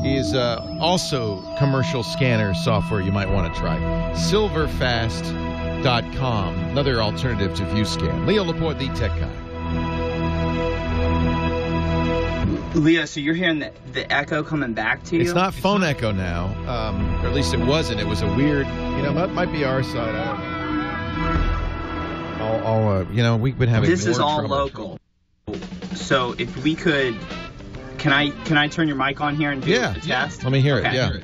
is also commercial scanner software you might want to try. Silverfast.com, another alternative to ViewScan. Leo Laporte, the tech guy. Leo, so you're hearing the echo coming back to you? It's not phone echo now, or at least it wasn't. It was a weird, it might be our side. I don't know. We've been having. This more is all trouble. local. So if we could, can I turn your mic on here and do the test? Let me hear Okay. it. Yeah.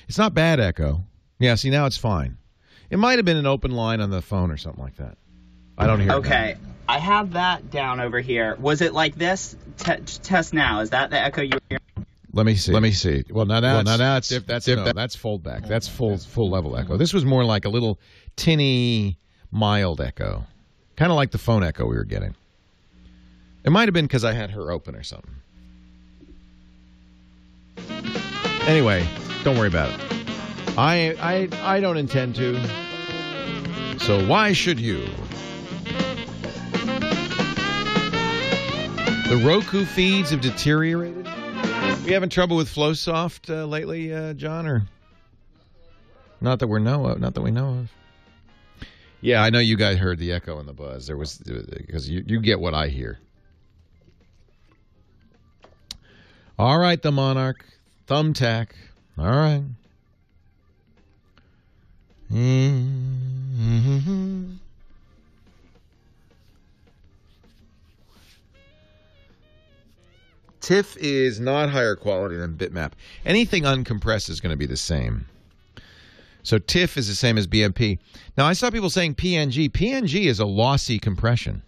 It's not bad echo. Yeah. See, now it's fine. It might have been an open line on the phone or something like that. I don't hear it. Okay. I have that down over here. Was it like this? Test now. Is that the echo you hear? Let me see. Well, now that's that's foldback. That's full level echo. This was more like a little tinny, mild echo, kind of like the phone echo we were getting. It might have been because I had her open or something. Anyway, don't worry about it. I don't intend to. So why should you? The Roku feeds have deteriorated. You having trouble with FlowSoft lately, John? Or not that we know of. Yeah, I know you guys heard the echo and the buzz. There was because you get what I hear. All right, the Monarch, Thumbtack. All right. Mm-hmm. TIFF is not higher quality than bitmap. Anything uncompressed is going to be the same. So TIFF is the same as BMP. Now, I saw people saying PNG. PNG is a lossy compression.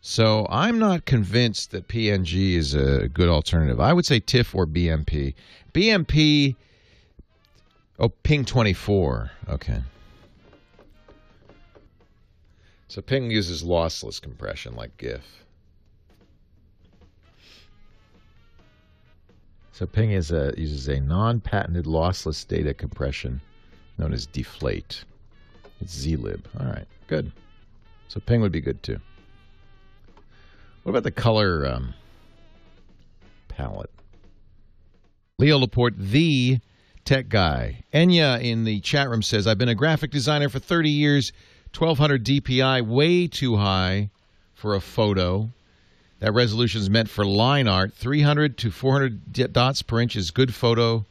So I'm not convinced that PNG is a good alternative. I would say TIFF or BMP. BMP, Ping 24. Okay. So Ping uses lossless compression like GIF. So Ping uses a non-patented lossless data compression known as deflate. It's zlib. All right, good. So Ping would be good too. What about the color palette? Leo Laporte, the tech guy. Enya in the chat room says, I've been a graphic designer for 30 years. 1200 DPI, way too high for a photo. That resolution is meant for line art. 300 to 400 dots per inch is good photo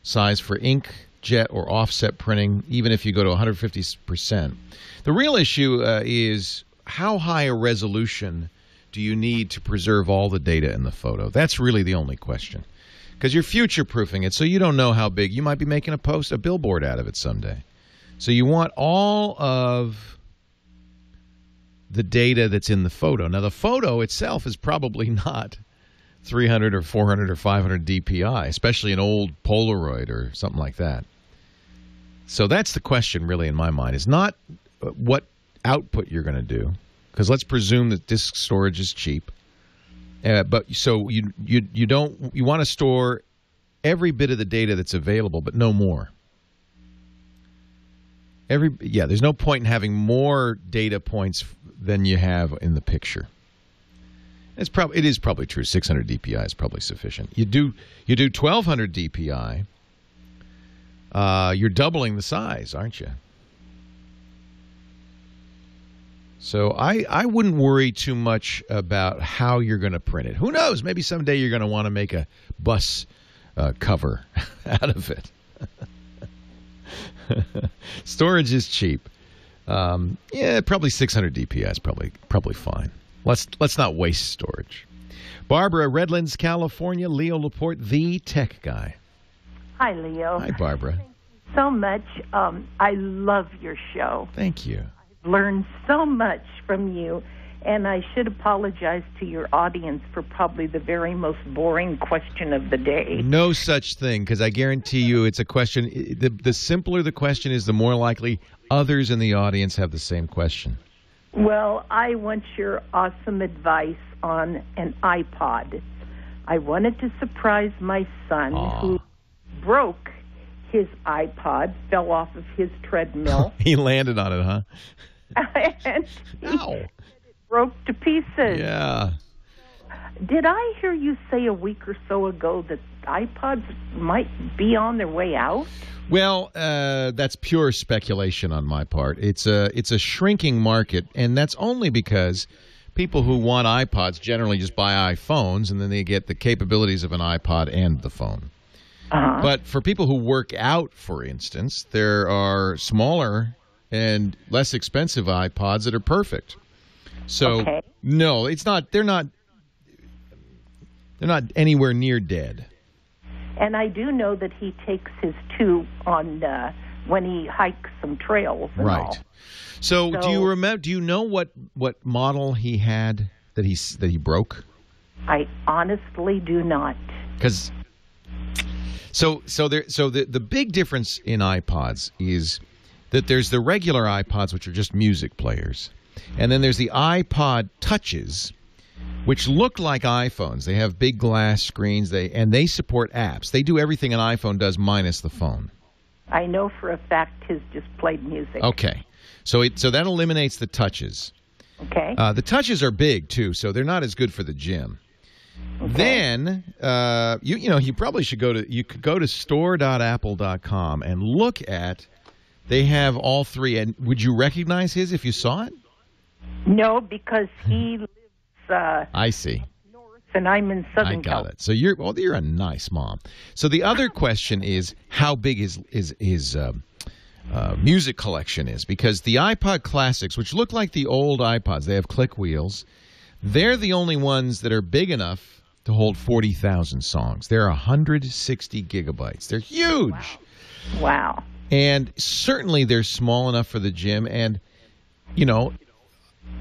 size for ink, jet, or offset printing, even if you go to 150%. The real issue is how high a resolution do you need to preserve all the data in the photo? That's really the only question. Because you're future-proofing it, so you don't know how big. You might be making a billboard out of it someday. So you want all of the data that's in the photo. Now, the photo itself is probably not 300 or 400 or 500 DPI, especially an old Polaroid or something like that. So that's the question, really, in my mind, is not what output you're going to do, because let's presume that disk storage is cheap. But so you want to store every bit of the data that's available, but no more. There's no point in having more data points than you have in the picture. It is probably true. 600 DPI is probably sufficient. You do 1200 DPI. You're doubling the size, aren't you? So I wouldn't worry too much about how you're going to print it. Who knows? Maybe someday you're going to want to make a bus cover out of it. Storage is cheap. Probably 600 DPI is probably fine. Let's not waste storage. Barbara, Redlands, California. Leo Laporte, the tech guy. Hi, Leo. Hi, Barbara. Thank you so much. I love your show. Thank you. I've learned so much from you, and I should apologize to your audience for probably the very most boring question of the day. No such thing, because I guarantee you it's a question. The simpler the question is, the more likely others in the audience have the same question. Well, I want your awesome advice on an iPod. I wanted to surprise my son who broke his iPod, fell off of his treadmill. He landed on it, huh? And it broke to pieces. Yeah. Did I hear you say a week or so ago that iPods might be on their way out? Well, that's pure speculation on my part. It's a shrinking market, and that's only because people who want iPods generally just buy iPhones, and then they get the capabilities of an iPod and the phone. Uh-huh. But for people who work out, for instance, there are smaller and less expensive iPods that are perfect. So no, it's not. They're not anywhere near dead. And I do know that he takes his two on when he hikes some trails. And right. All. So do you remember? Do you know what model he had that he broke? I honestly do not. Because the big difference in iPods is that there's the regular iPods, which are just music players, and then there's the iPod Touches, which look like iPhones. They have big glass screens. They support apps. They do everything an iPhone does minus the phone. I know for a fact his just played music. Okay, so that eliminates the Touches. Okay. The Touches are big too, so they're not as good for the gym. Okay. Then you probably should go to store.apple.com and look at. They have all three. And would you recognize his if you saw it? No, because he lives. I see. North, and I'm in Southern California. I got it. So you're a nice mom. So the other question is how big his music collection is, because the iPod Classics, which look like the old iPods, they have click wheels. They're the only ones that are big enough to hold 40,000 songs. They're 160 gigabytes. They're huge. Wow. And certainly they're small enough for the gym. And,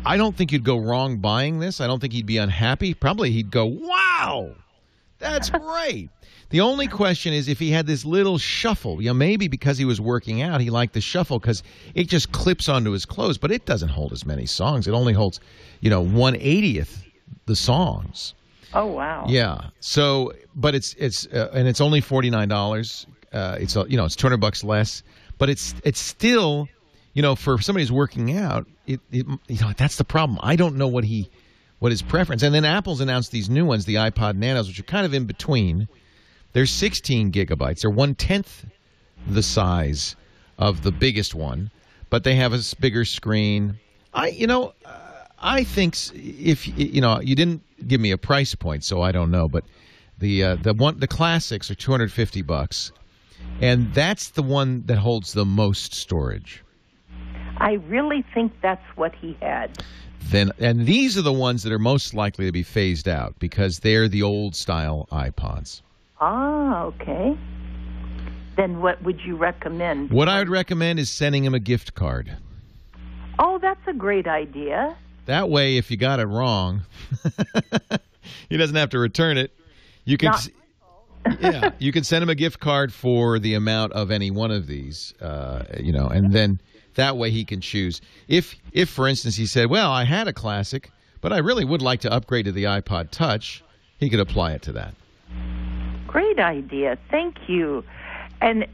I don't think you'd go wrong buying this. I don't think he'd be unhappy. Probably he'd go, wow, that's great. The only question is if he had this little shuffle. Maybe because he was working out, he liked the shuffle because it just clips onto his clothes. But it doesn't hold as many songs. It only holds, 1/80th the songs. Oh wow! Yeah. So, but it's only $49. It's it's $200 less, but it's still, for somebody who's working out, that's the problem. I don't know what his preference. And then Apple's announced these new ones, the iPod Nanos, which are kind of in between. They're 16 gigabytes. They're 1/10 the size of the biggest one, but they have a bigger screen. I think if you didn't give me a price point, so I don't know, but the classics are $250, and that's the one that holds the most storage. I really think that's what he had. And these are the ones that are most likely to be phased out because they're the old style iPods. Ah, okay. Then what would you recommend? What I would recommend is sending him a gift card. Oh, that's a great idea. That way, if you got it wrong, he doesn't have to return it. You can, you can send him a gift card for the amount of any one of these, and then that way he can choose. If, for instance, he said, well, I had a classic, but I really would like to upgrade to the iPod Touch, he could apply it to that. Great idea. Thank you. And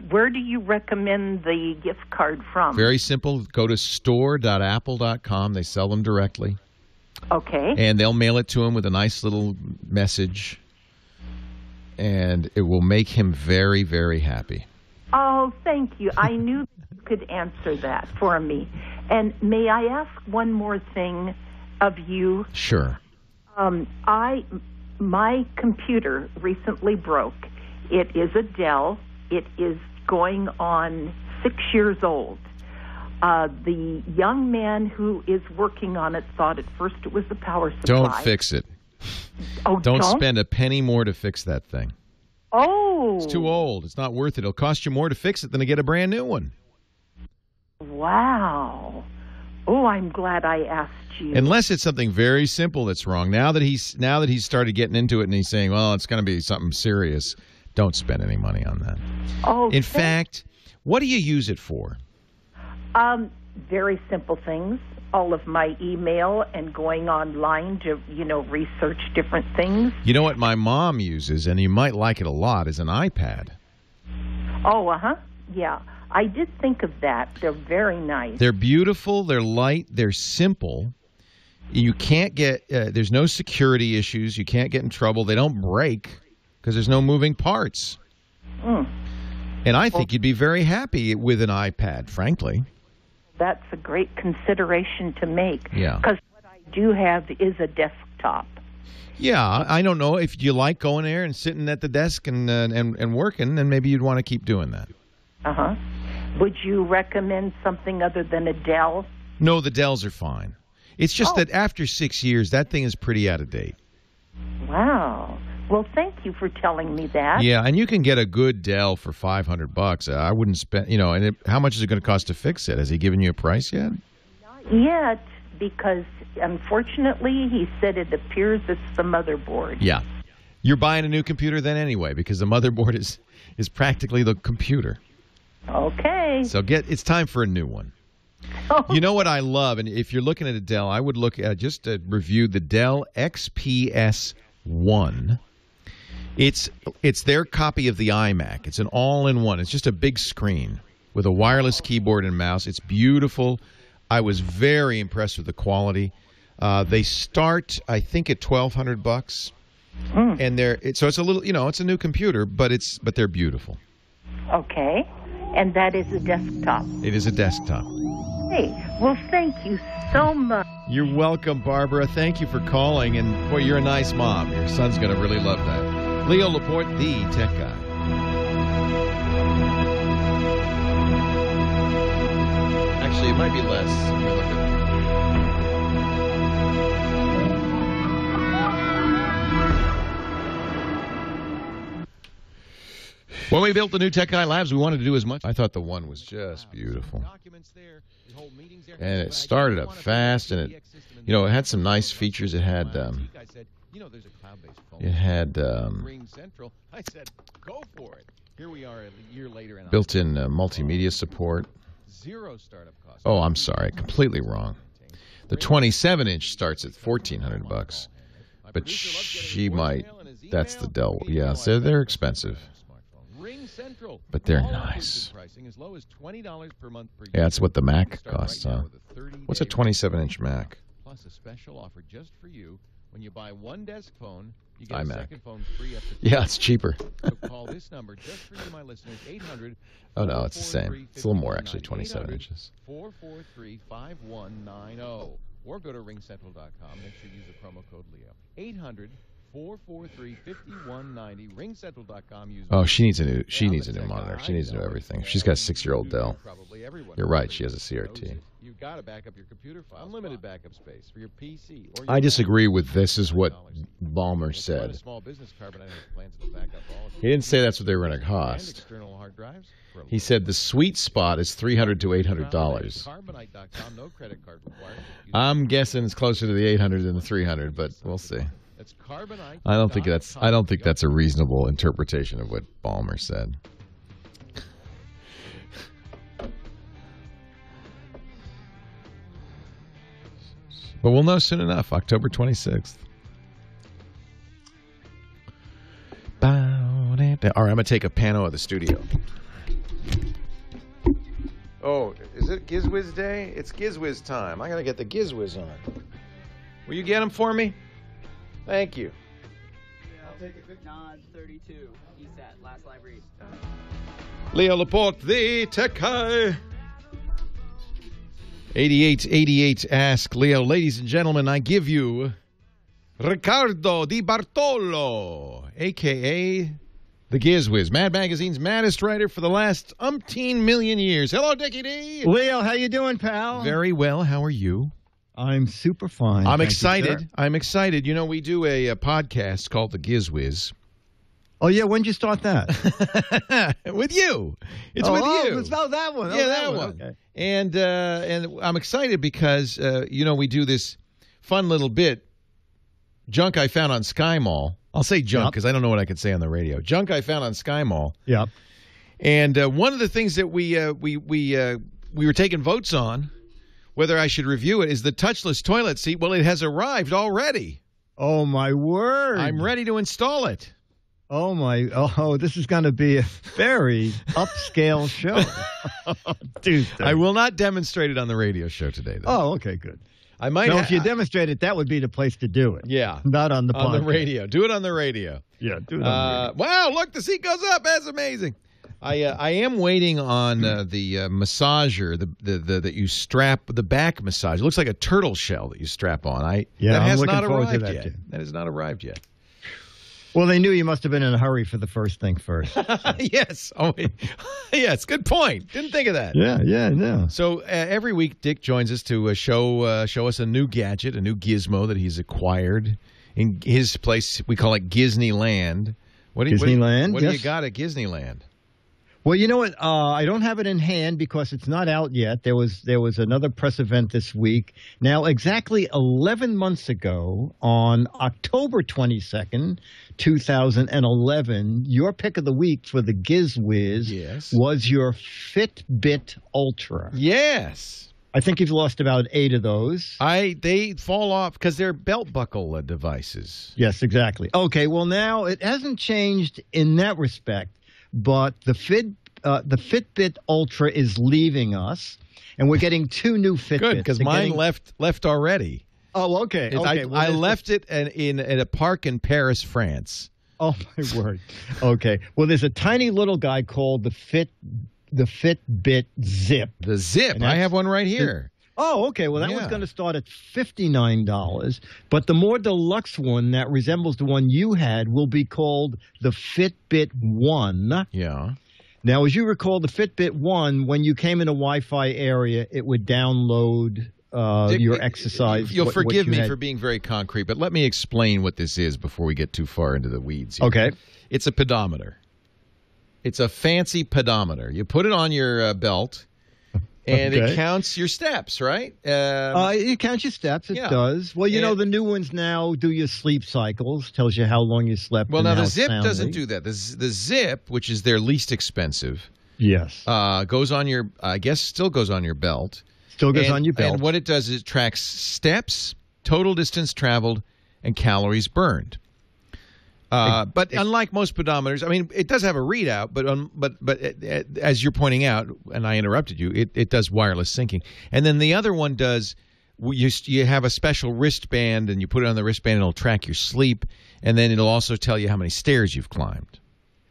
where do you recommend the gift card from? Very simple. Go to store.apple.com. They sell them directly. Okay. And they'll mail it to him with a nice little message. And it will make him very, very happy. Oh, thank you. I knew you could answer that for me. And may I ask one more thing of you? Sure. My computer recently broke. It is a Dell. It is going on 6 years old. The young man who is working on it thought at first it was the power supply. Don't fix it. Oh, don't spend a penny more to fix that thing. Oh. It's too old. It's not worth it. It'll cost you more to fix it than to get a brand new one. Wow. Oh, I'm glad I asked you. Unless it's something very simple that's wrong. Now that he's started getting into it and he's saying, well, it's going to be something serious, don't spend any money on that. Oh, in fact, what do you use it for? Very simple things. All of my email and going online to, research different things. You know what my mom uses, and you might like it a lot, is an iPad. Oh, yeah. I did think of that. They're very nice. They're beautiful. They're light. They're simple. You can't get there's no security issues. You can't get in trouble. They don't break because there's no moving parts. And I think you'd be very happy with an iPad, frankly. That's a great consideration to make. Yeah. Because what I do have is a desktop. Yeah, I don't know. If you like going there and sitting at the desk and working, then maybe you'd want to keep doing that. Would you recommend something other than a Dell? No, the Dells are fine. It's just that after 6 years, that thing is pretty out of date. Wow. Well, thank you for telling me that. Yeah, and you can get a good Dell for $500. I wouldn't spend, and how much is it going to cost to fix it? Has he given you a price yet? Not yet, because unfortunately, he said it appears it's the motherboard. Yeah. You're buying a new computer then anyway, because the motherboard is practically the computer. Okay. So it's time for a new one. You know what I love, and if you're looking at a Dell, I would look at just to review the Dell XPS 1. It's their copy of the iMac. It's an all-in-one. It's just a big screen with a wireless keyboard and mouse. It's beautiful. I was very impressed with the quality. They start, I think, at $1,200, and so it's a little, it's a new computer, but they're beautiful. Okay, and that is a desktop. It is a desktop. Hey, well, thank you so much. You're welcome, Barbara. Thank you for calling, and boy, you're a nice mom. Your son's going to really love that. Leo Laporte, the Tech Guy. Actually, it might be less. Let me look at When we built the new Tech Guy Labs, we wanted to do as much. I thought the one was just beautiful. And it started up fast, and it had some nice features. It had built-in multimedia support. Oh, I'm sorry, completely wrong. The 27-inch starts at $1,400. but she might. That's the Dell. Yeah, so they're expensive. But they're nice. Yeah, that's what the Mac costs, huh? What's a 27-inch Mac? Plus a special offer just for you. When you buy one desk phone, you get a iMac. second phone free up to Yeah, it's cheaper. So call this number just for you, my listeners, 800. Oh, no, it's the same. It's a little more, actually, 27 inches. 443-5190. Or go to ringcentral.com. Make sure you use the promo code Leo. 800-443-5190. Ringcentral.com. Oh, she needs a new monitor. She needs to know everything. She's got a 6-year-old Dell. You're right. She has a CRT. You've got to back up your computer file. Unlimited backup space for your PC. Or I disagree with this is what Ballmer said. He didn't say that's what they were going to cost. He said the sweet spot is $300 to $800. I'm guessing it's closer to the 800 than the 300, but we'll see. I don't think that's a reasonable interpretation of what Ballmer said. But we'll know soon enough, October 26th. All right, I'm going to take a pano of the studio. Oh, is it Gizwiz Day? It's Gizwiz time. I got to get the Gizwiz on. Will you get them for me? Thank you. I'll take a quick nod. 32. ESAT, last live read. Leo Laporte, the tech guy. 8888 Ask Leo. Ladies and gentlemen, I give you Ricardo DeBartolo, a.k.a. the Gizwiz, Mad Magazine's maddest writer for the last umpteen million years. Hello, Dickie D. Leo, how you doing, pal? Very well. How are you? I'm super fine. I'm excited. I'm excited. You know, we do a podcast called the Gizwiz. Oh, yeah? When did you start that? With you. It's with you. It's about that one. Yeah, that one. Okay. And I'm excited because, we do this fun little bit, junk I found on Sky Mall. I'll say junk because I don't know what I can say on the radio. Junk I found on Sky Mall. Yep. And one of the things that we were taking votes on, whether I should review it, is the touchless toilet seat. Well, it has arrived already. Oh, my word. I'm ready to install it. Oh, this is going to be a very upscale show. Tuesday. I will not demonstrate it on the radio show today, though. Oh, okay, good. I might. No, if you demonstrate it, that would be the place to do it. Yeah. Not on the podcast. On the radio. Do it on the radio. Yeah, do it on the radio. Wow, look, the seat goes up. That's amazing. I am waiting on the massager, that you strap, the back massager. It looks like a turtle shell that you strap on. That has not arrived yet. That has not arrived yet. Well, they knew you must have been in a hurry for the first thing first. Yes. Oh, yes. Good point. Didn't think of that. Yeah. So every week, Dick joins us to show us a new gadget, a new gizmo that he's acquired in his place. We call it Disneyland. Disneyland. What do you got at Disneyland? Well, you know what? I don't have it in hand because it's not out yet. There was another press event this week. Now, exactly 11 months ago, on October 22nd, 2011, your pick of the week for the Gizwiz was your Fitbit Ultra. Yes. I think you've lost about 8 of those. They fall off because they're belt buckle devices. Yes, exactly. Okay, well, now it hasn't changed in that respect. But the Fitbit Ultra is leaving us, and we're getting 2 new Fitbits. Good, because mine left already. Oh, okay. I left it at a park in Paris, France. Oh, my word. Okay. Well, there's a tiny little guy called the Fitbit Zip. The Zip. I have one right here. Oh, okay. Well, that one's going to start at $59, but the more deluxe one that resembles the one you had will be called the Fitbit One. Yeah. Now, as you recall, the Fitbit One, when you came in a Wi-Fi area, it would download Dick, your exercise. You'll forgive me for being very concrete, but let me explain what this is before we get too far into the weeds here. Okay. It's a pedometer. It's a fancy pedometer. You put it on your belt. And it counts your steps, right? It counts your steps. It does. Well, the new ones now do your sleep cycles. Tells you how long you slept. Well, now the Zip doesn't do that. The Zip, which is their least expensive, goes on your. I guess still goes on your belt. Still goes on your belt. And what it does is it tracks steps, total distance traveled, and calories burned. But unlike most pedometers, I mean, it does have a readout, but as you're pointing out, and I interrupted you, it does wireless syncing. And then the other one does, you have a special wristband, and you put it on the wristband, and it'll track your sleep, and then it'll also tell you how many stairs you've climbed.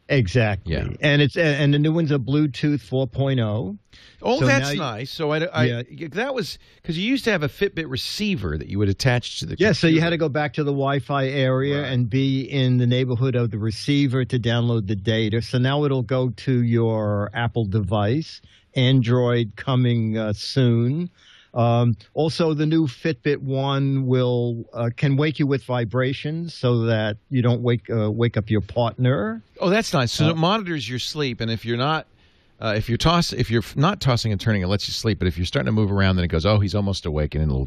Exactly. Yeah. And the new one's a Bluetooth 4.0. Oh, so that's nice. So that was because you used to have a Fitbit receiver that you would attach to the computer. So you had to go back to the Wi-Fi area and be in the neighborhood of the receiver to download the data. So now it'll go to your Apple device, Android coming soon. Also, the new Fitbit One can wake you with vibrations so that you don't wake up your partner. Oh, that's nice. So it monitors your sleep, and if you're not tossing and turning, it lets you sleep. But if you're starting to move around, then it goes, oh, he's almost awake, and it'll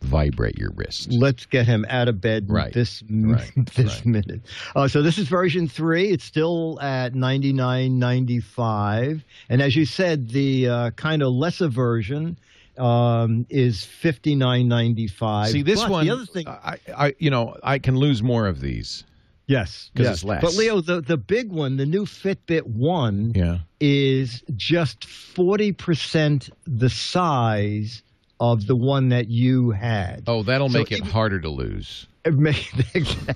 vibrate your wrist. Let's get him out of bed this minute. So this is version 3. It's still at $99.95, and as you said, the kind of lesser version is $59.95. See, this one, the other thing, I can lose more of these. Yes, because it's less. But Leo, the big one, the new Fitbit One, is just 40% the size of the one that you had. Oh, that'll make it harder to lose. Exactly.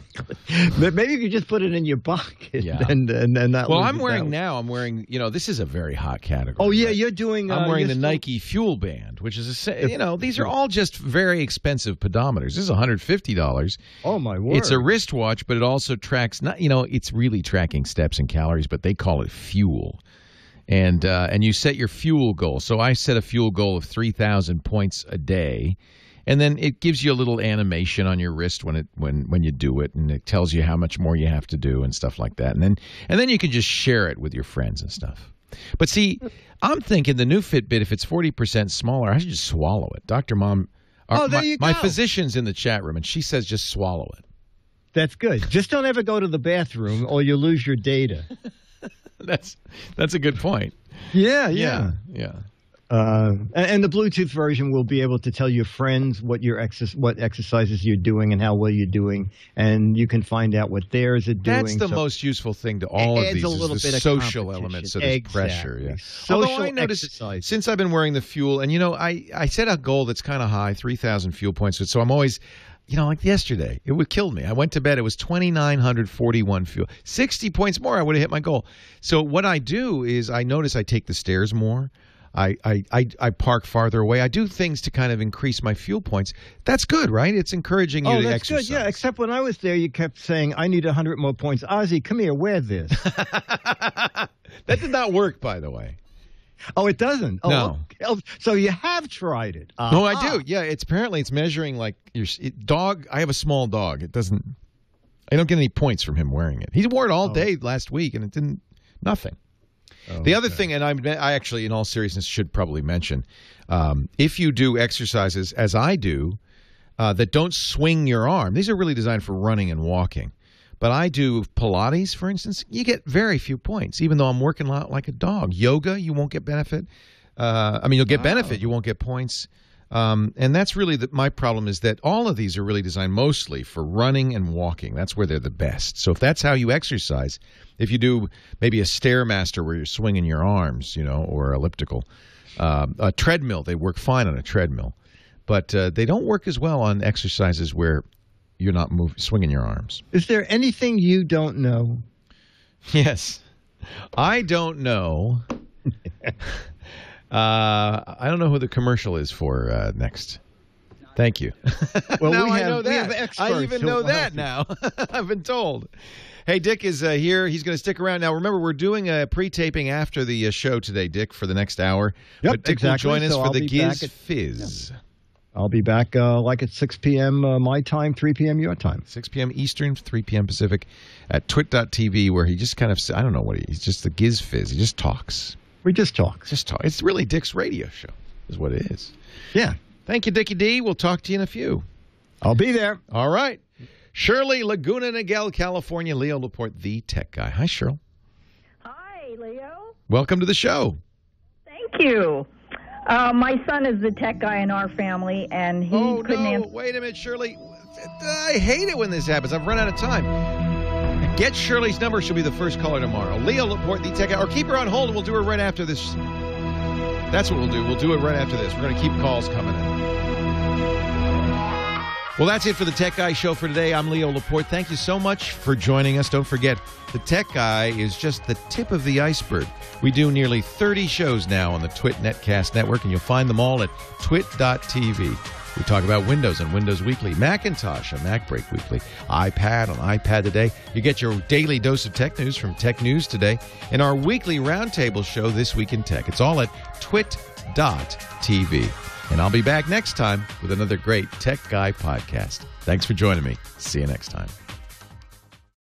Maybe if you just put it in your pocket, and that. Well, I'm wearing. This is a very hot category. Oh yeah, you're doing. I'm wearing the Nike Fuel Band, which is these are all just very expensive pedometers. This is $150. Oh my word! It's a wristwatch, but it also tracks. It's really tracking steps and calories, but they call it fuel. And you set your fuel goal. So I set a fuel goal of 3,000 points a day. And then it gives you a little animation on your wrist when you do it, and it tells you how much more you have to do and stuff like that. And then you can just share it with your friends and stuff. But see, I'm thinking the new Fitbit, if it's 40% smaller, I should just swallow it. Dr. Mom, my physician's in the chat room, and she says just swallow it. That's good. Just don't ever go to the bathroom, or you lose your data. That's a good point. Yeah. And the Bluetooth version will be able to tell your friends what exercises you're doing and how well you're doing, and you can find out what theirs are doing. That's the most useful thing to all of these is the social element, so there's pressure. Yeah. Although I noticed since I've been wearing the fuel, and I set a goal that's kind of high, 3,000 fuel points, so I'm always. Like yesterday, it would kill me. I went to bed. It was 2,941 fuel. 60 points more, I would have hit my goal. So what I do is I notice I take the stairs more. I park farther away. I do things to kind of increase my fuel points. That's good, right? It's encouraging you to exercise. Oh, that's good, yeah. Except when I was there, you kept saying, I need 100 more points. Ozzy, come here, wear this. That did not work, by the way. Oh, it doesn't? Oh, no. Okay. So you have tried it. No, I do. Yeah, it's measuring like your dog. I have a small dog. I don't get any points from him wearing it. He wore it all day last week, and it didn't, nothing. The other thing, and I actually, in all seriousness, should probably mention, if you do exercises, as I do, that don't swing your arm, these are really designed for running and walking. But I do Pilates, for instance, you get very few points, even though I'm working out like a dog. Yoga, you won't get benefit. You'll get benefit, you won't get points. And that's really my problem is that all of these are really designed mostly for running and walking. That's where they're the best. So if that's how you exercise, if you do maybe a Stairmaster where you're swinging your arms, or elliptical, a treadmill, they work fine on a treadmill. But they don't work as well on exercises where you're not swinging your arms. Is there anything you don't know? Yes. I don't know. I don't know who the commercial is for next. Thank you. Well, I know that. We have experts, I even know that now. I've been told. Hey, Dick is here. He's going to stick around. Now, remember, we're doing a pre-taping after the show today, Dick, for the next hour. Yep, but Dick will join us for the Giz Fizz. I'll be back at 6 p.m. My time, 3 p.m. your time. 6 p.m. Eastern, 3 p.m. Pacific at twit.tv, where he just kind of, I don't know what he's just the Giz Fizz. He just talks. We just talk. It's really Dick's radio show is what it is. Yeah. Thank you, Dickie D. We'll talk to you in a few. I'll be there. All right. Shirley, Laguna Niguel, California. Leo Laporte, the tech guy. Hi, Shirley. Hi, Leo. Welcome to the show. Thank you. My son is the tech guy in our family, and he couldn't answer. Wait a minute, Shirley. I hate it when this happens. I've run out of time. Get Shirley's number. She'll be the first caller tomorrow. Leo Laporte, the tech guy. Or keep her on hold, and we'll do her right after this. That's what we'll do. We'll do it right after this. We're going to keep calls coming in. Well, that's it for the Tech Guy Show for today. I'm Leo Laporte. Thank you so much for joining us. Don't forget, the Tech Guy is just the tip of the iceberg. We do nearly 30 shows now on the TWiT Netcast Network, and you'll find them all at twit.tv. We talk about Windows on Windows Weekly, Macintosh on Mac Break Weekly, iPad on iPad Today. You get your daily dose of tech news from Tech News Today, and our weekly roundtable show, This Week in Tech. It's all at twit.tv. And I'll be back next time with another great Tech Guy podcast. Thanks for joining me. See you next time.